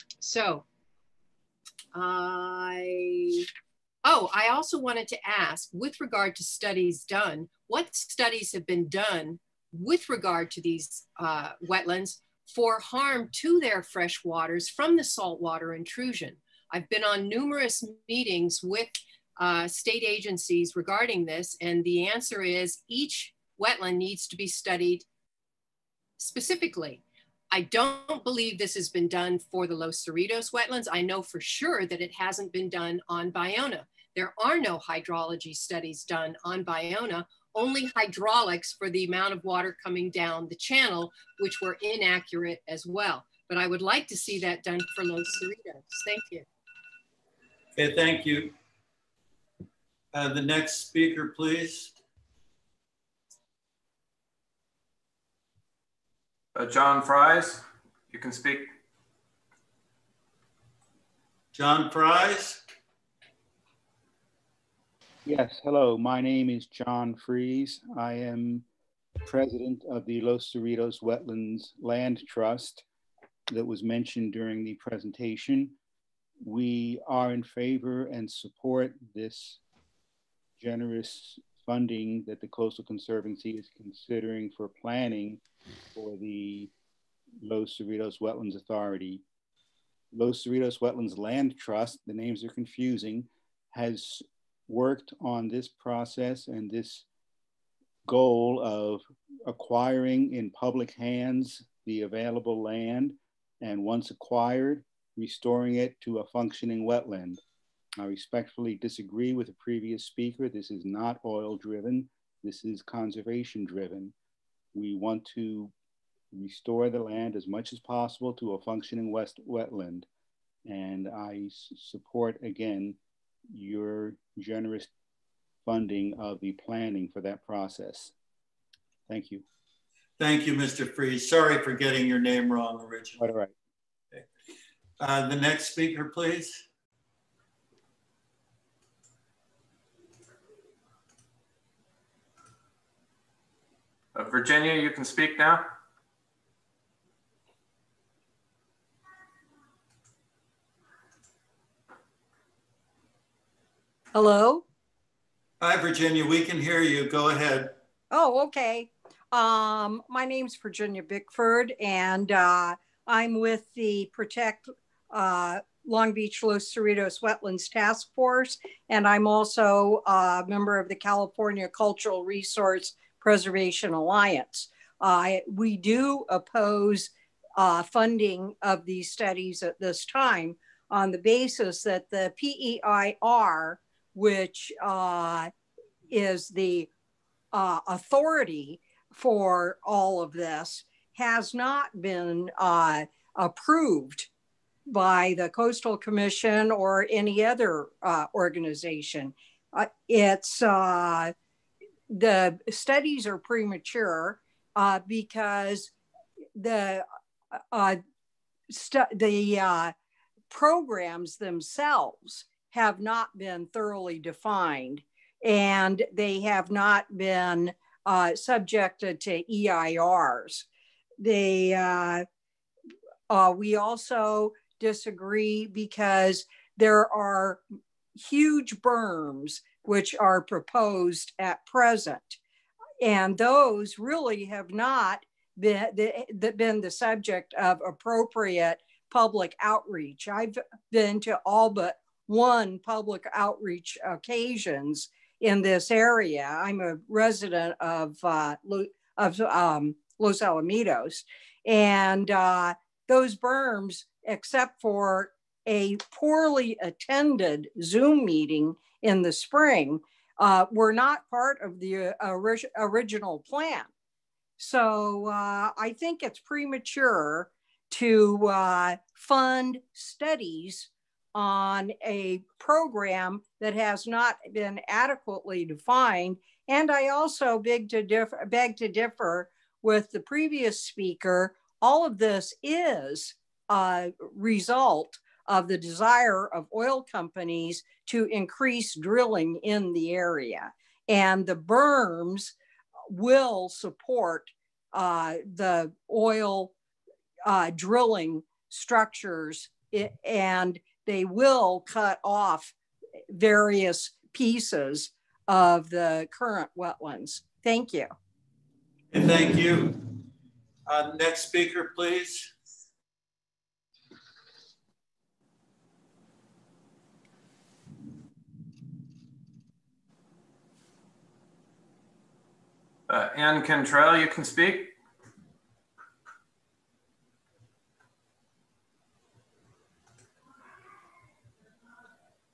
also wanted to ask, with regard to studies done, what studies have been done with regard to these wetlands for harm to their fresh waters from the saltwater intrusion? I've been on numerous meetings with state agencies regarding this, and the answer is each wetland needs to be studied specifically. I don't believe this has been done for the Los Cerritos wetlands. I know for sure that it hasn't been done on Bayona. There are no hydrology studies done on Bayona, only hydraulics for the amount of water coming down the channel, which were inaccurate as well. But I would like to see that done for Los Cerritos. Thank you. Okay, thank you. The next speaker, please. John Fries, you can speak. John Fries? Yes, hello. My name is John Fries. I am president of the Los Cerritos Wetlands Land Trust that was mentioned during the presentation. We are in favor and support this generous funding that the Coastal Conservancy is considering for planning for the Los Cerritos Wetlands Authority. Los Cerritos Wetlands Land Trust, the names are confusing, has worked on this process and this goal of acquiring in public hands the available land, and once acquired, restoring it to a functioning wetland. I respectfully disagree with the previous speaker. This is not oil driven. This is conservation driven. We want to restore the land as much as possible to a functioning wetland. And I support, again, your generous funding of the planning for that process. Thank you. Thank you, Mr. Fries. Sorry for getting your name wrong originally. All right. Okay. The next speaker, please. Virginia, you can speak now. Hello? Hi, Virginia. We can hear you. Go ahead. Oh, okay. My name's Virginia Bickford, and I'm with the Protect Long Beach Los Cerritos Wetlands Task Force, and I'm also a member of the California Cultural Resource Preservation Alliance. We do oppose funding of these studies at this time on the basis that the PEIR, which is the authority for all of this, has not been approved by the Coastal Commission or any other organization. The studies are premature because the programs themselves have not been thoroughly defined, and they have not been subjected to EIRs. We also disagree because there are huge berms which are proposed at present, and those really have not been the subject of appropriate public outreach. I've been to all but one public outreach occasions in this area. I'm a resident of Los Alamitos, and those berms, except for a poorly attended Zoom meeting in the spring, were not part of the original plan. So I think it's premature to fund studies on a program that has not been adequately defined. And I also beg to differ with the previous speaker. All of this is a result of the desire of oil companies to increase drilling in the area. And the berms will support the oil drilling structures, and they will cut off various pieces of the current wetlands. Thank you. And thank you. Next speaker, please. Ann Cantrell, you can speak.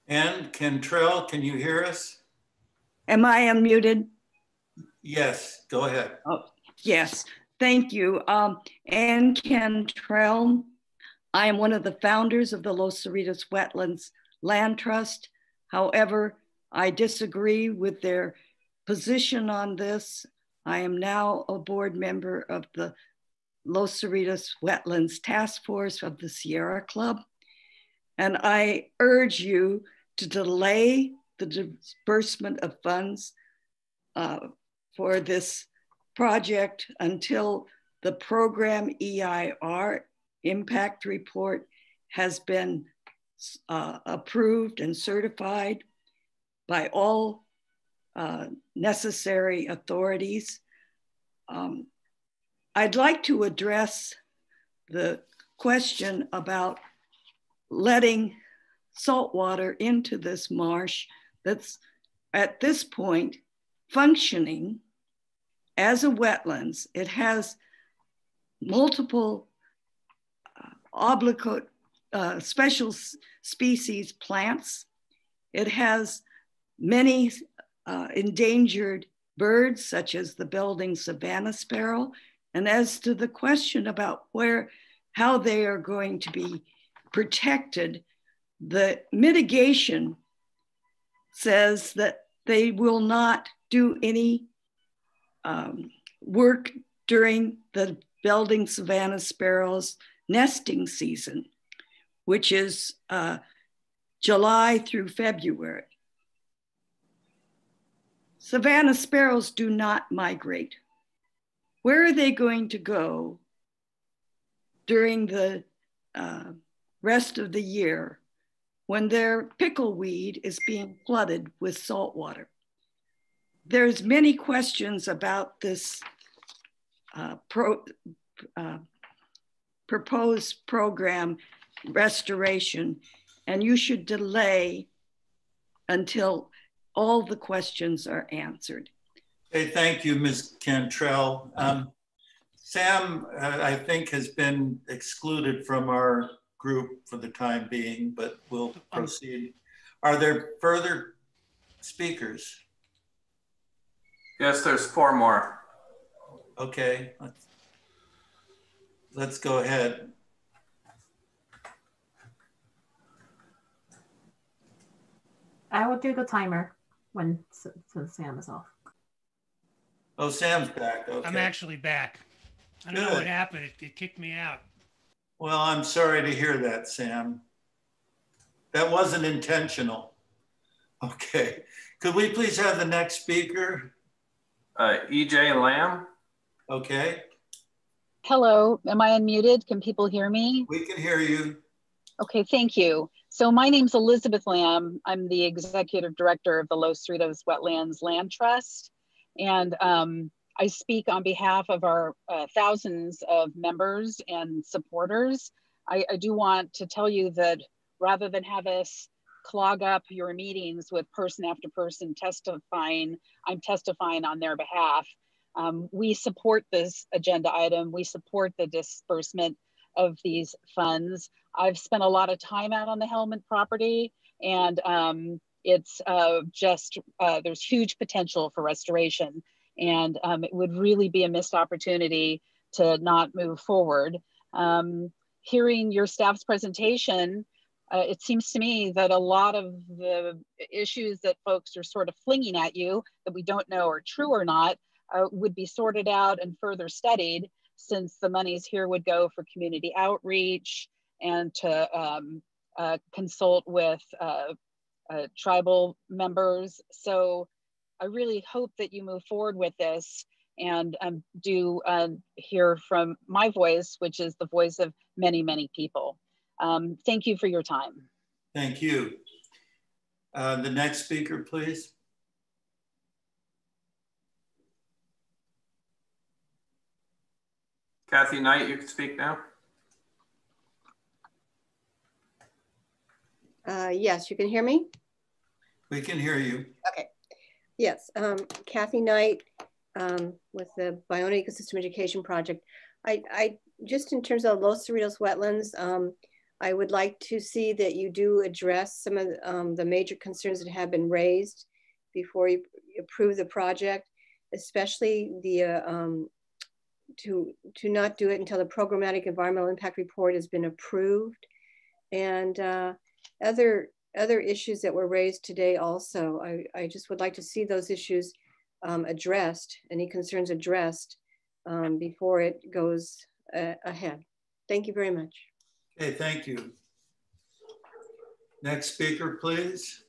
Ann Cantrell, can you hear us? Am I unmuted? Yes, go ahead. Oh, yes, thank you. Ann Cantrell. I am one of the founders of the Los Cerritos Wetlands Land Trust. However, I disagree with their position on this. I am now a board member of the Los Cerritos Wetlands Task Force of the Sierra Club. And I urge you to delay the disbursement of funds for this project until the program EIR impact report has been approved and certified by all necessary authorities. I'd like to address the question about letting salt water into this marsh that's at this point functioning as a wetlands. It has multiple obligate special species plants. It has many endangered birds, such as the Belding savanna sparrow. And as to the question about how they are going to be protected, the mitigation says that they will not do any work during the Belding savanna sparrow's nesting season, which is July through February. Savanna sparrows do not migrate. Where are they going to go during the rest of the year when their pickleweed is being flooded with salt water? There's many questions about this proposed program restoration, and you should delay until all the questions are answered. Hey, thank you, Ms. Cantrell. Sam, I think, has been excluded from our group for the time being, but we'll proceed. Are there further speakers? Yes, there's 4 more. Okay, let's go ahead. I will do the timer when Sam is off. Oh, Sam's back. Okay. I'm actually back. I don't know what happened. It kicked me out. Well, I'm sorry to hear that, Sam. That wasn't intentional. Okay. Could we please have the next speaker? EJ Lamb. Okay. Hello, am I unmuted? Can people hear me? We can hear you. Okay, thank you. So my name's Elizabeth Lamb. I'm the executive director of the Los Cerritos Wetlands Land Trust. And I speak on behalf of our thousands of members and supporters. I do want to tell you that rather than have us clog up your meetings with person after person testifying, I'm testifying on their behalf. We support this agenda item. We support the disbursement of these funds. I've spent a lot of time out on the Hellman property, and it's there's huge potential for restoration, and it would really be a missed opportunity to not move forward. Hearing your staff's presentation, it seems to me that a lot of the issues that folks are sort of flinging at you that we don't know are true or not would be sorted out and further studied, since the monies here would go for community outreach and to consult with tribal members. So I really hope that you move forward with this and do hear from my voice, which is the voice of many, many people. Thank you for your time. Thank you. The next speaker, please. Kathy Knight, you can speak now. Yes, you can hear me? We can hear you. Okay. Yes, Kathy Knight with the Biona Ecosystem Education Project. I just in terms of Los Cerritos wetlands, I would like to see that you do address some of the major concerns that have been raised before you approve the project, especially the to not do it until the programmatic environmental impact report has been approved, and other issues that were raised today also. I just would like to see those issues addressed, any concerns addressed before it goes ahead. Thank you very much. Okay, thank you. Next speaker, please.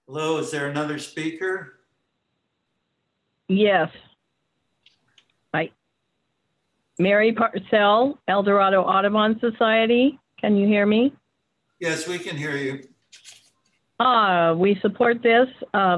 Hello, is there another speaker? Yes. Hi. Mary Parcell, El Dorado Audubon Society. Can you hear me? Yes, we can hear you. We support this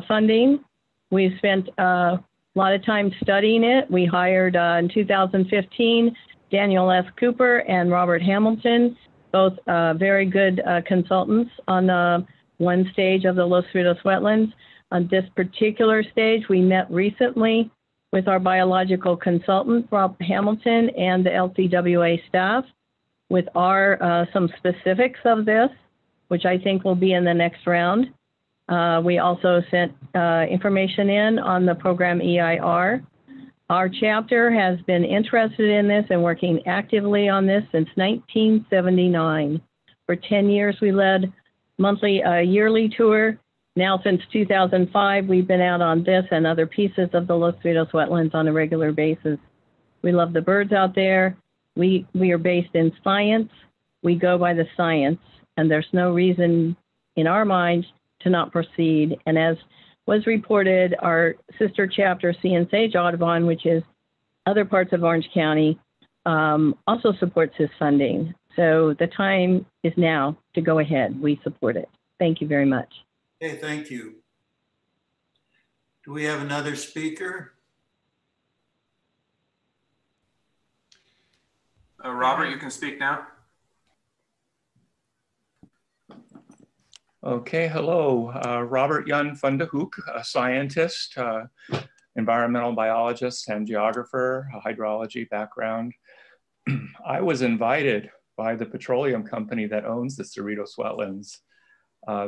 funding. We spent a lot of time studying it. We hired in 2015 Daniel S. Cooper and Robert Hamilton, both very good consultants on the one stage of the Los Cerritos wetlands. On this particular stage, we met recently with our biological consultant, Rob Hamilton, and the LCWA staff with our some specifics of this, which I think will be in the next round. We also sent information in on the program EIR. Our chapter has been interested in this and working actively on this since 1979. For 10 years, we led monthly yearly tour. Now since 2005, we've been out on this and other pieces of the Los Cerritos wetlands on a regular basis. We love the birds out there. We are based in science. We go by the science, and there's no reason in our minds to not proceed. And as was reported, our sister chapter, Sea and Sage Audubon, which is other parts of Orange County, also supports this funding. So the time is now to go ahead. We support it. Thank you very much. Okay, thank you. Do we have another speaker? Robert, you can speak now. Okay, hello. Robert Jan van de Hoek, a scientist, environmental biologist and geographer, a hydrology background. I was invited by the petroleum company that owns the Cerritos wetlands.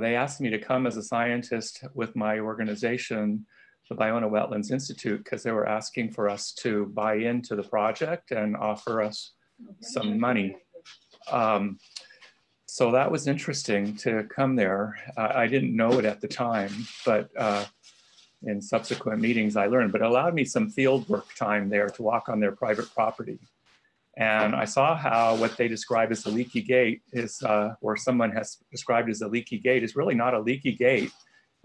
They asked me to come as a scientist with my organization, the Ballona Wetlands Institute, because they were asking for us to buy into the project and offer us some money. So that was interesting to come there. I didn't know it at the time, but in subsequent meetings I learned, but it allowed me some field work time there to walk on their private property. And I saw how what they describe as a leaky gate is, or someone has described as a leaky gate, is really not a leaky gate.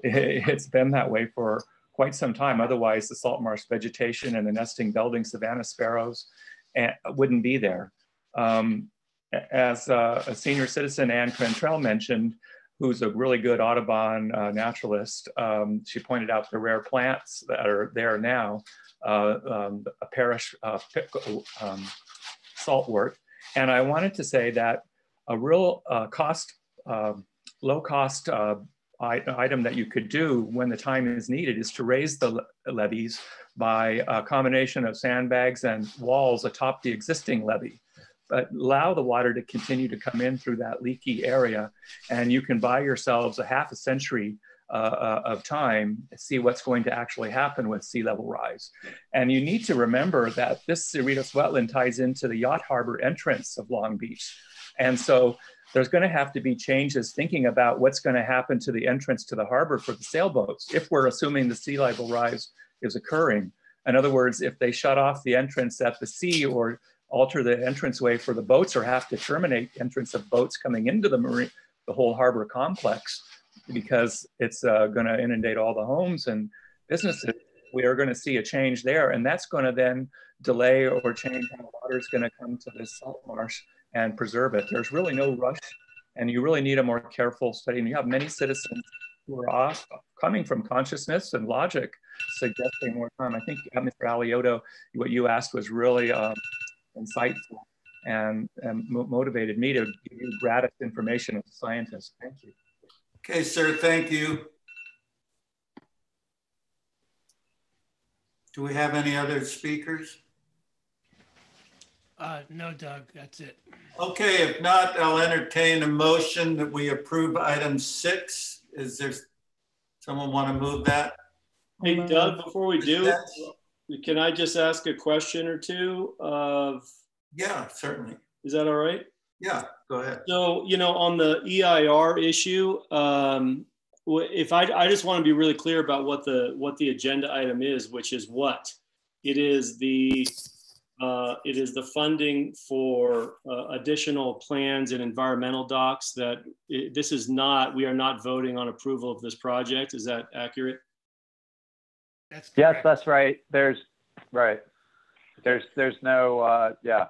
It's been that way for quite some time. Otherwise, the salt marsh vegetation and the nesting building savanna sparrows wouldn't be there. As a senior citizen, Anne Cantrell mentioned, who's a really good Audubon naturalist, she pointed out the rare plants that are there now, a parish saltwort. And I wanted to say that a real low cost item that you could do when the time is needed is to raise the levees by a combination of sandbags and walls atop the existing levee, but allow the water to continue to come in through that leaky area. And you can buy yourselves a half a century of time to see what's going to actually happen with sea level rise. And you need to remember that this Cerritos wetland ties into the yacht harbor entrance of Long Beach. And so there's going to have to be changes thinking about what's going to happen to the entrance to the harbor for the sailboats, if we're assuming the sea level rise is occurring. In other words, if they shut off the entrance at the sea or alter the entranceway for the boats or have to terminate entrance of boats coming into the whole harbor complex, because it's going to inundate all the homes and businesses, we are going to see a change there. And that's going to then delay or change how water is going to come to this salt marsh and preserve it. There's really no rush, and you really need a more careful study. And you have many citizens who are coming from consciousness and logic suggesting more time. I think Mr. Alioto, what you asked was really insightful and motivated me to give you gratis information as a scientist. Thank you. Okay, sir, thank you. Do we have any other speakers? No, Doug, that's it. Okay, if not, I'll entertain a motion that we approve item 6. Is there someone want to move that? Hey, Doug, before we do, can I just ask a question or two of? Yeah, certainly. Is that all right? Yeah, go ahead. So, you know, on the EIR issue, if I just want to be really clear about what the agenda item is, which is what? It is the funding for additional plans and environmental docs that we are not voting on approval of this project. Is that accurate? That's correct. Yes, that's right. There's no, yeah,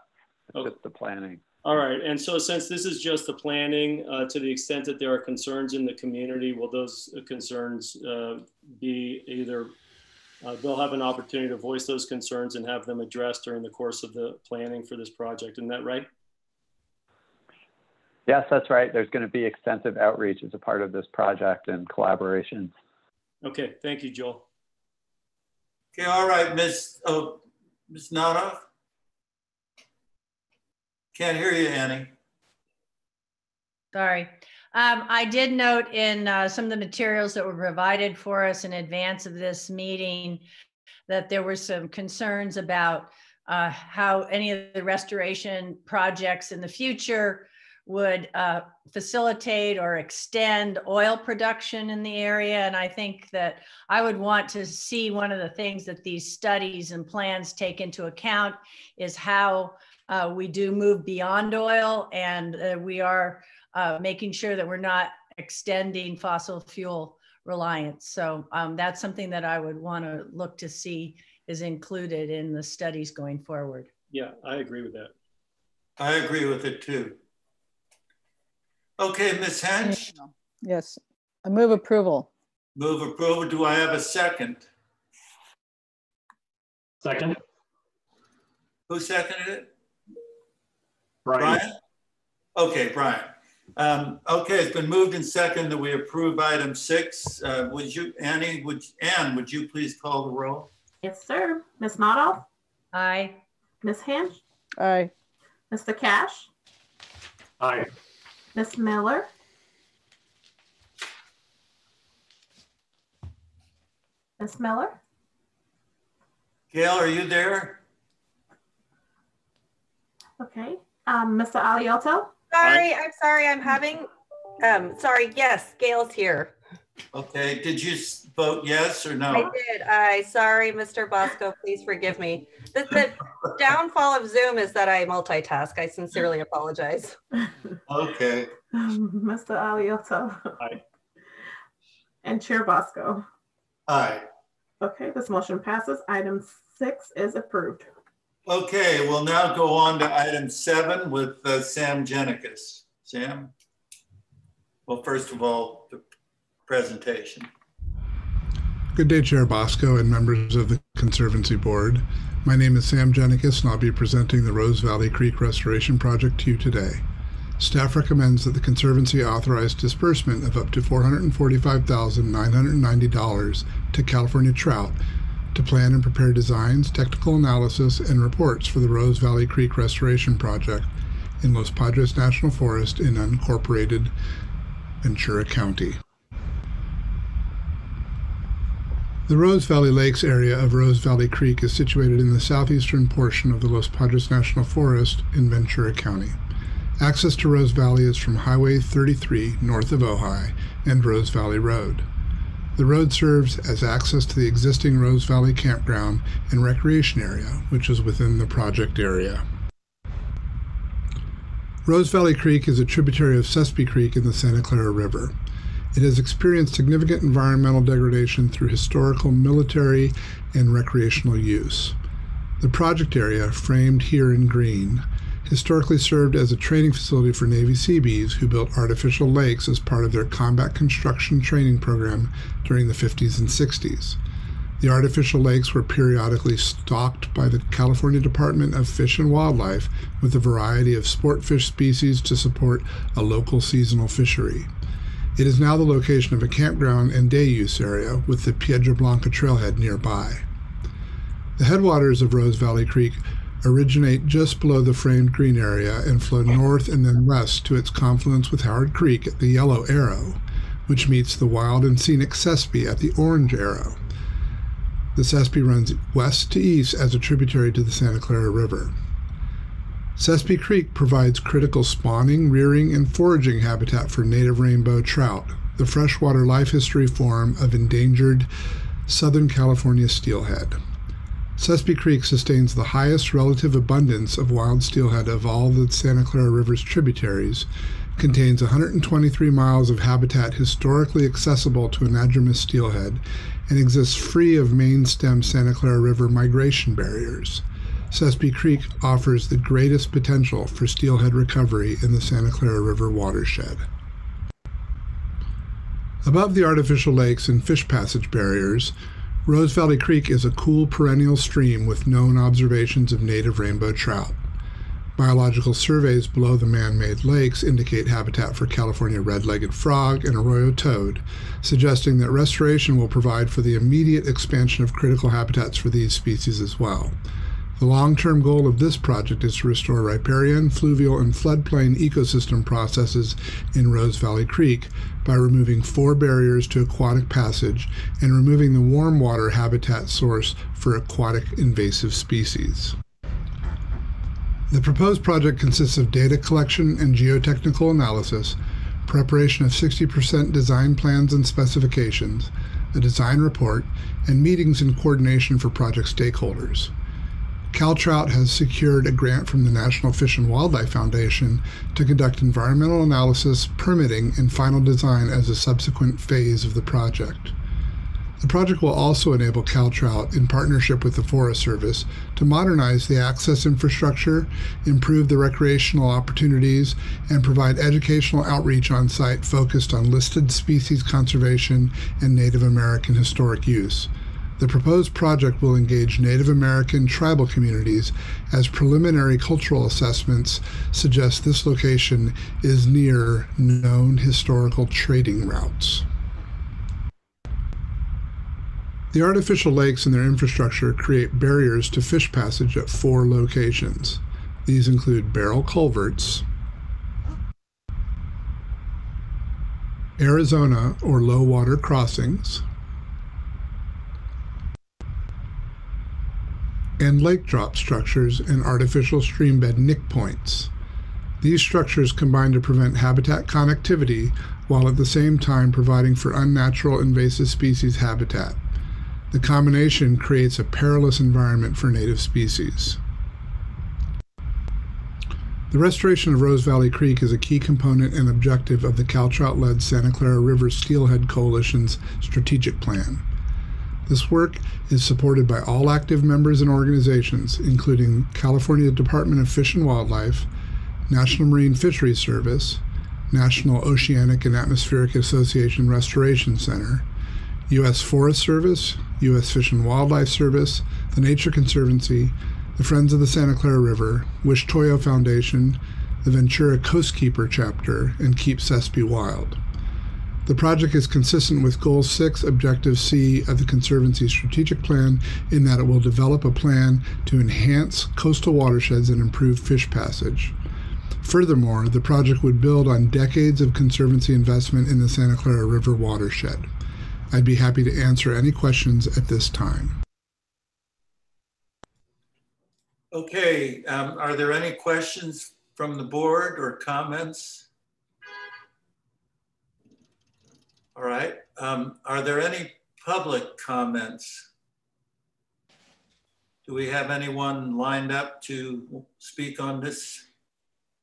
it's just the planning. All right, and so since this is just the planning, to the extent that there are concerns in the community, will those concerns be either, they'll have an opportunity to voice those concerns and have them addressed during the course of the planning for this project, isn't that right? Yes, that's right. There's going to be extensive outreach as a part of this project and collaboration. Okay, thank you, Joel. Okay, all right, Ms. Nada. Can't hear you, Annie. Sorry. I did note in some of the materials that were provided for us in advance of this meeting that there were some concerns about how any of the restoration projects in the future would facilitate or extend oil production in the area. And I think that I would want to see one of the things that these studies and plans take into account is how we do move beyond oil, and we are making sure that we're not extending fossil fuel reliance. So that's something that I would want to look to see is included in the studies going forward. Yeah, I agree with that. I agree with it too. Okay, Ms. Hench. Yes, I move approval. Move approval. Do I have a second? Second. Who seconded it? Brian? Okay, Brian. Okay, it's been moved and seconded that we approve item 6. Would you, Anne, would you please call the roll? Yes, sir. Ms. Madoff? Aye. Ms. Hinch? Aye. Mr. Cash? Aye. Ms. Miller? Ms. Miller? Gail, are you there? Okay. Mr. Aliotto? Sorry, I'm sorry. I'm having, sorry, yes, Gail's here. Okay, did you vote yes or no? I did. Sorry, Mr. Bosco, please forgive me. The downfall of Zoom is that I multitask. I sincerely apologize. Okay. Mr. Aliotto? Aye. And Chair Bosco? Aye. Okay, this motion passes. Item 6 is approved. Okay, we'll now go on to item 7 with Sam Genicus. Sam? Well, first of all, the presentation. Good day, Chair Bosco and members of the Conservancy Board. My name is Sam Genicus, and I'll be presenting the Rose Valley Creek Restoration Project to you today. Staff recommends that the Conservancy authorize disbursement of up to $445,990 to California Trout to plan and prepare designs, technical analysis, and reports for the Rose Valley Creek Restoration Project in Los Padres National Forest in unincorporated Ventura County. The Rose Valley Lakes area of Rose Valley Creek is situated in the southeastern portion of the Los Padres National Forest in Ventura County. Access to Rose Valley is from Highway 33 north of Ojai and Rose Valley Road. The road serves as access to the existing Rose Valley campground and recreation area, which is within the project area. Rose Valley Creek is a tributary of Sespe Creek in the Santa Clara River. It has experienced significant environmental degradation through historical, military, and recreational use. The project area, framed here in green, historically served as a training facility for Navy Seabees who built artificial lakes as part of their combat construction training program during the 50s and 60s. The artificial lakes were periodically stocked by the California Department of Fish and Wildlife with a variety of sport fish species to support a local seasonal fishery. It is now the location of a campground and day use area with the Piedra Blanca trailhead nearby. The headwaters of Rose Valley Creek originate just below the framed green area and flow north and then west to its confluence with Howard Creek at the yellow arrow, which meets the wild and scenic Sespe at the orange arrow. The Sespe runs west to east as a tributary to the Santa Clara River. Sespe Creek provides critical spawning, rearing, and foraging habitat for native rainbow trout, the freshwater life history form of endangered Southern California steelhead. Sespe Creek sustains the highest relative abundance of wild steelhead of all the Santa Clara River's tributaries, contains 123 miles of habitat historically accessible to anadromous steelhead, and exists free of main stem Santa Clara River migration barriers. Sespe Creek offers the greatest potential for steelhead recovery in the Santa Clara River watershed. Above the artificial lakes and fish passage barriers, Rose Valley Creek is a cool perennial stream with known observations of native rainbow trout. Biological surveys below the man-made lakes indicate habitat for California red-legged frog and arroyo toad, suggesting that restoration will provide for the immediate expansion of critical habitats for these species as well. The long-term goal of this project is to restore riparian, fluvial, and floodplain ecosystem processes in Rose Valley Creek by removing 4 barriers to aquatic passage and removing the warm water habitat source for aquatic invasive species. The proposed project consists of data collection and geotechnical analysis, preparation of 60% design plans and specifications, a design report, and meetings and coordination for project stakeholders. CalTrout has secured a grant from the National Fish and Wildlife Foundation to conduct environmental analysis, permitting, and final design as a subsequent phase of the project. The project will also enable CalTrout, in partnership with the Forest Service, to modernize the access infrastructure, improve the recreational opportunities, and provide educational outreach on site focused on listed species conservation and Native American historic use. The proposed project will engage Native American tribal communities as preliminary cultural assessments suggest this location is near known historical trading routes. The artificial lakes and their infrastructure create barriers to fish passage at 4 locations. These include barrel culverts, Arizona or low water crossings, and lake drop structures and artificial streambed nick points. These structures combine to prevent habitat connectivity while at the same time providing for unnatural invasive species habitat. The combination creates a perilous environment for native species. The restoration of Rose Valley Creek is a key component and objective of the Caltrout-led Santa Clara River Steelhead Coalition's strategic plan. This work is supported by all active members and organizations, including California Department of Fish and Wildlife, National Marine Fisheries Service, National Oceanic and Atmospheric Association Restoration Center, U.S. Forest Service, U.S. Fish and Wildlife Service, the Nature Conservancy, the Friends of the Santa Clara River, Wish Toyo Foundation, the Ventura Coastkeeper Chapter, and Keep Sespe Wild. The project is consistent with Goal 6, Objective C of the Conservancy Strategic Plan in that it will develop a plan to enhance coastal watersheds and improve fish passage. Furthermore, the project would build on decades of Conservancy investment in the Santa Clara River watershed. I'd be happy to answer any questions at this time. Okay, are there any questions from the board or comments? All right, are there any public comments? Do we have anyone lined up to speak on this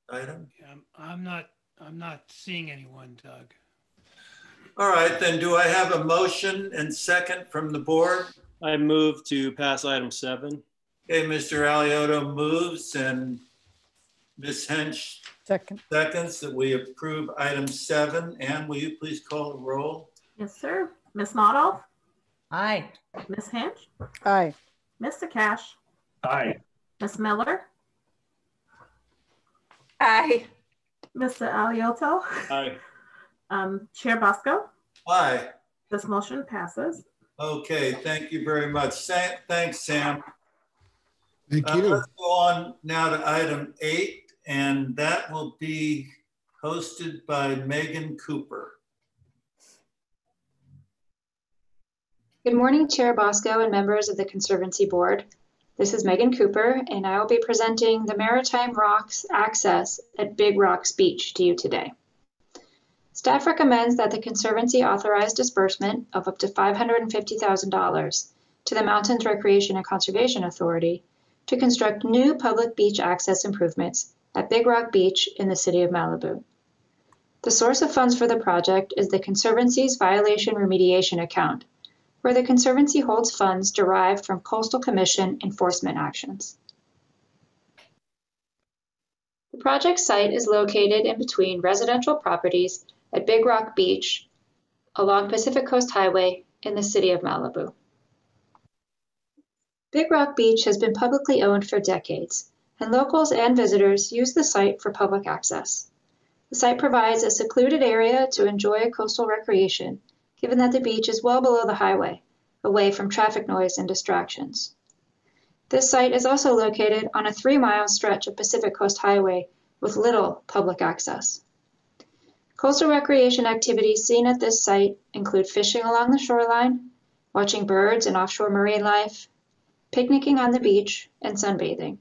item? I'm not seeing anyone, Doug. All right, then do I have a motion and second from the board? I move to pass item 7. Okay, Mr. Alioto moves and Ms. Hench seconds that we approve item 7. Ann, will you please call the roll? Yes, sir. Ms. Nottoff? Aye. Ms. Hench? Aye. Mr. Cash? Aye. Ms. Miller? Aye. Mr. Alioto? Aye. Chair Bosco? Aye. This motion passes. Okay, thank you very much. Thanks, Sam. Thank you. Let's go on now to item 8, and that will be hosted by Megan Cooper. Good morning, Chair Bosco and members of the Conservancy Board. This is Megan Cooper, and I will be presenting the Maritime Rocks access at Big Rocks Beach to you today. Staff recommends that the Conservancy authorize disbursement of up to $550,000 to the Mountains Recreation and Conservation Authority to construct new public beach access improvements at Big Rock Beach in the city of Malibu. The source of funds for the project is the Conservancy's Violation Remediation Account, where the Conservancy holds funds derived from Coastal Commission enforcement actions. The project site is located in between residential properties at Big Rock Beach along Pacific Coast Highway in the city of Malibu. Big Rock Beach has been publicly owned for decades, and locals and visitors use the site for public access. The site provides a secluded area to enjoy coastal recreation, given that the beach is well below the highway, away from traffic noise and distractions. This site is also located on a 3-mile stretch of Pacific Coast Highway with little public access. Coastal recreation activities seen at this site include fishing along the shoreline, watching birds and offshore marine life, picnicking on the beach, and sunbathing.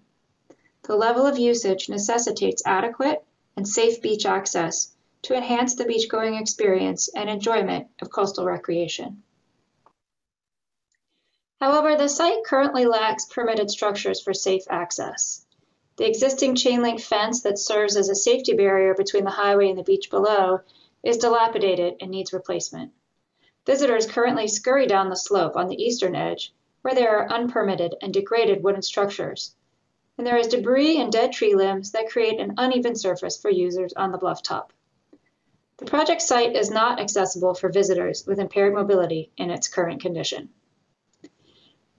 The level of usage necessitates adequate and safe beach access to enhance the beachgoing experience and enjoyment of coastal recreation. However, the site currently lacks permitted structures for safe access. The existing chain link fence that serves as a safety barrier between the highway and the beach below is dilapidated and needs replacement. Visitors currently scurry down the slope on the eastern edge, where there are unpermitted and degraded wooden structures, and there is debris and dead tree limbs that create an uneven surface for users on the bluff top. The project site is not accessible for visitors with impaired mobility in its current condition.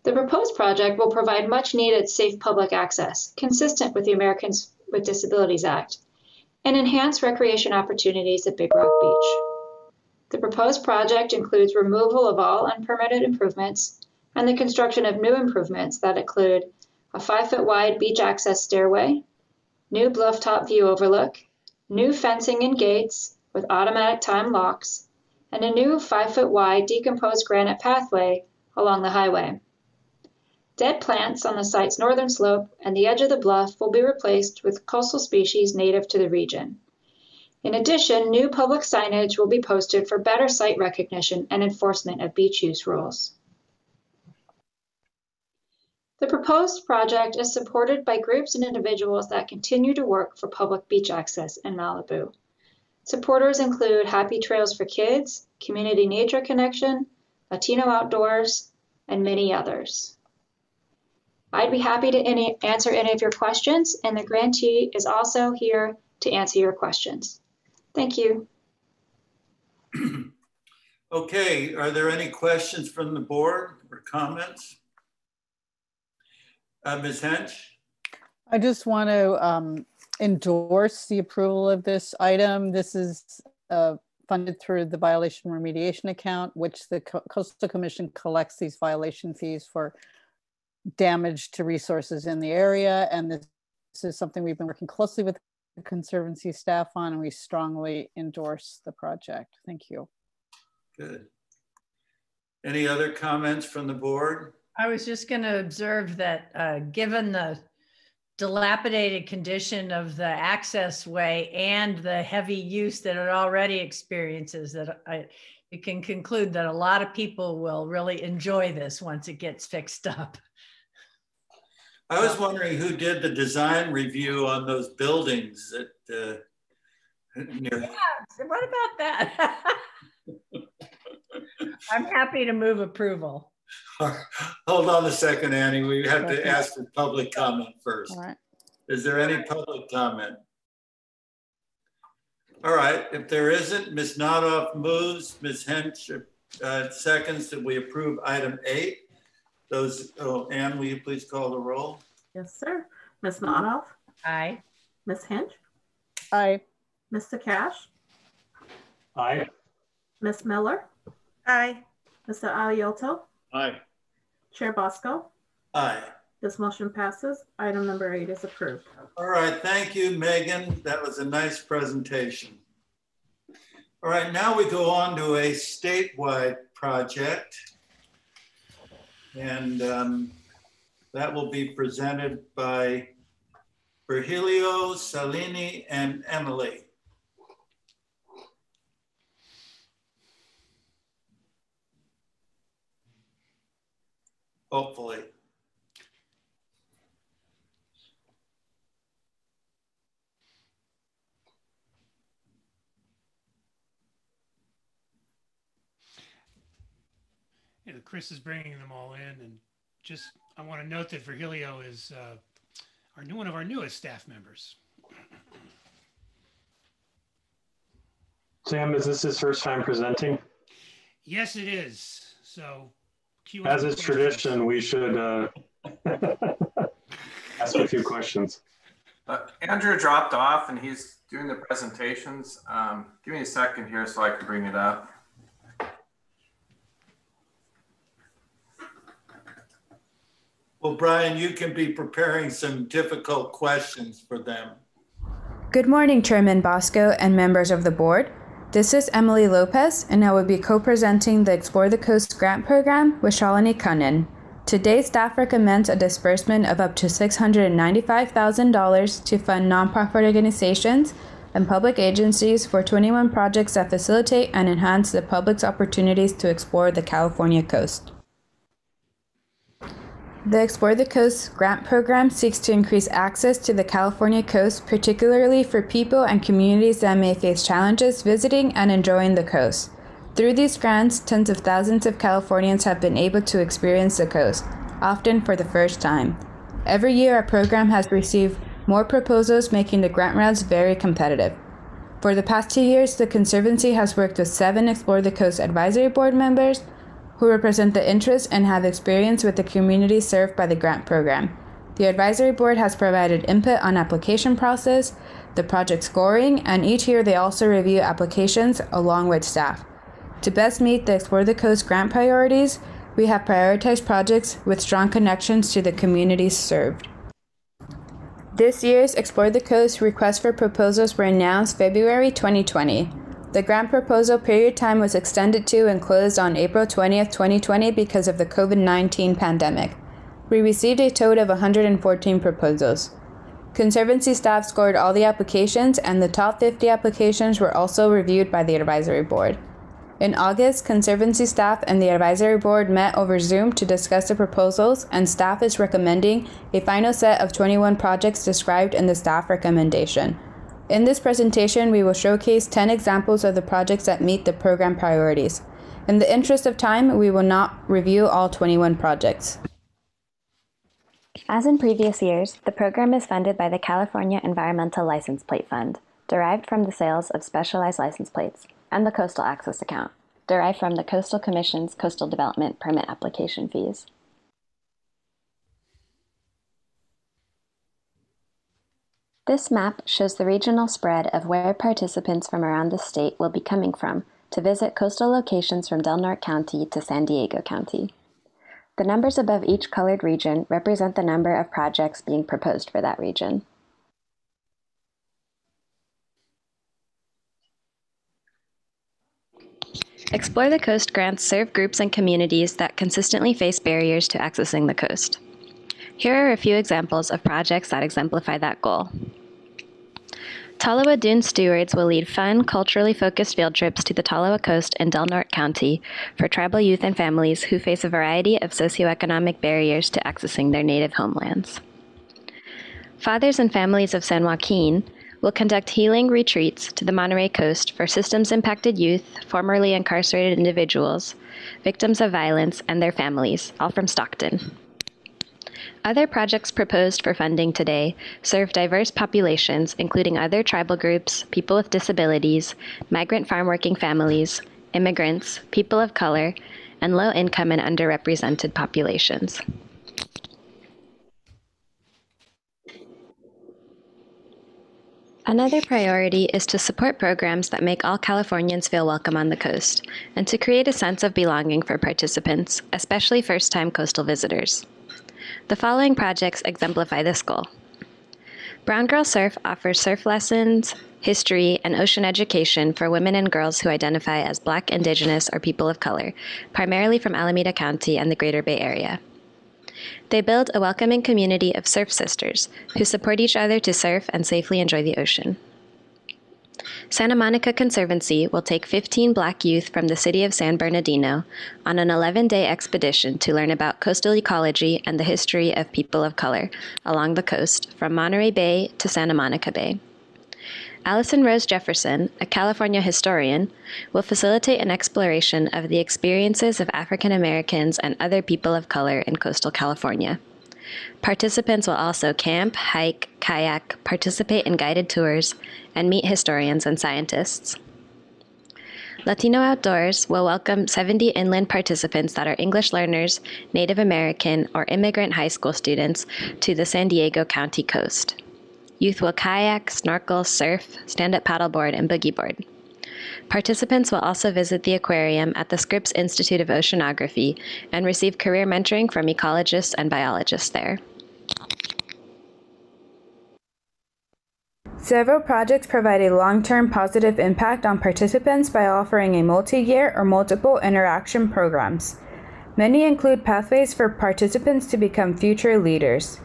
The proposed project will provide much needed safe public access, consistent with the Americans with Disabilities Act, and enhance recreation opportunities at Big Rock Beach. The proposed project includes removal of all unpermitted improvements and the construction of new improvements that include a 5-foot wide beach access stairway, new bluff top view overlook, new fencing and gates with automatic time locks, and a new 5-foot wide decomposed granite pathway along the highway. Dead plants on the site's northern slope and the edge of the bluff will be replaced with coastal species native to the region. In addition, new public signage will be posted for better site recognition and enforcement of beach use rules. The proposed project is supported by groups and individuals that continue to work for public beach access in Malibu. Supporters include Happy Trails for Kids, Community Nature Connection, Latino Outdoors, and many others. I'd be happy to answer any of your questions, and the grantee is also here to answer your questions. Thank you. Okay, are there any questions from the board or comments? Ms. Hench? I just want to endorse the approval of this item. This is funded through the violation remediation account, which the Coastal Commission collects these violation fees for damage to resources in the area. And this is something we've been working closely with the Conservancy staff on, and we strongly endorse the project. Thank you. Good. Any other comments from the board? I was just going to observe that given the dilapidated condition of the access way and the heavy use that it already experiences, that you can conclude that a lot of people will really enjoy this once it gets fixed up. I was wondering who did the design review on those buildings at near. Yeah, what about that? I'm happy to move approval. Hold on a second, Annie. We have to ask for public comment first. All right. Is there any public comment? All right. If there isn't, Ms. Nodoff moves, Ms. Hench seconds that we approve item 8. Anne, will you please call the roll? Yes, sir. Ms. Nodoff? Aye. Ms. Hench? Aye. Mr. Cash? Aye. Ms. Miller? Aye. Mr. Alioto? Aye. Chair Bosco? Aye. This motion passes. Item number 8 is approved. All right. Thank you, Megan. That was a nice presentation. All right. Now we go on to a statewide project. And that will be presented by Virgilio, Salini, and Emily. Hopefully. Yeah, Chris is bringing them all in, and just I want to note that Virgilio is one of our newest staff members. Sam, is this his first time presenting? Yes, it is. So, as is tradition, we should ask a few questions. Andrew dropped off and he's doing the presentations. Give me a second here so I can bring it up. Well, Brian, you can be preparing some difficult questions for them. Good morning, Chairman Bosco and members of the board. This is Emily Lopez, and I will be co-presenting the Explore the Coast grant program with Shalini Kannan. Today, staff recommends a disbursement of up to $695,000 to fund nonprofit organizations and public agencies for 21 projects that facilitate and enhance the public's opportunities to explore the California coast. The Explore the Coast grant program seeks to increase access to the California coast, particularly for people and communities that may face challenges visiting and enjoying the coast. Through these grants, tens of thousands of Californians have been able to experience the coast, often for the first time. Every year, our program has received more proposals, making the grant rounds very competitive. For the past 2 years, the Conservancy has worked with 7 Explore the Coast Advisory Board members, who represent the interests and have experience with the communities served by the grant program. The advisory board has provided input on application process, the project scoring, and each year they also review applications along with staff. To best meet the Explore the Coast grant priorities, we have prioritized projects with strong connections to the communities served. This year's Explore the Coast requests for proposals were announced February 2020. The grant proposal period time was extended to and closed on April 20th, 2020 because of the COVID-19 pandemic. We received a total of 114 proposals. Conservancy staff scored all the applications, and the top 50 applications were also reviewed by the advisory board. In August, Conservancy staff and the advisory board met over Zoom to discuss the proposals, and staff is recommending a final set of 21 projects described in the staff recommendation. In this presentation, we will showcase 10 examples of the projects that meet the program priorities. In the interest of time, we will not review all 21 projects. As in previous years, the program is funded by the California Environmental License Plate Fund, derived from the sales of specialized license plates, and the Coastal Access Account, derived from the Coastal Commission's Coastal Development Permit application fees. This map shows the regional spread of where participants from around the state will be coming from to visit coastal locations from Del Norte County to San Diego County. The numbers above each colored region represent the number of projects being proposed for that region. Explore the Coast grants serve groups and communities that consistently face barriers to accessing the coast. Here are a few examples of projects that exemplify that goal. Tolowa Dune Stewards will lead fun, culturally focused field trips to the Tolowa Coast in Del Norte County for tribal youth and families who face a variety of socioeconomic barriers to accessing their native homelands. Fathers and Families of San Joaquin will conduct healing retreats to the Monterey Coast for systems-impacted youth, formerly incarcerated individuals, victims of violence, and their families, all from Stockton. Other projects proposed for funding today serve diverse populations, including other tribal groups, people with disabilities, migrant farm-working families, immigrants, people of color, and low-income and underrepresented populations. Another priority is to support programs that make all Californians feel welcome on the coast, and to create a sense of belonging for participants, especially first-time coastal visitors. The following projects exemplify this goal. Brown Girl Surf offers surf lessons, history, and ocean education for women and girls who identify as Black, Indigenous, or people of color, primarily from Alameda County and the Greater Bay Area. They build a welcoming community of surf sisters who support each other to surf and safely enjoy the ocean. Santa Monica Conservancy will take 15 Black youth from the city of San Bernardino on an 11-day expedition to learn about coastal ecology and the history of people of color along the coast from Monterey Bay to Santa Monica Bay. Allison Rose Jefferson, a California historian, will facilitate an exploration of the experiences of African Americans and other people of color in coastal California. Participants will also camp, hike, kayak, participate in guided tours, and meet historians and scientists. Latino Outdoors will welcome 70 inland participants that are English learners, Native American, or immigrant high school students to the San Diego County coast. Youth will kayak, snorkel, surf, stand-up paddleboard, and boogie board. Participants will also visit the aquarium at the Scripps Institute of Oceanography and receive career mentoring from ecologists and biologists there. Several projects provide a long-term positive impact on participants by offering a multi-year or multiple interaction programs. Many include pathways for participants to become future leaders.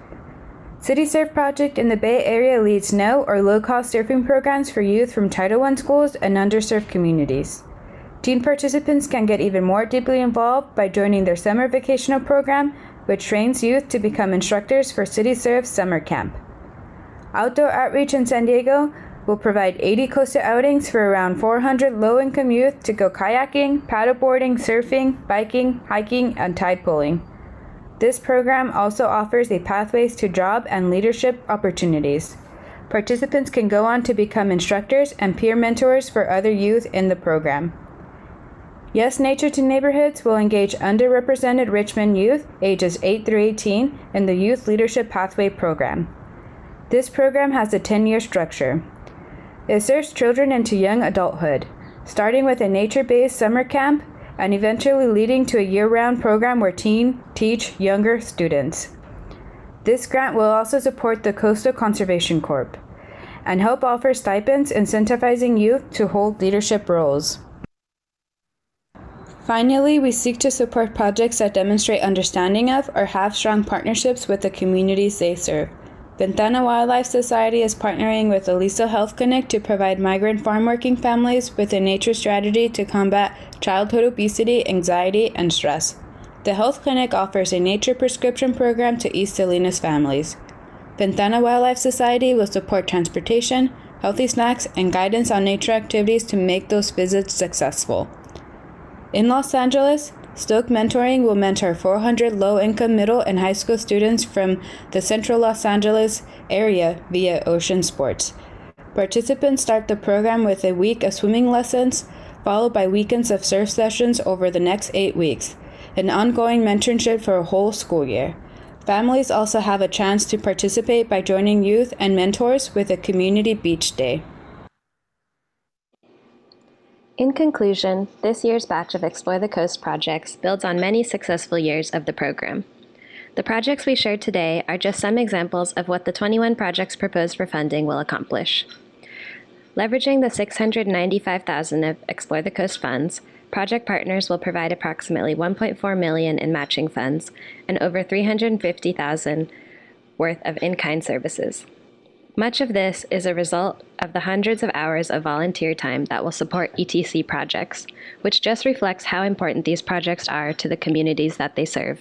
City Surf Project in the Bay Area leads no or low-cost surfing programs for youth from Title I schools and underserved communities. Teen participants can get even more deeply involved by joining their summer vocational program, which trains youth to become instructors for City Surf Summer Camp. Outdoor Outreach in San Diego will provide 80 coastal outings for around 400 low-income youth to go kayaking, paddleboarding, surfing, biking, hiking, and tide pooling. This program also offers a pathways to job and leadership opportunities. Participants can go on to become instructors and peer mentors for other youth in the program. Yes Nature to Neighborhoods will engage underrepresented Richmond youth ages 8 through 18 in the Youth Leadership Pathway program. This program has a 10-year structure. It serves children into young adulthood, starting with a nature-based summer camp and eventually leading to a year-round program where teens teach younger students. This grant will also support the Coastal Conservation Corp and help offer stipends incentivizing youth to hold leadership roles. Finally, we seek to support projects that demonstrate understanding of or have strong partnerships with the communities they serve. Ventana Wildlife Society is partnering with Aliso Health Clinic to provide migrant farm working families with a nature strategy to combat childhood obesity, anxiety, and stress. The health clinic offers a nature prescription program to East Salinas families. Ventana Wildlife Society will support transportation, healthy snacks, and guidance on nature activities to make those visits successful. In Los Angeles, Stoke Mentoring will mentor 400 low-income middle and high school students from the central Los Angeles area via ocean sports. Participants start the program with a week of swimming lessons, followed by weekends of surf sessions over the next 8 weeks, an ongoing mentorship for a whole school year. Families also have a chance to participate by joining youth and mentors with a community beach day. In conclusion, this year's batch of Explore the Coast projects builds on many successful years of the program. The projects we shared today are just some examples of what the 21 projects proposed for funding will accomplish. Leveraging the $695,000 of Explore the Coast funds, project partners will provide approximately $1.4 million in matching funds and over $350,000 worth of in-kind services. Much of this is a result of the hundreds of hours of volunteer time that will support ETC projects, which just reflects how important these projects are to the communities that they serve.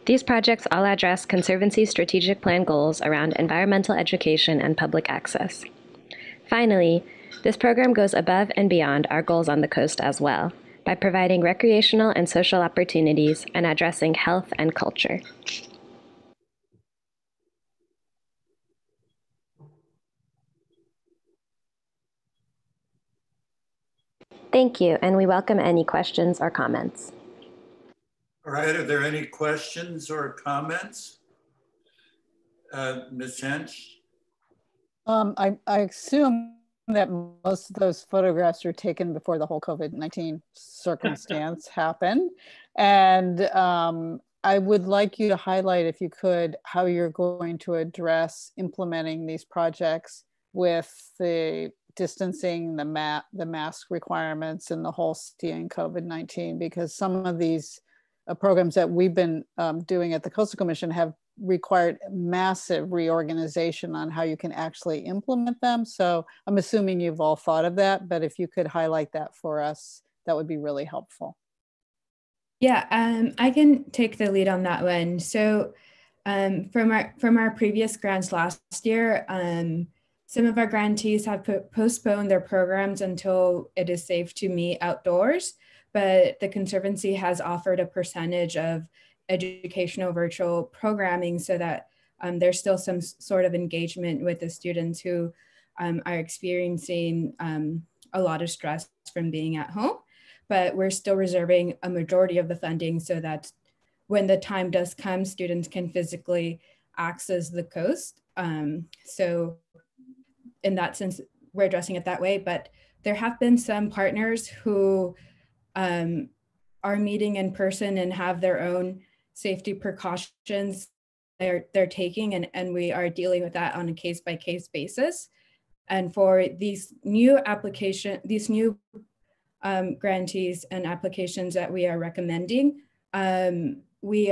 These projects all address Conservancy's strategic plan goals around environmental education and public access. Finally, this program goes above and beyond our goals on the coast as well, by providing recreational and social opportunities and addressing health and culture. Thank you, and we welcome any questions or comments. All right, are there any questions or comments? Ms. Hench? I assume that most of those photographs were taken before the whole COVID-19 circumstance happened. And I would like you to highlight, if you could, how you're going to address implementing these projects with the distancing, the mask requirements, and the whole seeing COVID-19, because some of these programs that we've been doing at the Coastal Commission have required massive reorganization on how you can actually implement them. So I'm assuming you've all thought of that, but if you could highlight that for us, that would be really helpful. Yeah, I can take the lead on that one. So from our previous grants last year, some of our grantees have postponed their programs until it is safe to meet outdoors, but the Conservancy has offered a percentage of educational virtual programming so that there's still some sort of engagement with the students who are experiencing a lot of stress from being at home. But we're still reserving a majority of the funding so that when the time does come, students can physically access the coast. So in that sense, we're addressing it that way, but there have been some partners who are meeting in person and have their own safety precautions they're taking, and we are dealing with that on a case-by-case basis. And for these new grantees and applications that we are recommending, we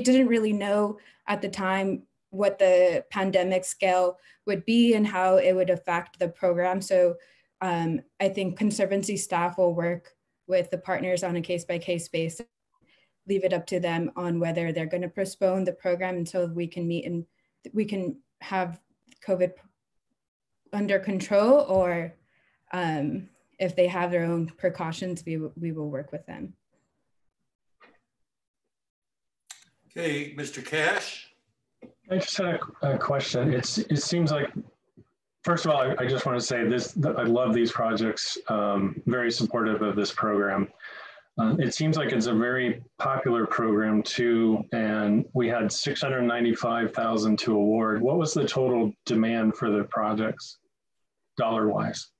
didn't really know at the time what the pandemic scale would be and how it would affect the program. So I think Conservancy staff will work with the partners on a case-by-case basis, leave it up to them on whether they're going to postpone the program until we can meet and we can have COVID under control, or if they have their own precautions, we will work with them. Okay, Mr. Cash. I just had a question. It seems like First of all, I just want to say this, I love these projects, very supportive of this program. It seems like it's a very popular program too, and we had 695,000 to award. What was the total demand for the projects, dollar-wise?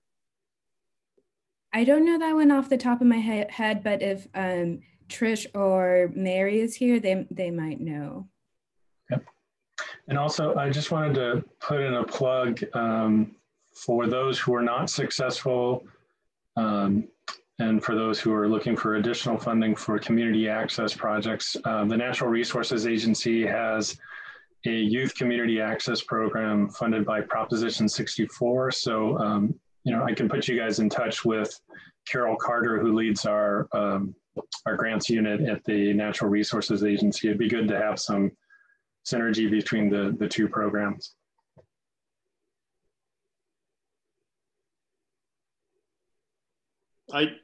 I don't know that one off the top of my head, but if Trish or Mary is here, they might know. Yep. And also, I just wanted to put in a plug for those who are not successful and for those who are looking for additional funding for community access projects. The Natural Resources Agency has a youth community access program funded by Proposition 64. So, you know, I can put you guys in touch with Carol Carter, who leads our grants unit at the Natural Resources Agency. It'd be good to have some synergy between the two programs.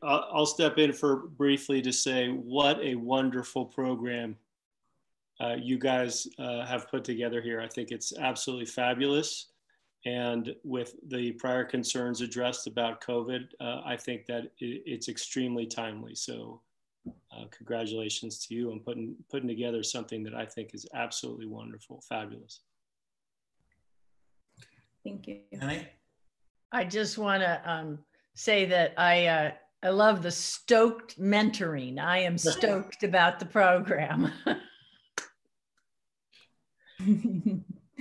I'll step in for briefly to say what a wonderful program you guys have put together here. I think it's absolutely fabulous. And with the prior concerns addressed about COVID, I think that it's extremely timely. So congratulations to you on putting together something that I think is absolutely wonderful, fabulous. Thank you. Annie? I just want to say that I love the stoked mentoring. I am stoked about the program.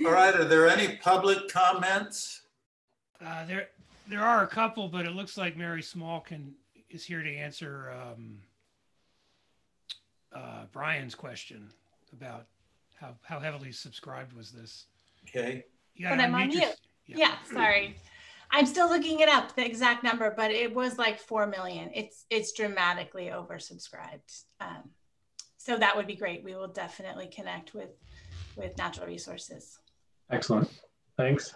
All right, are there any public comments? There are a couple, but it looks like Mary Small is here to answer Brian's question about how heavily subscribed was this. Okay. But I'm on mute. Yeah, sorry. I'm still looking it up, the exact number, but it was like 4 million. It's dramatically oversubscribed. So that would be great. We will definitely connect with Natural Resources. Excellent. Thanks.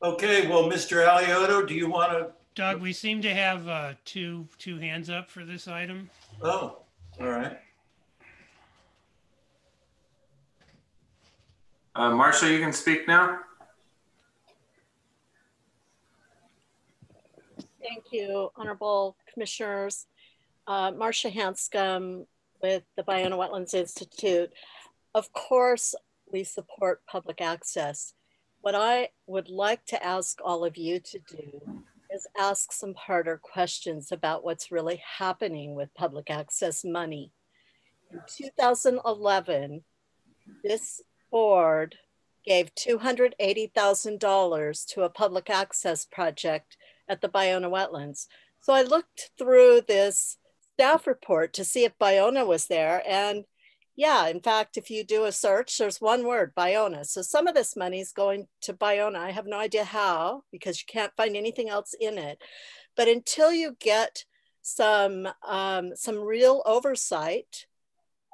Okay, well, Mr. Alioto, do you want to? Doug, we seem to have two hands up for this item. Oh, all right. Marcia, you can speak now. Thank you, Honorable Commissioners. Marcia Hanscom with the Bionah Wetlands Institute. Of course, we support public access. What I would like to ask all of you to do is ask some harder questions about what's really happening with public access money. In 2011, this board gave $280,000 to a public access project at the Bionah Wetlands. So I looked through this staff report to see if Bionah was there, and yeah, in fact, if you do a search, there's one word, Bionah. So some of this money is going to Bionah. I have no idea how, because you can't find anything else in it. But until you get some real oversight,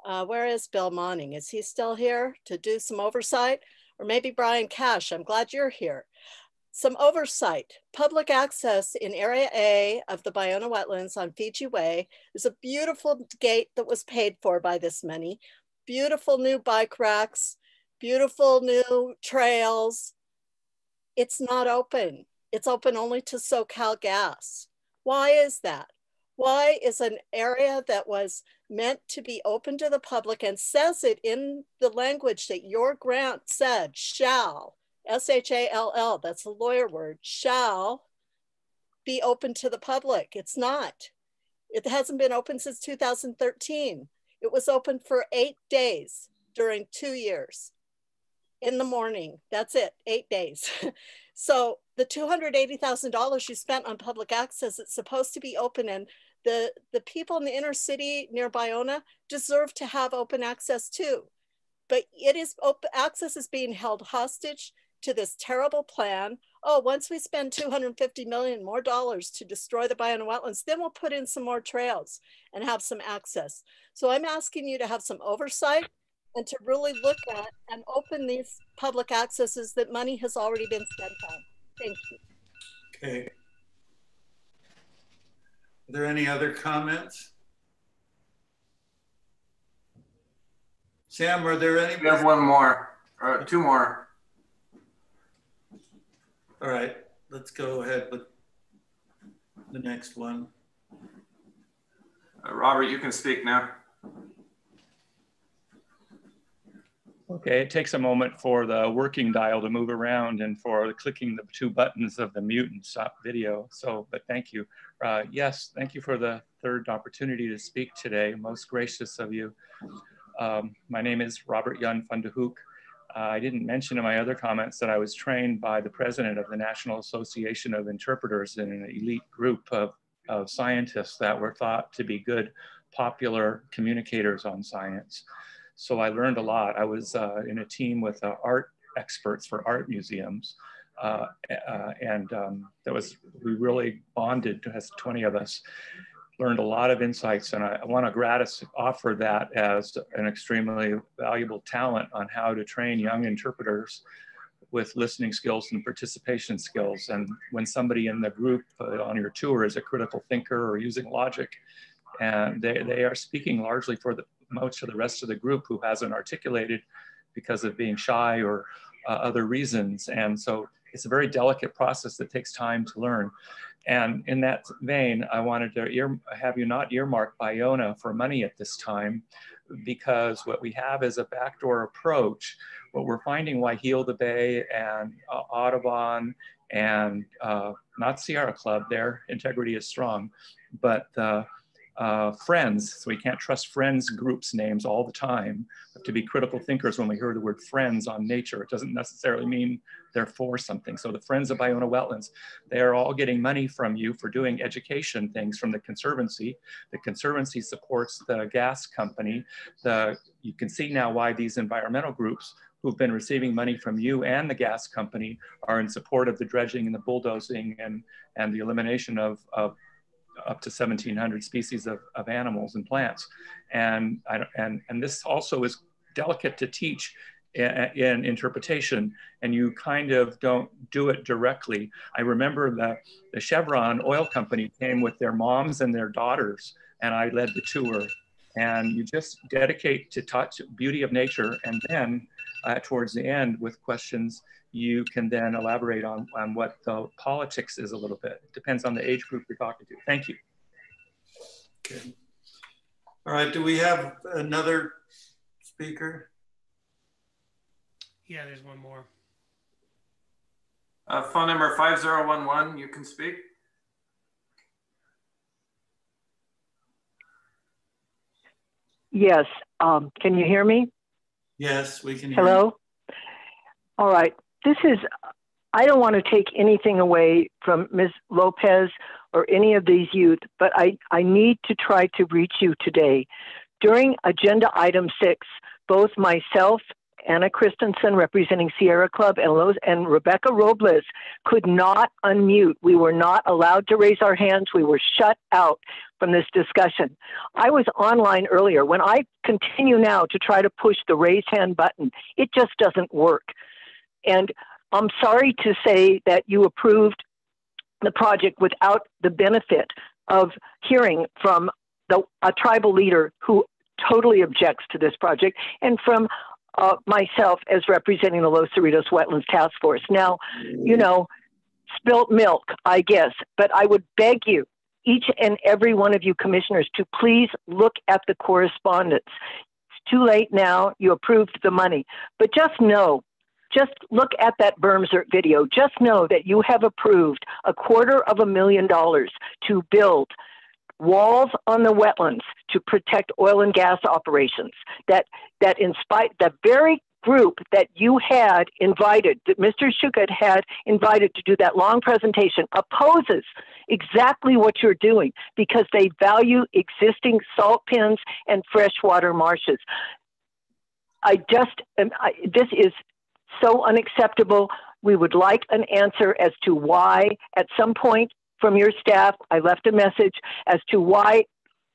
where is Bill Monning? Is he still here to do some oversight? Or maybe Brian Cash, I'm glad you're here. Some oversight, public access in Area A of the Bionah Wetlands on Fiji Way. There's a beautiful gate that was paid for by this money, beautiful new bike racks, beautiful new trails. It's not open. It's open only to SoCal Gas. Why is that? Why is an area that was meant to be open to the public and says it in the language that your grant said, shall, S-H-A-L-L, that's a lawyer word, shall be open to the public? It's not. It hasn't been open since 2013. It was open for 8 days during 2 years in the morning. That's it, 8 days. So the $280,000 you spent on public access, it's supposed to be open, and the people in the inner city near Bionah deserve to have open access too. But it is open, access is being held hostage to this terrible plan. Oh, once we spend $250 million more to destroy the Bionah Wetlands, then we'll put in some more trails and have some access. So I'm asking you to have some oversight and to really look at and open these public accesses that money has already been spent on. Thank you. Okay. Are there any other comments? Sam, are there any? We have one more, or two more. All right, let's go ahead with the next one. Robert, you can speak now. Okay, it takes a moment for the working dial to move around and for clicking the two buttons of the mute and stop video. So, but thank you. Yes, thank you for the third opportunity to speak today. Most gracious of you. My name is Robert Jan van de Hoek. I didn't mention in my other comments that I was trained by the president of the National Association of Interpreters in an elite group of scientists that were thought to be good, popular communicators on science. So I learned a lot. I was in a team with art experts for art museums. We really bonded as 20 of us, learned a lot of insights. And I want to offer that as an extremely valuable talent on how to train young interpreters with listening skills and participation skills. And when somebody in the group on your tour is a critical thinker or using logic, and they are speaking largely for most of the rest of the group who hasn't articulated because of being shy or other reasons. And so it's a very delicate process that takes time to learn. And in that vein, I wanted to have you not earmark Iona for money at this time, because what we have is a backdoor approach. What we're finding why Heal the Bay and Audubon and not Sierra Club, their integrity is strong, but Friends, so we can't trust Friends groups names all the time. We have to be critical thinkers when we hear the word Friends on nature. It doesn't necessarily mean they're for something. So the Friends of Iona Wetlands, they are all getting money from you for doing education things from the Conservancy. The Conservancy supports the gas company. You can see now why these environmental groups who've been receiving money from you and the gas company are in support of the dredging and the bulldozing and the elimination of up to 1,700 species of animals and plants. And this also is delicate to teach in interpretation, and you kind of don't do it directly. I remember the Chevron oil company came with their moms and their daughters, and I led the tour. And you just dedicate to touch beauty of nature, and then towards the end with questions, you can then elaborate on what the politics is a little bit. It depends on the age group you're talking to. Thank you. Okay. All right, do we have another speaker? Yeah, there's one more. Phone number 5011, you can speak. Yes, can you hear me? Yes, we can hear Hello? you. All right, I don't want to take anything away from Ms. Lopez or any of these youth, but I need to try to reach you today. During agenda item 6, both myself, Anna Christensen representing Sierra Club, and Rebecca Robles could not unmute. We were not allowed to raise our hands. We were shut out from this discussion. I was online earlier. When I continue now to try to push the raise hand button, it just doesn't work. And I'm sorry to say that you approved the project without the benefit of hearing from a tribal leader who totally objects to this project, and from myself as representing the Los Cerritos Wetlands Task Force. Now, you know, spilt milk, I guess, but I would beg you, each and every one of you commissioners, to please look at the correspondence. It's too late now. You approved the money, but just know, just look at that Bermsert video. Just know that you have approved $250,000 to build walls on the wetlands to protect oil and gas operations. That in spite, the very group that you had invited, that Mr. Shukat had invited to do that long presentation, opposes exactly what you're doing because they value existing salt pens and freshwater marshes. This is so unacceptable. We would like an answer as to why, at some point from your staff, I left a message as to why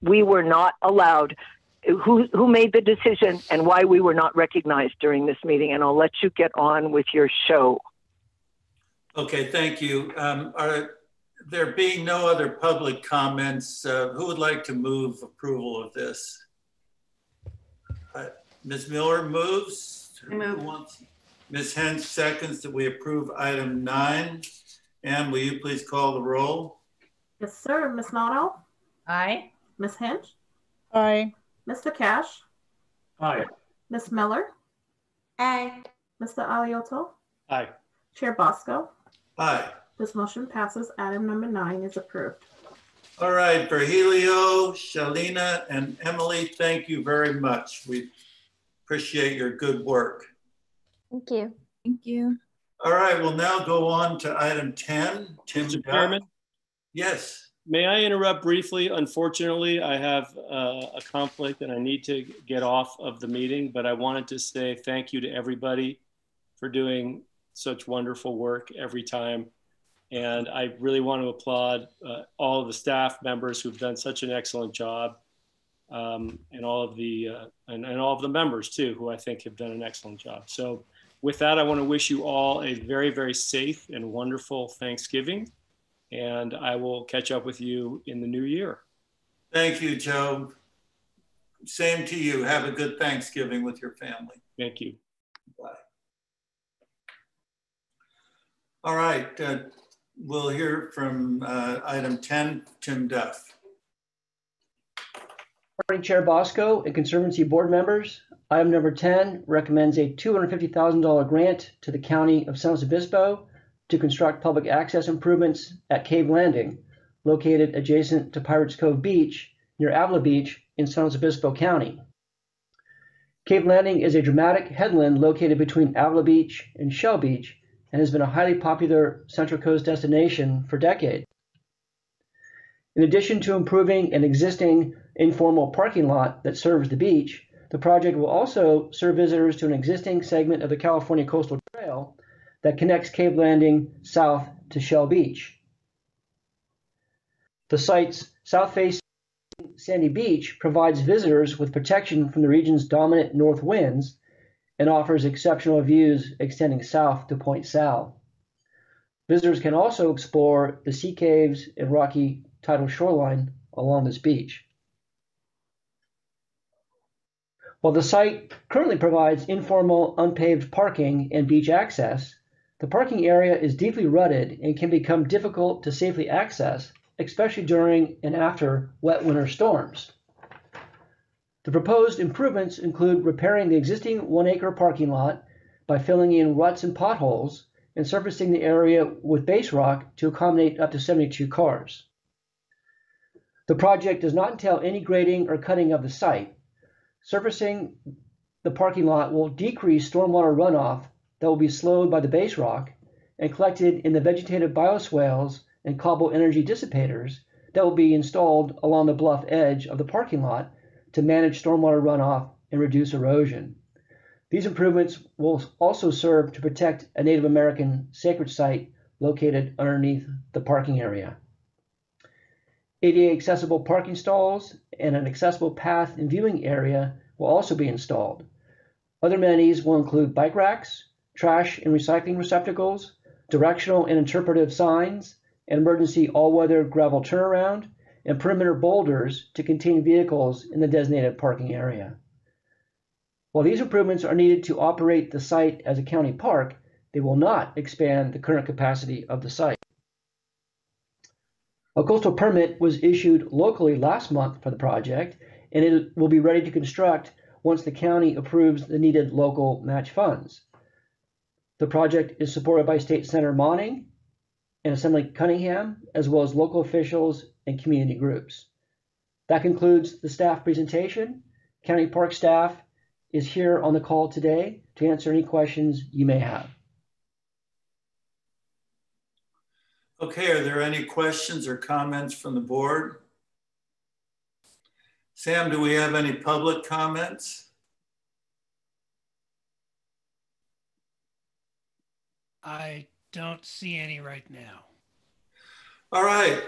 we were not allowed, who made the decision and why we were not recognized during this meeting. And I'll let you get on with your show. Okay, thank you. There being no other public comments, who would like to move approval of this? Ms. Miller moves. I move. Who wants? Ms. Hens seconds that we approve item 9. Ann, will you please call the roll? Yes, sir. Ms. Noddle? Aye. Ms. Hinch? Aye. Mr. Cash? Aye. Ms. Miller? Aye. Mr. Alioto? Aye. Chair Bosco? Aye. This motion passes. Item number 9 is approved. All right, Virgilio, Shalina, and Emily, thank you very much. We appreciate your good work. Thank you. Thank you. All right, we'll now go on to item 10. Tim Mr. Duff. Chairman? Yes. May I interrupt briefly? Unfortunately, I have a conflict and I need to get off of the meeting, but I wanted to say thank you to everybody for doing such wonderful work every time. And I really want to applaud all of the staff members who've done such an excellent job, and all of the members too, who I think have done an excellent job. So with that, I want to wish you all a very, very safe and wonderful Thanksgiving. And I will catch up with you in the new year. Thank you, Joe. Same to you. Have a good Thanksgiving with your family. Thank you. Bye. All right. We'll hear from item 10, Tim Duff. Morning, Chair Bosco and Conservancy board members. Item number 10 recommends a $250,000 grant to the County of San Luis Obispo to construct public access improvements at Cave Landing, located adjacent to Pirates Cove Beach near Avila Beach in San Luis Obispo County. Cave Landing is a dramatic headland located between Avila Beach and Shell Beach and has been a highly popular Central Coast destination for decades. In addition to improving an existing informal parking lot that serves the beach, the project will also serve visitors to an existing segment of the California Coastal Trail that connects Cave Landing south to Shell Beach. The site's south-facing sandy beach provides visitors with protection from the region's dominant north winds and offers exceptional views extending south to Point Sal. Visitors can also explore the sea caves and rocky tidal shoreline along this beach. While the site currently provides informal unpaved parking and beach access, the parking area is deeply rutted and can become difficult to safely access, especially during and after wet winter storms. The proposed improvements include repairing the existing 1-acre parking lot by filling in ruts and potholes and surfacing the area with base rock to accommodate up to 72 cars. The project does not entail any grading or cutting of the site. Surfacing the parking lot will decrease stormwater runoff that will be slowed by the base rock and collected in the vegetative bioswales and cobble energy dissipators that will be installed along the bluff edge of the parking lot to manage stormwater runoff and reduce erosion. These improvements will also serve to protect a Native American sacred site located underneath the parking area. ADA accessible parking stalls and an accessible path and viewing area will also be installed. Other amenities will include bike racks, trash and recycling receptacles, directional and interpretive signs, an emergency all-weather gravel turnaround, and perimeter boulders to contain vehicles in the designated parking area. While these improvements are needed to operate the site as a county park, they will not expand the current capacity of the site. A coastal permit was issued locally last month for the project, and it will be ready to construct once the county approves the needed local match funds. The project is supported by State Senator Monning and Assembly Cunningham, as well as local officials and community groups. That concludes the staff presentation. County Park staff is here on the call today to answer any questions you may have. Okay, are there any questions or comments from the board? Sam, do we have any public comments? I don't see any right now. All right,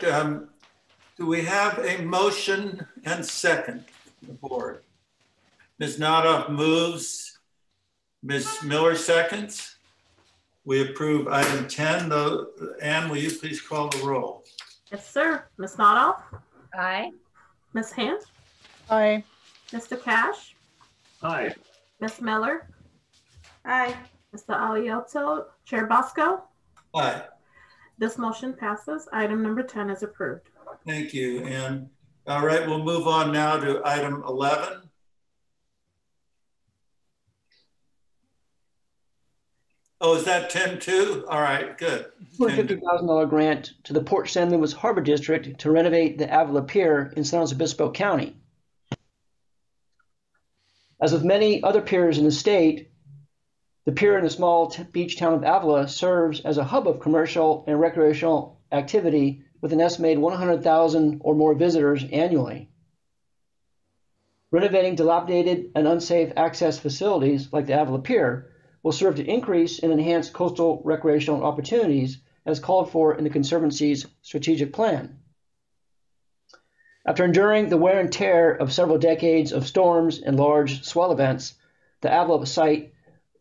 do we have a motion and second from the board? Ms. Nodoff moves, Ms. Miller seconds. We approve item 10, though. Ann, will you please call the roll? Yes, sir. Ms. Nodoff? Aye. Ms. Hint? Aye. Mr. Cash? Aye. Ms. Miller? Aye. Mr. Aliotto, Chair Bosco. Aye. This motion passes. Item number 10 is approved. Thank you, Ann. All right, we'll move on now to item 11. Oh, is that 10 too? All right, good. $250,000 grant to the Port San Luis Harbor District to renovate the Avila Pier in San Luis Obispo County. As with many other piers in the state, the pier in the small beach town of Avila serves as a hub of commercial and recreational activity with an estimated 100,000 or more visitors annually. Renovating dilapidated and unsafe access facilities like the Avila Pier will serve to increase and enhance coastal recreational opportunities as called for in the Conservancy's strategic plan. After enduring the wear and tear of several decades of storms and large swell events, the Avila site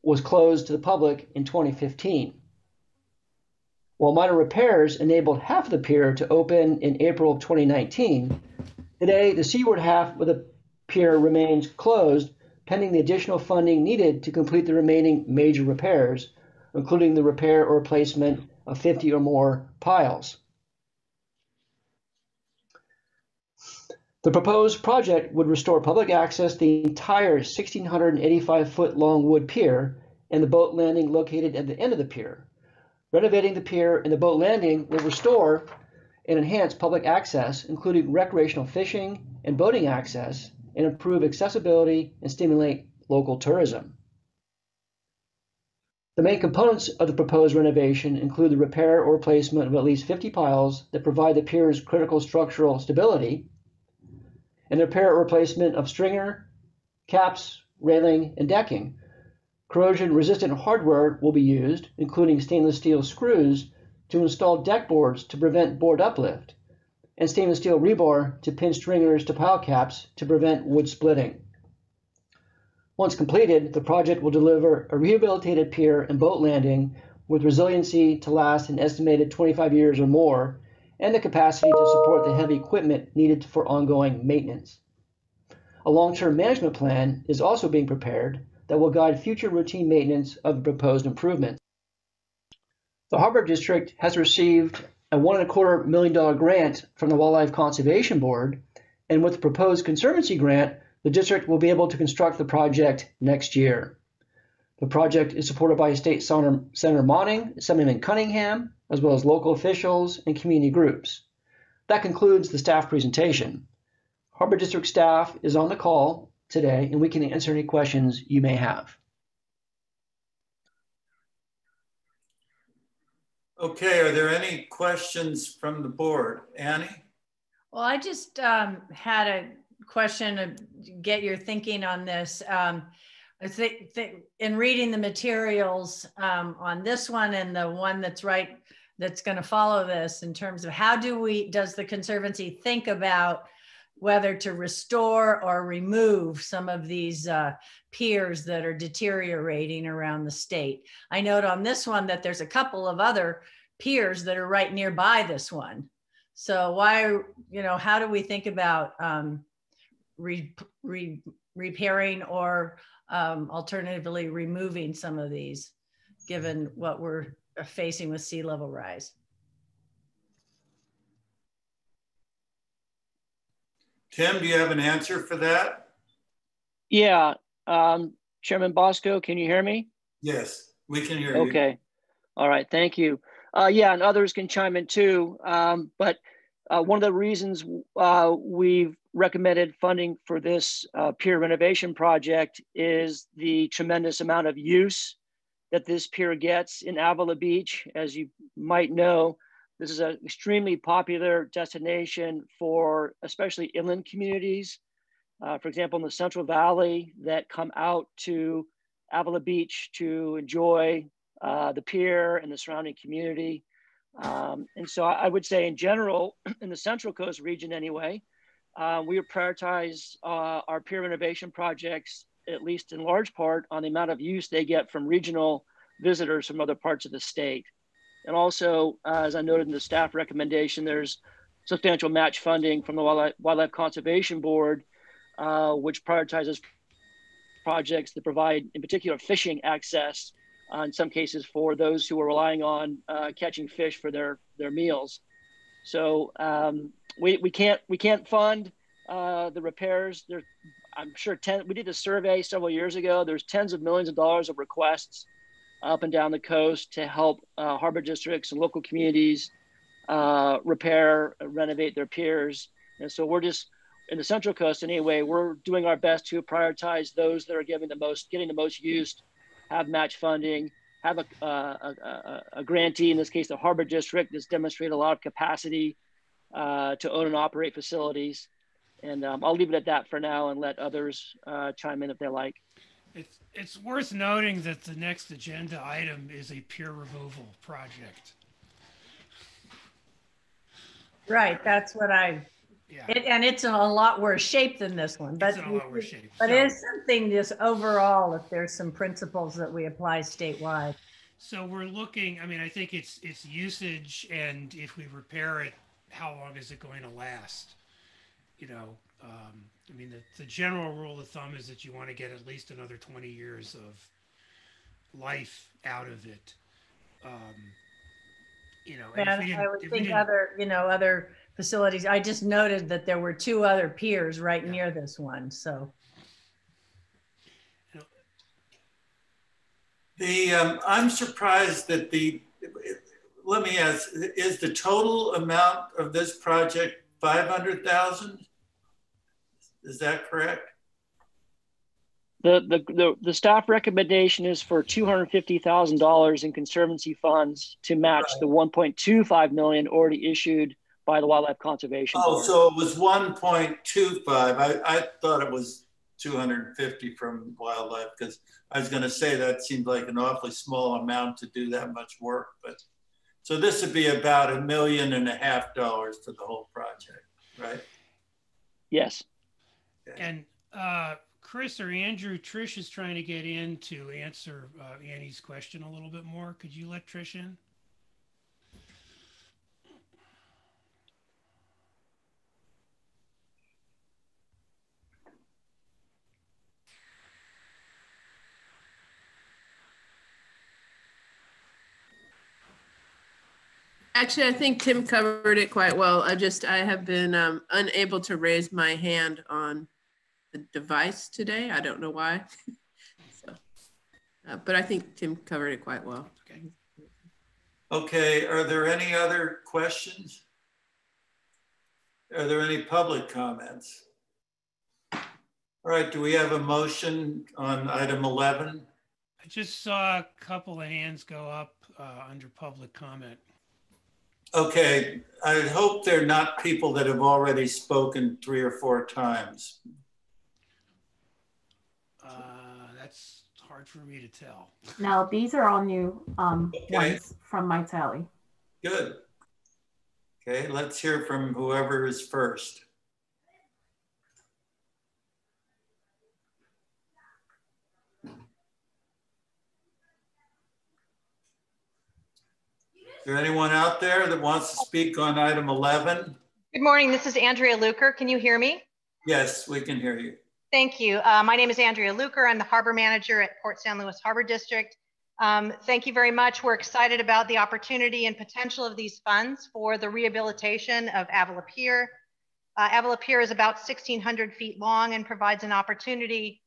was closed to the public in 2015. While minor repairs enabled half of the pier to open in April of 2019, today the seaward half of the pier remains closed pending the additional funding needed to complete the remaining major repairs, including the repair or replacement of 50 or more piles. The proposed project would restore public access to the entire 1,685-foot long wood pier and the boat landing located at the end of the pier. Renovating the pier and the boat landing will restore and enhance public access, including recreational fishing and boating access, and improve accessibility and stimulate local tourism. The main components of the proposed renovation include the repair or replacement of at least 50 piles that provide the pier's critical structural stability, and the repair or replacement of stringer, caps, railing, and decking. Corrosion-resistant hardware will be used, including stainless steel screws, to install deck boards to prevent board uplift, and stainless steel rebar to pin stringers to pile caps to prevent wood splitting. Once completed, the project will deliver a rehabilitated pier and boat landing with resiliency to last an estimated 25 years or more, and the capacity to support the heavy equipment needed for ongoing maintenance. A long-term management plan is also being prepared that will guide future routine maintenance of the proposed improvements. The Harbor District has received a $1.25 million grant from the Wildlife Conservation Board, and with the proposed Conservancy grant, the district will be able to construct the project next year. The project is supported by State Senator Monning, Assemblyman Cunningham, as well as local officials and community groups. That concludes the staff presentation. Harbor District staff is on the call today, and we can answer any questions you may have. Okay, are there any questions from the board? Annie? Well, I just had a question to get your thinking on this. I think in reading the materials on this one and the one that's going to follow this, in terms of how does the Conservancy think about whether to restore or remove some of these piers that are deteriorating around the state. I note on this one that there's a couple of other piers that are right nearby this one. So how do we think about repairing or alternatively removing some of these, given what we're facing with sea level rise? Tim, do you have an answer for that? Yeah, Chairman Bosco, can you hear me? Yes, we can hear you. Okay, all right, thank you. Yeah, and others can chime in too, but one of the reasons we've recommended funding for this pier renovation project is the tremendous amount of use that this pier gets in Avila Beach. As you might know, this is an extremely popular destination for especially inland communities. For example, in the Central Valley that come out to Avila Beach to enjoy the pier and the surrounding community. And so I would say in general, in the Central Coast region anyway, we prioritize our pier renovation projects, at least in large part, on the amount of use they get from regional visitors from other parts of the state. And also, as I noted in the staff recommendation, there's substantial match funding from the Wildlife Conservation Board, which prioritizes projects that provide, in particular, fishing access in some cases for those who are relying on catching fish for their meals. So we can't fund the repairs. I'm sure we did a survey several years ago. There's tens of millions of dollars of requests up and down the coast to help harbor districts and local communities repair, renovate their piers. And so we're just, in the Central Coast anyway, we're doing our best to prioritize those that are getting the most use, have match funding, have a grantee, in this case, the Harbor District, that's demonstrated a lot of capacity to own and operate facilities. And I'll leave it at that for now and let others chime in if they like. It's worth noting that the next agenda item is a pier removal project. Right, that's what and it's in a lot worse shape than this one. But, it's in a lot worse shape. But it's something just overall, if there's some principles that we apply statewide. So we're looking, I mean, I think it's usage, and if we repair it, how long is it going to last? You know, I mean, the general rule of thumb is that you want to get at least another 20 years of life out of it. You know, and I would think other facilities. I just noted that there were 2 other piers right near this one. So I'm surprised that let me ask, is the total amount of this project 500,000? Is that correct? The staff recommendation is for $250,000 in Conservancy funds to match the $1.25 million already issued by the Wildlife Conservation Board. So it was 1.25. I thought it was 250 from Wildlife, because I was going to say that seemed like an awfully small amount to do that much work. But so this would be about $1.5 million for the whole project, right? Yes. Okay. And Chris or Andrew, Trish is trying to get in to answer Annie's question a little bit more. Could you let Trish in? Actually, I think Tim covered it quite well. I have been unable to raise my hand on the device today. I don't know why. But I think Tim covered it quite well. Okay, are there any other questions? Are there any public comments? All right, do we have a motion on item 11? I just saw a couple of hands go up under public comment. Okay, I hope they're not people that have already spoken 3 or 4 times. That's hard for me to tell. No, these are all new ones from my tally. Good. Okay, let's hear from whoever is first. Is there anyone out there that wants to speak on item 11? Good morning, this is Andrea Luker. Can you hear me? Yes, we can hear you. Thank you. My name is Andrea Luker. I'm the harbor manager at Port San Luis Harbor District. Thank you very much. We're excited about the opportunity and potential of these funds for the rehabilitation of Avila Pier. Avila Pier is about 1,600 feet long and provides an opportunity,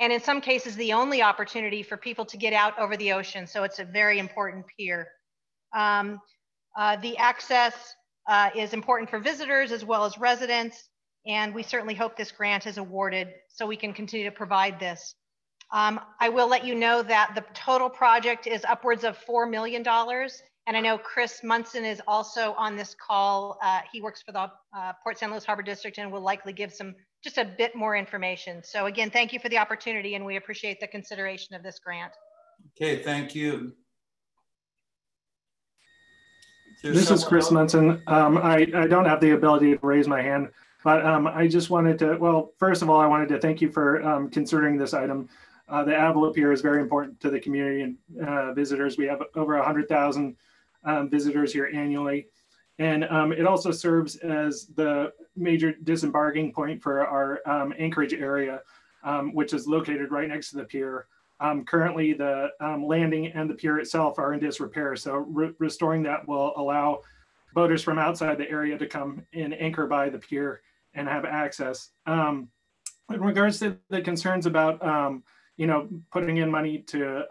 and in some cases, the only opportunity for people to get out over the ocean. So it's a very important pier. The access is important for visitors as well as residents, and we certainly hope this grant is awarded so we can continue to provide this. I will let you know that the total project is upwards of $4 million, and I know Chris Munson is also on this call. He works for the Port San Luis Harbor District and will likely give just a bit more information. So again, thank you for the opportunity, and we appreciate the consideration of this grant. Okay, thank you. This is Chris Munson. I don't have the ability to raise my hand, but I just wanted to, well, first of all, I wanted to thank you for considering this item. The Avila Pier is very important to the community and visitors. We have over 100,000 visitors here annually. And it also serves as the major disembarking point for our Anchorage area, which is located right next to the pier. Currently, the landing and the pier itself are in disrepair. So restoring that will allow boaters from outside the area to come and anchor by the pier and have access. In regards to the concerns about, you know, putting in money to,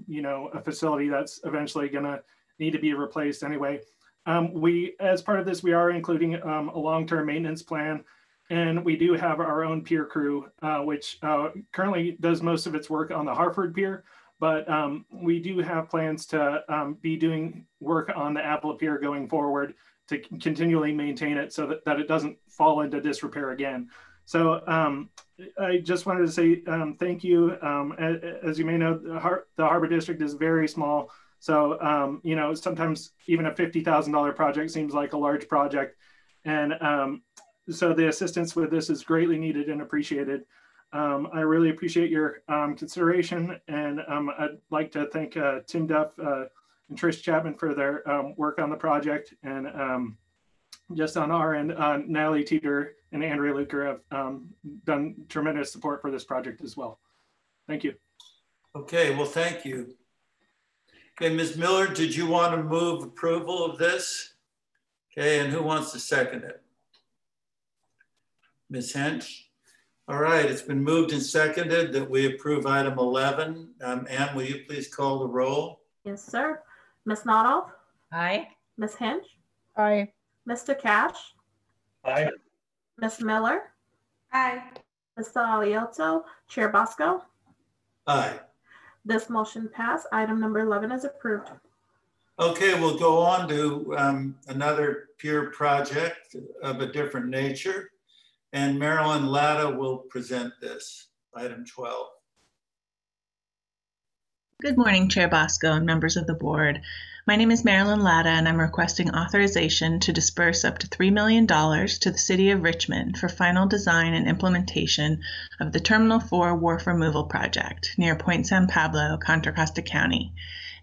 you know, a facility that's eventually going to need to be replaced anyway. As part of this, we are including a long-term maintenance plan, and we do have our own pier crew, which currently does most of its work on the Hartford Pier, but we do have plans to be doing work on the Apple Pier going forward to continually maintain it so that it doesn't fall into disrepair again. So I just wanted to say thank you. As you may know, the Harbor District is very small. So, you know, sometimes even a $50,000 project seems like a large project. And so the assistance with this is greatly needed and appreciated. I really appreciate your consideration. And I'd like to thank Tim Duff and Trish Chapman for their work on the project. And just on our end, Natalie Teeter and Andrea Luker have done tremendous support for this project as well. Thank you. Okay, well, thank you. Okay, Ms. Miller, did you want to move approval of this? Okay, and who wants to second it? Ms. Hench? All right, it's been moved and seconded that we approve item 11. Ann, will you please call the roll? Yes, sir. Ms. Noddle? Aye. Ms. Hinch? Aye. Mr. Cash? Aye. Ms. Miller? Aye. Mr. Aliotto? Chair Bosco? Aye. This motion passed. Item number 11 is approved. Okay, we'll go on to another pier project of a different nature. And Marilyn Latta will present this, item 12. Good morning, Chair Bosco and members of the board. My name is Marilyn Latta, and I'm requesting authorization to disperse up to $3 million to the City of Richmond for final design and implementation of the Terminal 4 Wharf Removal Project near Point San Pablo, Contra Costa County,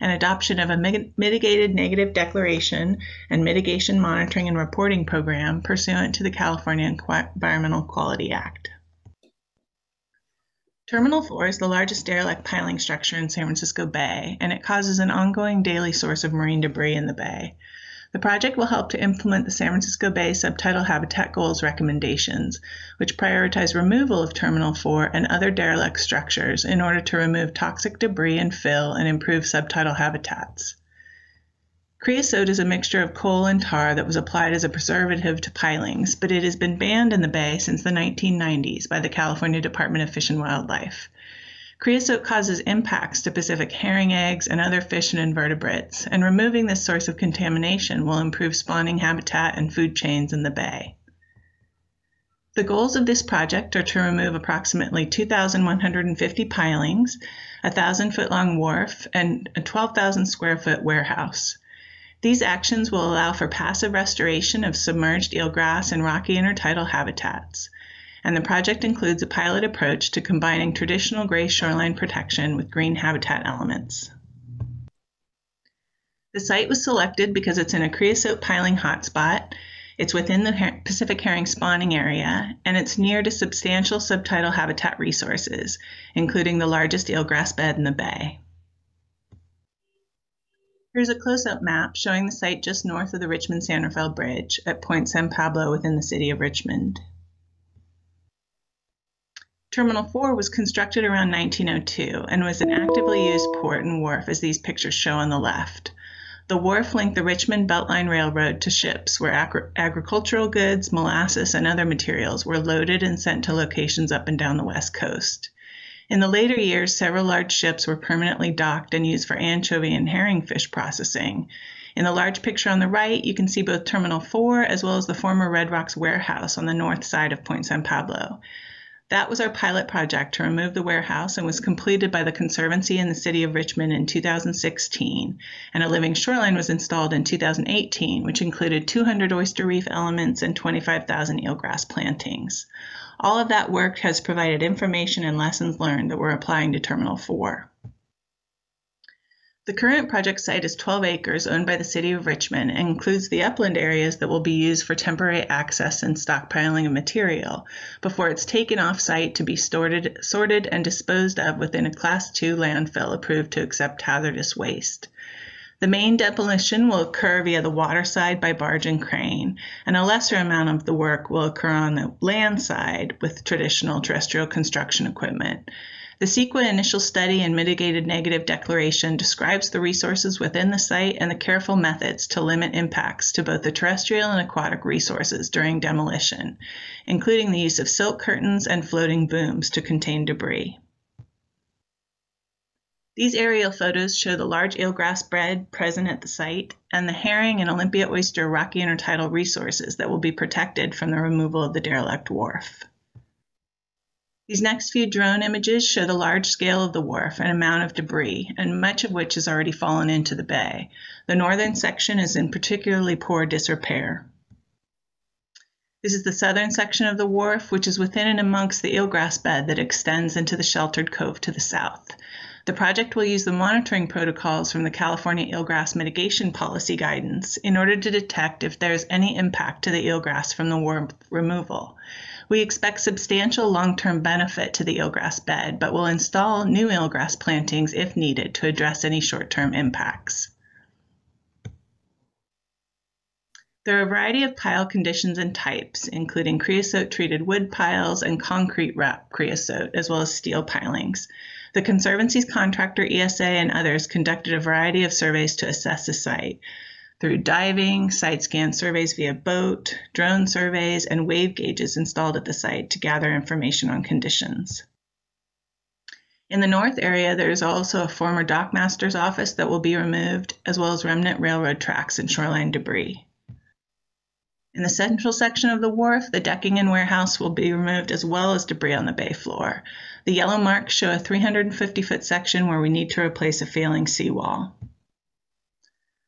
and adoption of a mitigated negative declaration and mitigation monitoring and reporting program pursuant to the California Environmental Quality Act. Terminal 4 is the largest derelict piling structure in San Francisco Bay, and it causes an ongoing daily source of marine debris in the bay. The project will help to implement the San Francisco Bay Subtidal Habitat Goals recommendations, which prioritize removal of Terminal 4 and other derelict structures in order to remove toxic debris and fill and improve subtidal habitats. Creosote is a mixture of coal and tar that was applied as a preservative to pilings, but it has been banned in the bay since the 1990s by the California Department of Fish and Wildlife. Creosote causes impacts to Pacific herring eggs and other fish and invertebrates, and removing this source of contamination will improve spawning habitat and food chains in the bay. The goals of this project are to remove approximately 2,150 pilings, a 1,000-foot-long wharf, and a 12,000 square foot warehouse. These actions will allow for passive restoration of submerged eelgrass and rocky intertidal habitats, and the project includes a pilot approach to combining traditional gray shoreline protection with green habitat elements. The site was selected because it's in a creosote piling hotspot, it's within the Pacific herring spawning area, and it's near to substantial subtidal habitat resources, including the largest eelgrass bed in the bay. Here's a close-up map showing the site just north of the Richmond-San Rafael Bridge at Point San Pablo within the city of Richmond. Terminal 4 was constructed around 1902 and was an actively used port and wharf, as these pictures show on the left. The wharf linked the Richmond Beltline Railroad to ships where agricultural goods, molasses, and other materials were loaded and sent to locations up and down the West Coast. In the later years, several large ships were permanently docked and used for anchovy and herring fish processing. In the large picture on the right, you can see both Terminal 4 as well as the former Red Rocks warehouse on the north side of Point San Pablo. That was our pilot project to remove the warehouse and was completed by the Conservancy in the city of Richmond in 2016, and a living shoreline was installed in 2018, which included 200 oyster reef elements and 25,000 eelgrass plantings. All of that work has provided information and lessons learned that we're applying to Terminal 4. The current project site is 12 acres owned by the City of Richmond and includes the upland areas that will be used for temporary access and stockpiling of material before it's taken off-site to be sorted and disposed of within a Class 2 landfill approved to accept hazardous waste. The main demolition will occur via the water side by barge and crane, and a lesser amount of the work will occur on the land side with traditional terrestrial construction equipment. The CEQA initial study and mitigated negative declaration describes the resources within the site and the careful methods to limit impacts to both the terrestrial and aquatic resources during demolition, including the use of silk curtains and floating booms to contain debris. These aerial photos show the large eelgrass bed present at the site and the herring and Olympia oyster rocky intertidal resources that will be protected from the removal of the derelict wharf. These next few drone images show the large scale of the wharf and amount of debris, and much of which has already fallen into the bay. The northern section is in particularly poor disrepair. This is the southern section of the wharf, which is within and amongst the eelgrass bed that extends into the sheltered cove to the south. The project will use the monitoring protocols from the California Eelgrass Mitigation Policy Guidance in order to detect if there's any impact to the eelgrass from the wharf removal. We expect substantial long-term benefit to the eelgrass bed, but will install new eelgrass plantings if needed to address any short-term impacts. There are a variety of pile conditions and types, including creosote-treated wood piles and concrete wrap creosote, as well as steel pilings. The Conservancy's contractor, ESA, and others conducted a variety of surveys to assess the site through diving, site scan surveys via boat, drone surveys, and wave gauges installed at the site to gather information on conditions. In the north area, there is also a former dockmaster's office that will be removed, as well as remnant railroad tracks and shoreline debris. In the central section of the wharf, the decking and warehouse will be removed, as well as debris on the bay floor. The yellow marks show a 350-foot section where we need to replace a failing seawall.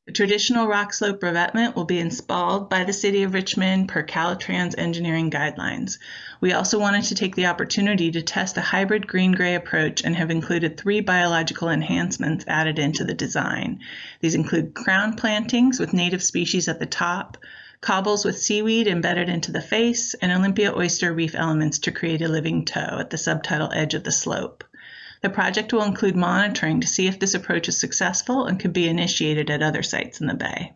The traditional rock slope revetment will be installed by the City of Richmond per Caltrans engineering guidelines. We also wanted to take the opportunity to test a hybrid green-gray approach and have included 3 biological enhancements added into the design. These include crown plantings with native species at the top, cobbles with seaweed embedded into the face, and Olympia oyster reef elements to create a living toe at the subtidal edge of the slope. The project will include monitoring to see if this approach is successful and could be initiated at other sites in the bay.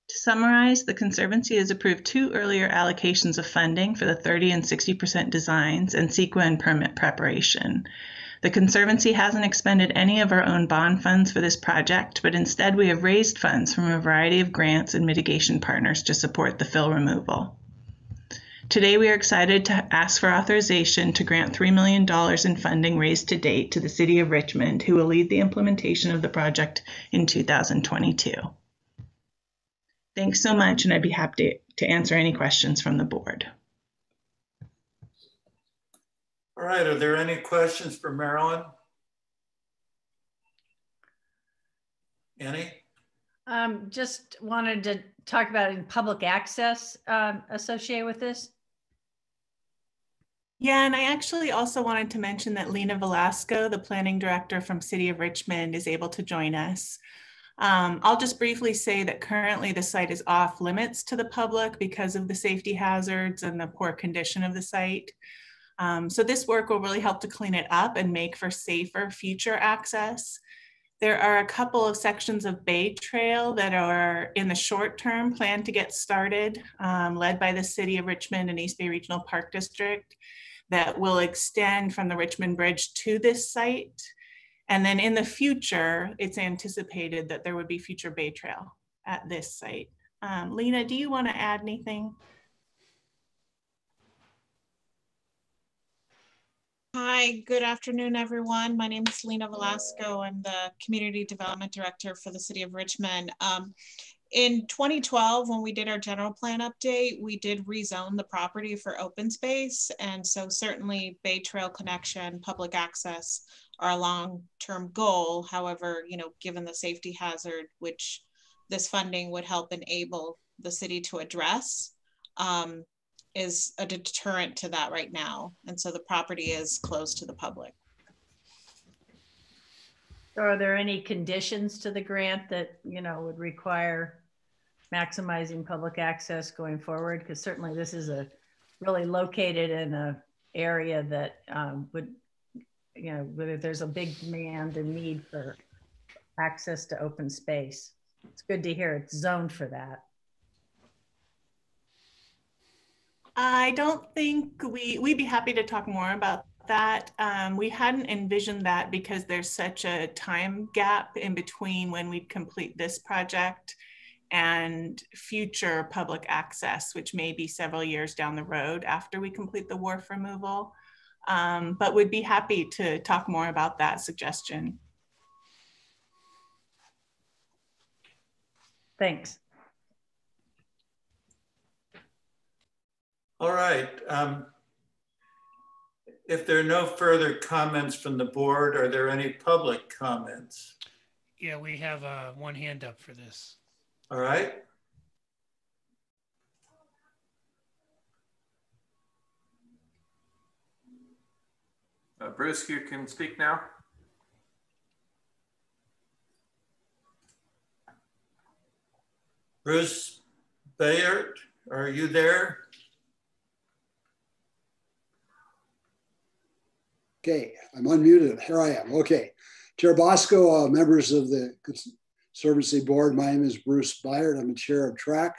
To summarize, the Conservancy has approved 2 earlier allocations of funding for the 30% and 60% designs and CEQA and permit preparation. The Conservancy hasn't expended any of our own bond funds for this project, but instead we have raised funds from a variety of grants and mitigation partners to support the fill removal. Today, we are excited to ask for authorization to grant $3 million in funding raised to date to the City of Richmond, who will lead the implementation of the project in 2022. Thanks so much, and I'd be happy to answer any questions from the board. All right, are there any questions for Marilyn? Any? Just wanted to talk about public access associated with this. Yeah, and I actually also wanted to mention that Lena Velasco, the planning director from City of Richmond, is able to join us. I'll just briefly say that currently the site is off limits to the public because of the safety hazards and the poor condition of the site. So this work will really help to clean it up and make for safer future access. There are a couple of sections of Bay Trail that are in the short term planned to get started, led by the City of Richmond and East Bay Regional Park District, that will extend from the Richmond Bridge to this site. And then in the future, it's anticipated that there would be future Bay Trail at this site. Lena, do you want to add anything? Hi, good afternoon, everyone. My name is Lena Velasco. I'm the Community Development Director for the City of Richmond. In 2012, when we did our general plan update, we did rezone the property for open space. And so certainly Bay Trail connection, public access are a long-term goal. However, given the safety hazard, which this funding would help enable the city to address, is a deterrent to that right now. And so the property is closed to the public. So are there any conditions to the grant that, would require maximizing public access going forward? Because certainly this is really located in an area that would, where there's a big demand and need for access to open space. It's good to hear it's zoned for that. I don't think we'd be happy to talk more about that. We hadn't envisioned that because there's such a time gap in between when we'd complete this project and future public access, which may be several years down the road after we complete the wharf removal. But we'd be happy to talk more about that suggestion. Thanks. All right. If there are no further comments from the board, are there any public comments? Yeah, we have one hand up for this. All right. Bruce, you can speak now. Bruce Bayard, are you there? Okay, I'm unmuted. Here I am. Okay. Chair Bosco, members of the Conservancy Board, my name is Bruce Bayard. I'm the chair of TRAC,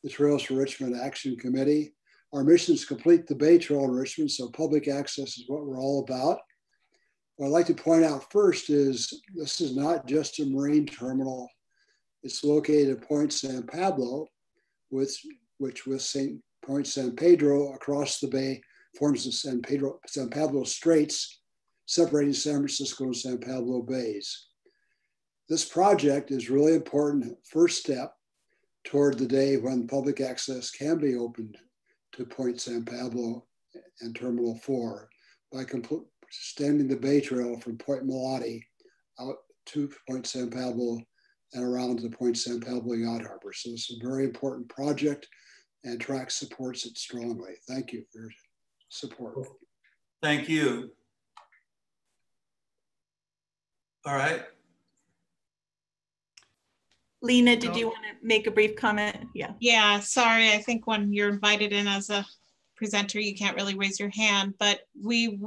the Trails for Richmond Action Committee. Our mission is to complete the Bay Trail in Richmond, so public access is what we're all about. What I'd like to point out first is this is not just a marine terminal. It's located at Point San Pablo, which with Point San Pedro across the bay forms the San Pablo Straits, separating San Francisco and San Pablo Bays. This project is really important first step toward the day when public access can be opened to Point San Pablo and Terminal 4 by extending the Bay Trail from Point Malati out to Point San Pablo and around to Point San Pablo Yacht Harbor. So it's a very important project and TRAC supports it strongly. Thank you for your support. Thank you. All right. Lena, did you want to make a brief comment? Yeah. Yeah, sorry. I think when you're invited in as a presenter, you can't really raise your hand, but we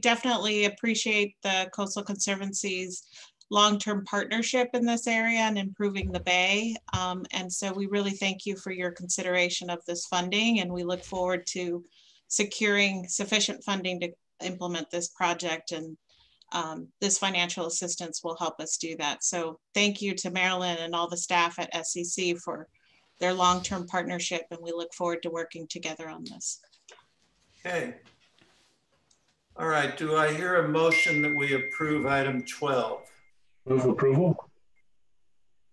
definitely appreciate the Coastal Conservancy's long-term partnership in this area and improving the bay. And so we really thank you for your consideration of this funding, and we look forward to securing sufficient funding to implement this project, and this financial assistance will help us do that. So thank you to Marilyn and all the staff at SCC for their long-term partnership, and we look forward to working together on this. Okay. All right, do I hear a motion that we approve item 12? Move approval.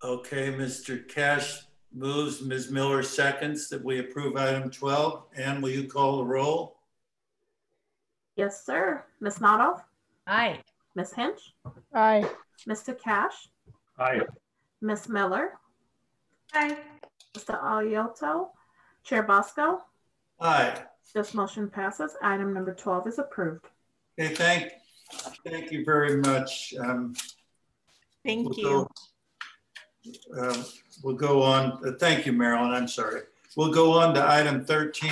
Okay, Mr. Cash moves, Ms. Miller seconds that we approve item 12. Ann, will you call the roll? Yes, sir. Ms. Nodoff? Aye. Ms. Hinch? Aye. Mr. Cash? Aye. Ms. Miller? Aye. Mr. Alioto? Chair Bosco? Aye. This motion passes. Item number 12 is approved. Okay, thank you very much. Thank you. We'll go on. Thank you, Marilyn. I'm sorry. We'll go on to item 13.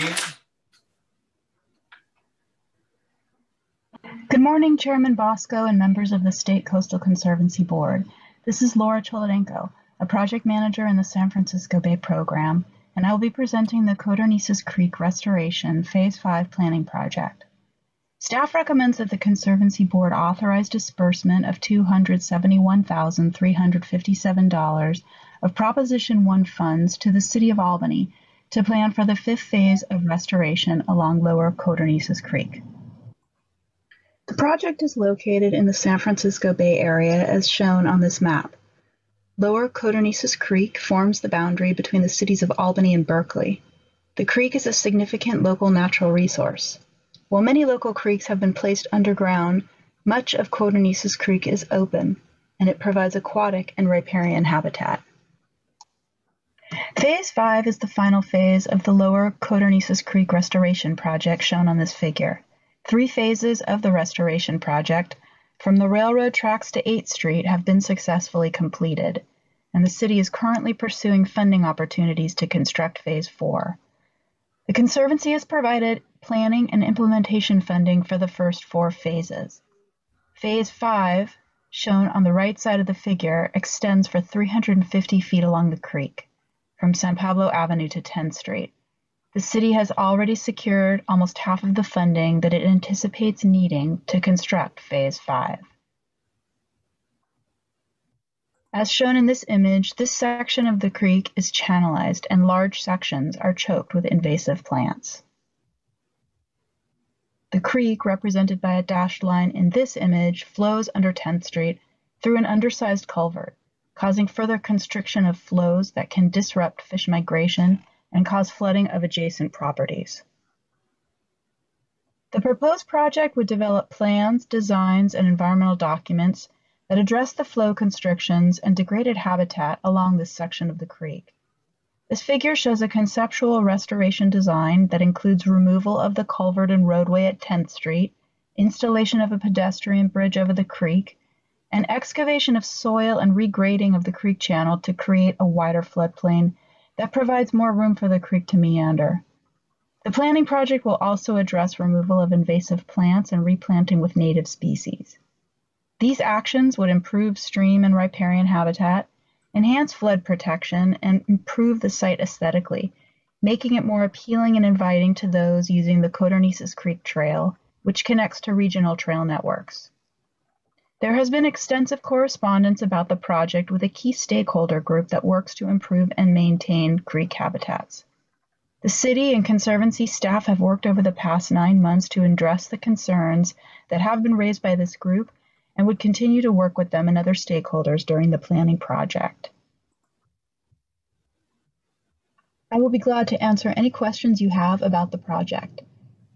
Good morning, Chairman Bosco and members of the State Coastal Conservancy Board. This is Laura Cholodenko, a project manager in the San Francisco Bay program, and I will be presenting the Codornices Creek Restoration Phase 5 Planning Project. Staff recommends that the Conservancy Board authorize disbursement of $271,357 of Proposition 1 funds to the City of Albany to plan for the 5th phase of restoration along Lower Codornices Creek. The project is located in the San Francisco Bay Area as shown on this map. Lower Codornices Creek forms the boundary between the cities of Albany and Berkeley. The creek is a significant local natural resource. While many local creeks have been placed underground, much of Codornices Creek is open, and it provides aquatic and riparian habitat. Phase 5 is the final phase of the Lower Codornices Creek Restoration Project shown on this figure. 3 phases of the restoration project from the railroad tracks to 8th Street have been successfully completed, and the city is currently pursuing funding opportunities to construct Phase 4. The Conservancy has provided planning and implementation funding for the first 4 phases. Phase 5, shown on the right side of the figure, extends for 350 feet along the creek, from San Pablo Avenue to 10th Street. The city has already secured almost half of the funding that it anticipates needing to construct Phase 5. As shown in this image, this section of the creek is channelized and large sections are choked with invasive plants. The creek, represented by a dashed line in this image, flows under 10th Street through an undersized culvert, causing further constriction of flows that can disrupt fish migration and cause flooding of adjacent properties. The proposed project would develop plans, designs, and environmental documents that address the flow constrictions and degraded habitat along this section of the creek. This figure shows a conceptual restoration design that includes removal of the culvert and roadway at 10th Street, installation of a pedestrian bridge over the creek, and excavation of soil and regrading of the creek channel to create a wider floodplain that provides more room for the creek to meander. The planning project will also address removal of invasive plants and replanting with native species. These actions would improve stream and riparian habitat, enhance flood protection, and improve the site aesthetically, making it more appealing and inviting to those using the Codornices Creek Trail, which connects to regional trail networks. There has been extensive correspondence about the project with a key stakeholder group that works to improve and maintain creek habitats. The city and Conservancy staff have worked over the past 9 months to address the concerns that have been raised by this group and would continue to work with them and other stakeholders during the planning project. I will be glad to answer any questions you have about the project.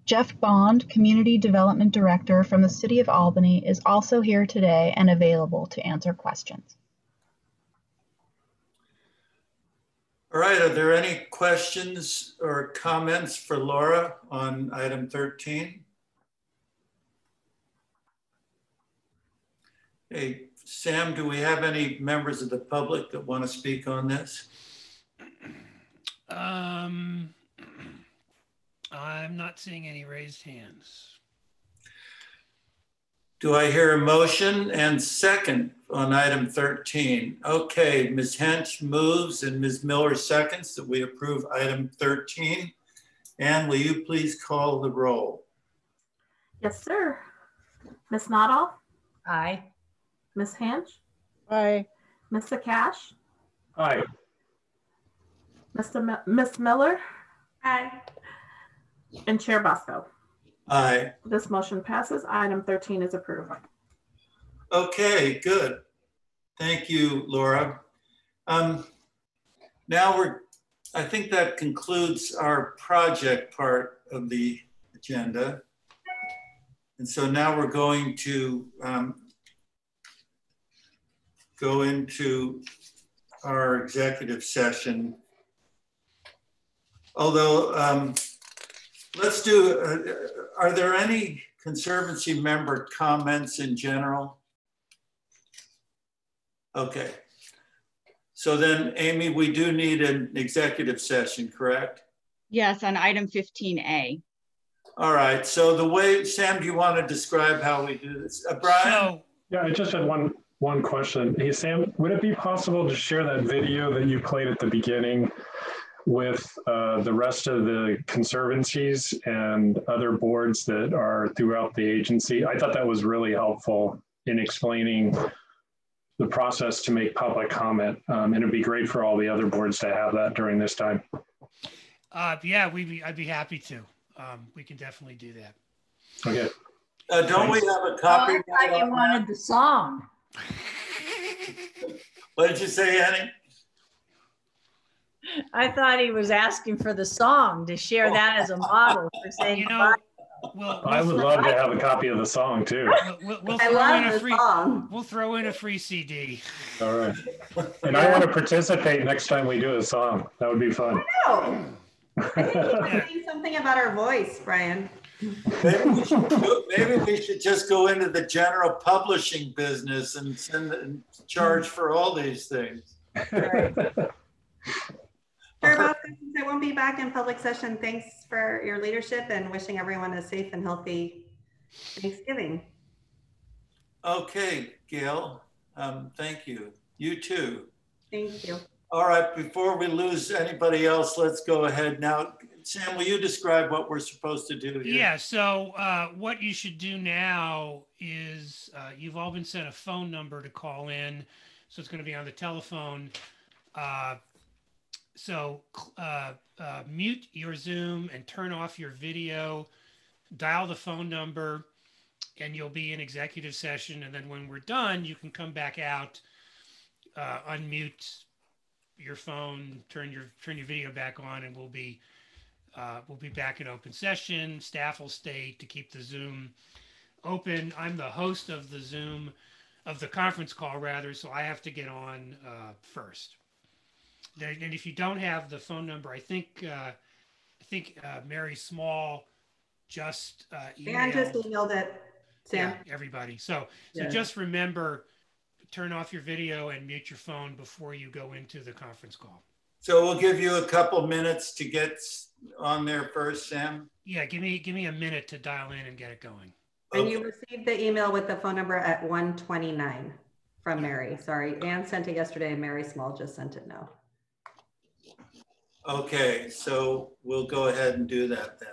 Jeff Bond, Community Development Director from the City of Albany, is also here today and available to answer questions. All right, are there any questions or comments for Laura on item 13? Hey, Sam, do we have any members of the public that want to speak on this? I'm not seeing any raised hands. Do I hear a motion and second on item 13? Okay, Ms. Hench moves and Ms. Miller seconds that we approve item 13. And will you please call the roll? Yes, sir. Ms. Noddle? Aye. Ms. Hench? Aye. Mr. Cash? Aye. Ms. Miller? Aye. And Chair Bosco? Aye. This motion passes. Item 13 is approved. Okay, good. Thank you, Laura. Now I think that concludes our project part of the agenda. And so now we're going to go into our executive session. Although, let's do, are there any Conservancy member comments in general? Okay. So then, Amy, we do need an executive session, correct? Yes, on item 15A. All right, so the way, Sam, do you want to describe how we do this? Brian? Yeah, I just had one question. Hey, Sam, would it be possible to share that video that you played at the beginning with the rest of the conservancies and other boards that are throughout the agency? I thought that was really helpful in explaining the process to make public comment. And it'd be great for all the other boards to have that during this time. Yeah, I'd be happy to. We can definitely do that. Okay. Don't we have a copy? Oh, I thought you wanted the song. What did you say, Annie? I thought he was asking for the song to share that as a model for saying, you know, I would love to have a copy of the song too. We'll throw in a free CD. All right. And I want to participate next time we do a song. That would be fun. I think you're saying something about our voice, Brian. Maybe we should just go into the general publishing business and charge for all these things. Right. Chair Bosco, since I won't be back in public session, thanks for your leadership and wishing everyone a safe and healthy Thanksgiving. Okay, Gail, thank you. You too. Thank you. All right, before we lose anybody else, let's go ahead now. Sam, will you describe what we're supposed to do here? Yeah, so what you should do now is you've all been sent a phone number to call in. So it's going to be on the telephone. Mute your Zoom and turn off your video, dial the phone number, and you'll be in executive session. And then when we're done, you can come back out, unmute your phone, turn your video back on, and we'll be back in open session. Staff will stay to keep the Zoom open. I'm the host of the Zoom, of the conference call rather, so I have to get on first. And if you don't have the phone number, I think Mary Small just emailed. Dan just emailed it, Sam. Yeah, everybody. So just remember, turn off your video and mute your phone before you go into the conference call. So we'll give you a couple minutes to get on there first, Sam. Yeah, give me a minute to dial in and get it going. And you received the email with the phone number at 1:29 from Mary. Sorry, Ann sent it yesterday and Mary Small just sent it now. Okay, so we'll go ahead and do that then.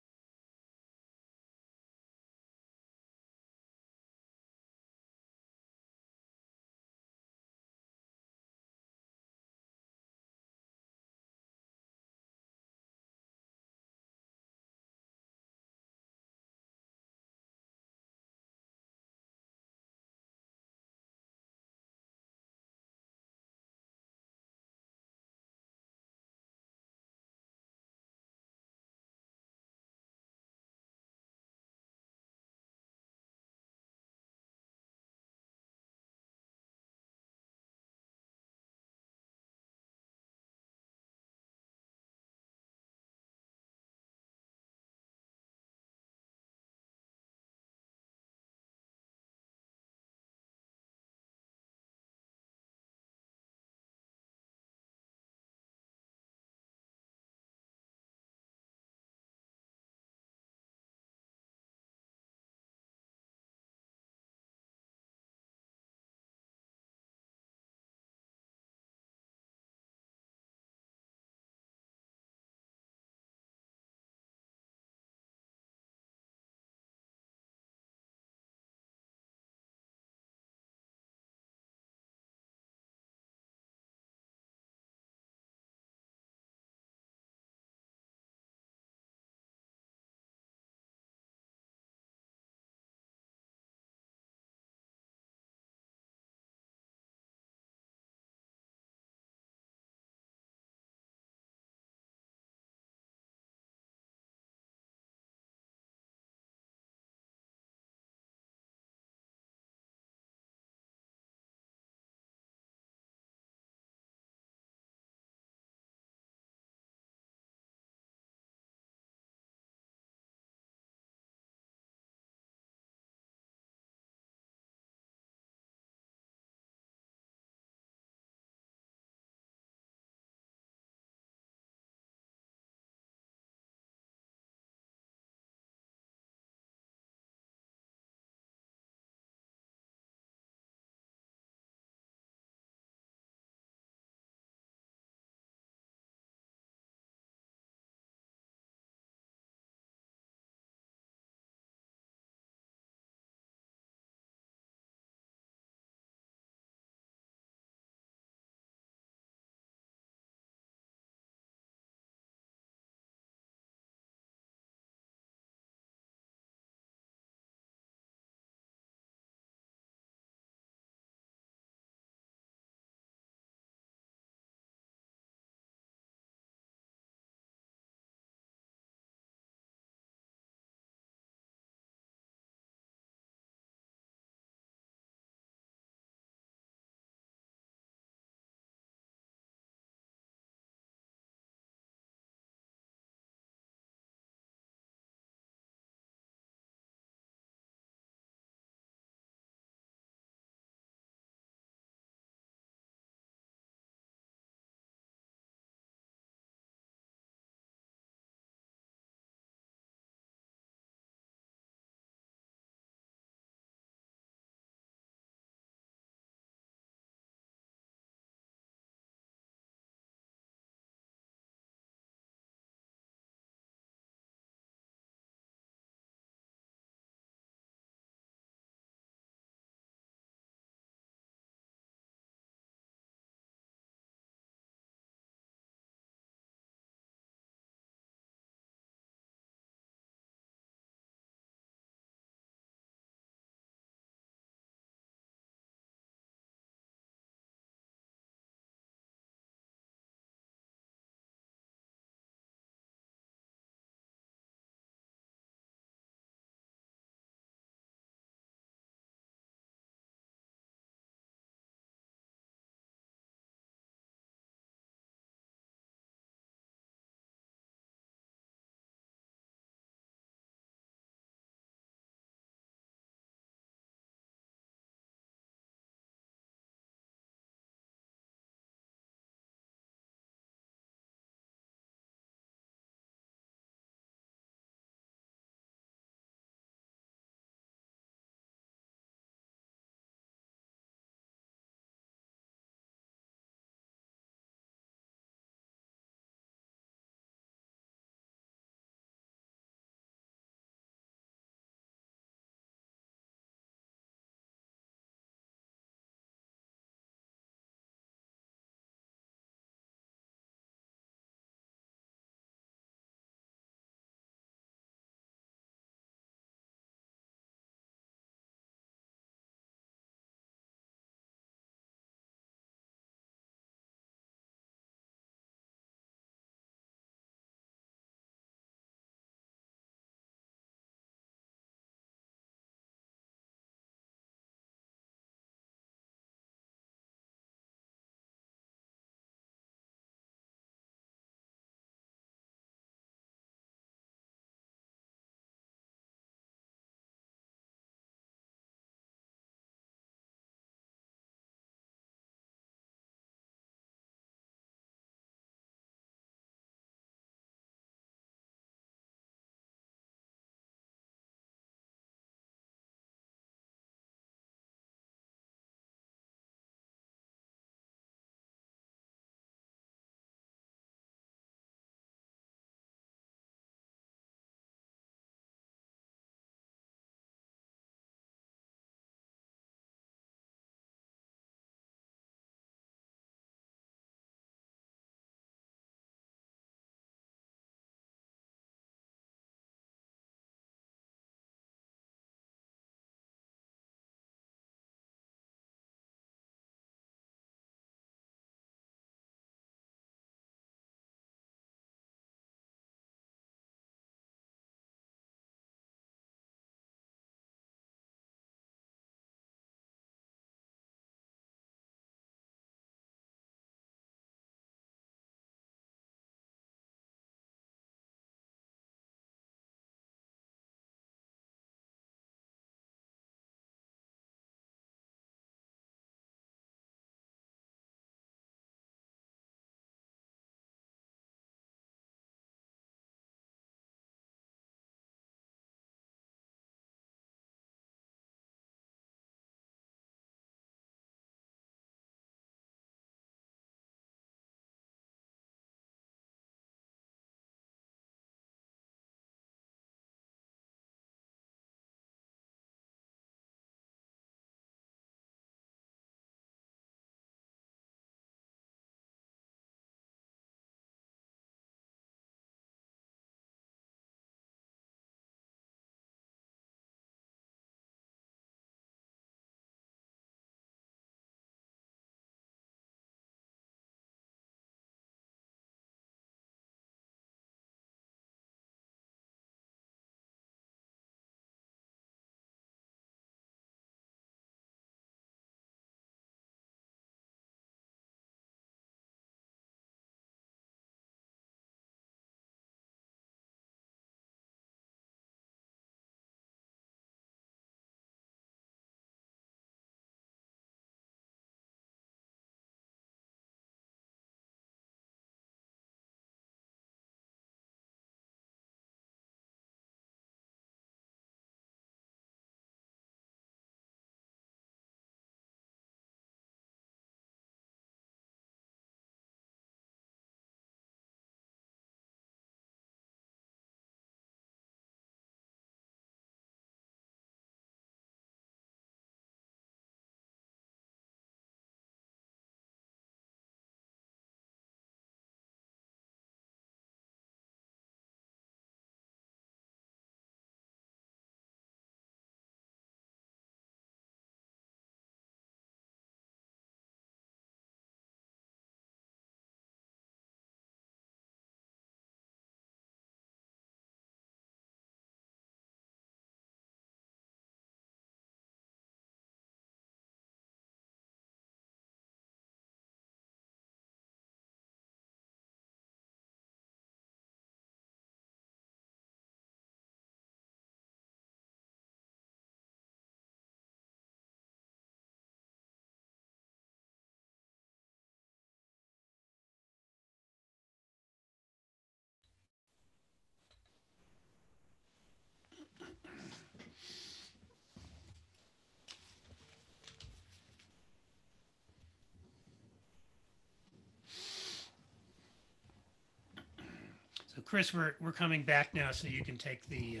So Chris, we're coming back now, so you can take the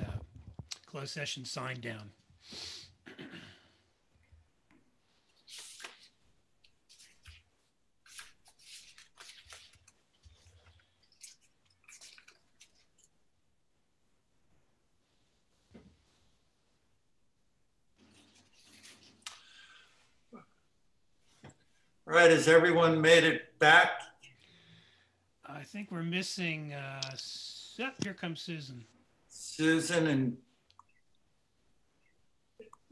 closed session sign down. All right, has everyone made it back? I think we're missing, here comes Susan. Susan and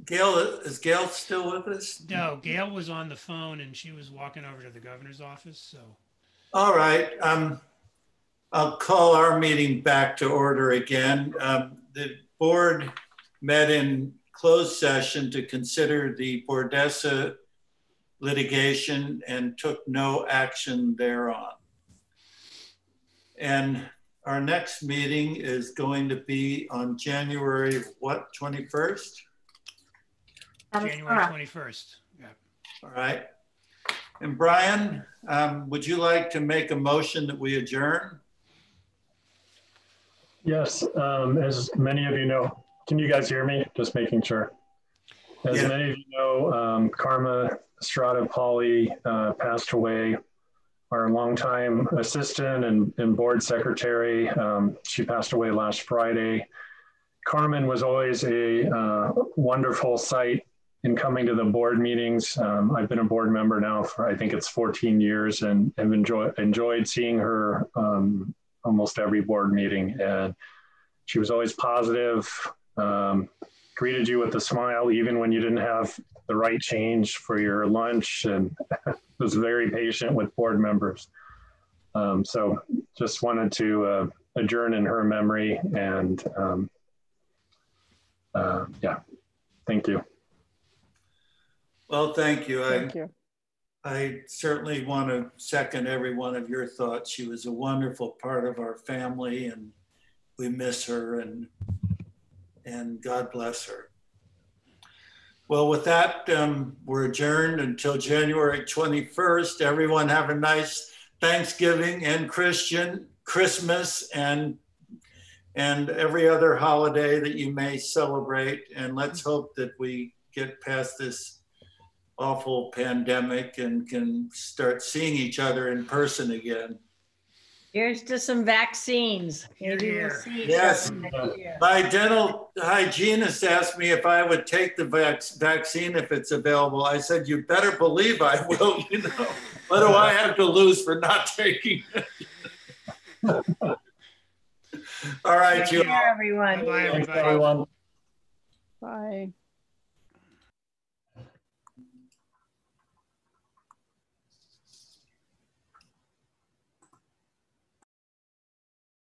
Gail, is Gail still with us? No, Gail was on the phone and she was walking over to the governor's office, so. All right, I'll call our meeting back to order again. The board met in closed session to consider the Bordessa litigation and took no action thereon. And our next meeting is going to be on January, what, 21st? January 21st. Yeah. All right. And Brian, would you like to make a motion that we adjourn? Yes, as many of you know, can you guys hear me? Just making sure. As many of you know, Karma Estrada Pauly passed away, our longtime assistant and board secretary. She passed away last Friday. Carmen was always a wonderful sight in coming to the board meetings. I've been a board member now for, I think it's 14 years, and have enjoyed seeing her almost every board meeting. And she was always positive, greeted you with a smile, even when you didn't have the right change for your lunch, and was very patient with board members. So just wanted to adjourn in her memory, and yeah, thank you. Well, thank you. Thank you. I certainly want to second every one of your thoughts. She was a wonderful part of our family, and we miss her, and God bless her. Well, with that, we're adjourned until January 21st. Everyone have a nice Thanksgiving and Christmas and every other holiday that you may celebrate. And let's hope that we get past this awful pandemic and can start seeing each other in person again. Here's to some vaccines. Maybe we'll see each Yes, other next year. my dental hygienist asked me if I would take the vaccine if it's available. I said, you better believe I will, you know. What do I have to lose for not taking it? All right, Take care, everyone. Bye, Thanks, everyone. Bye.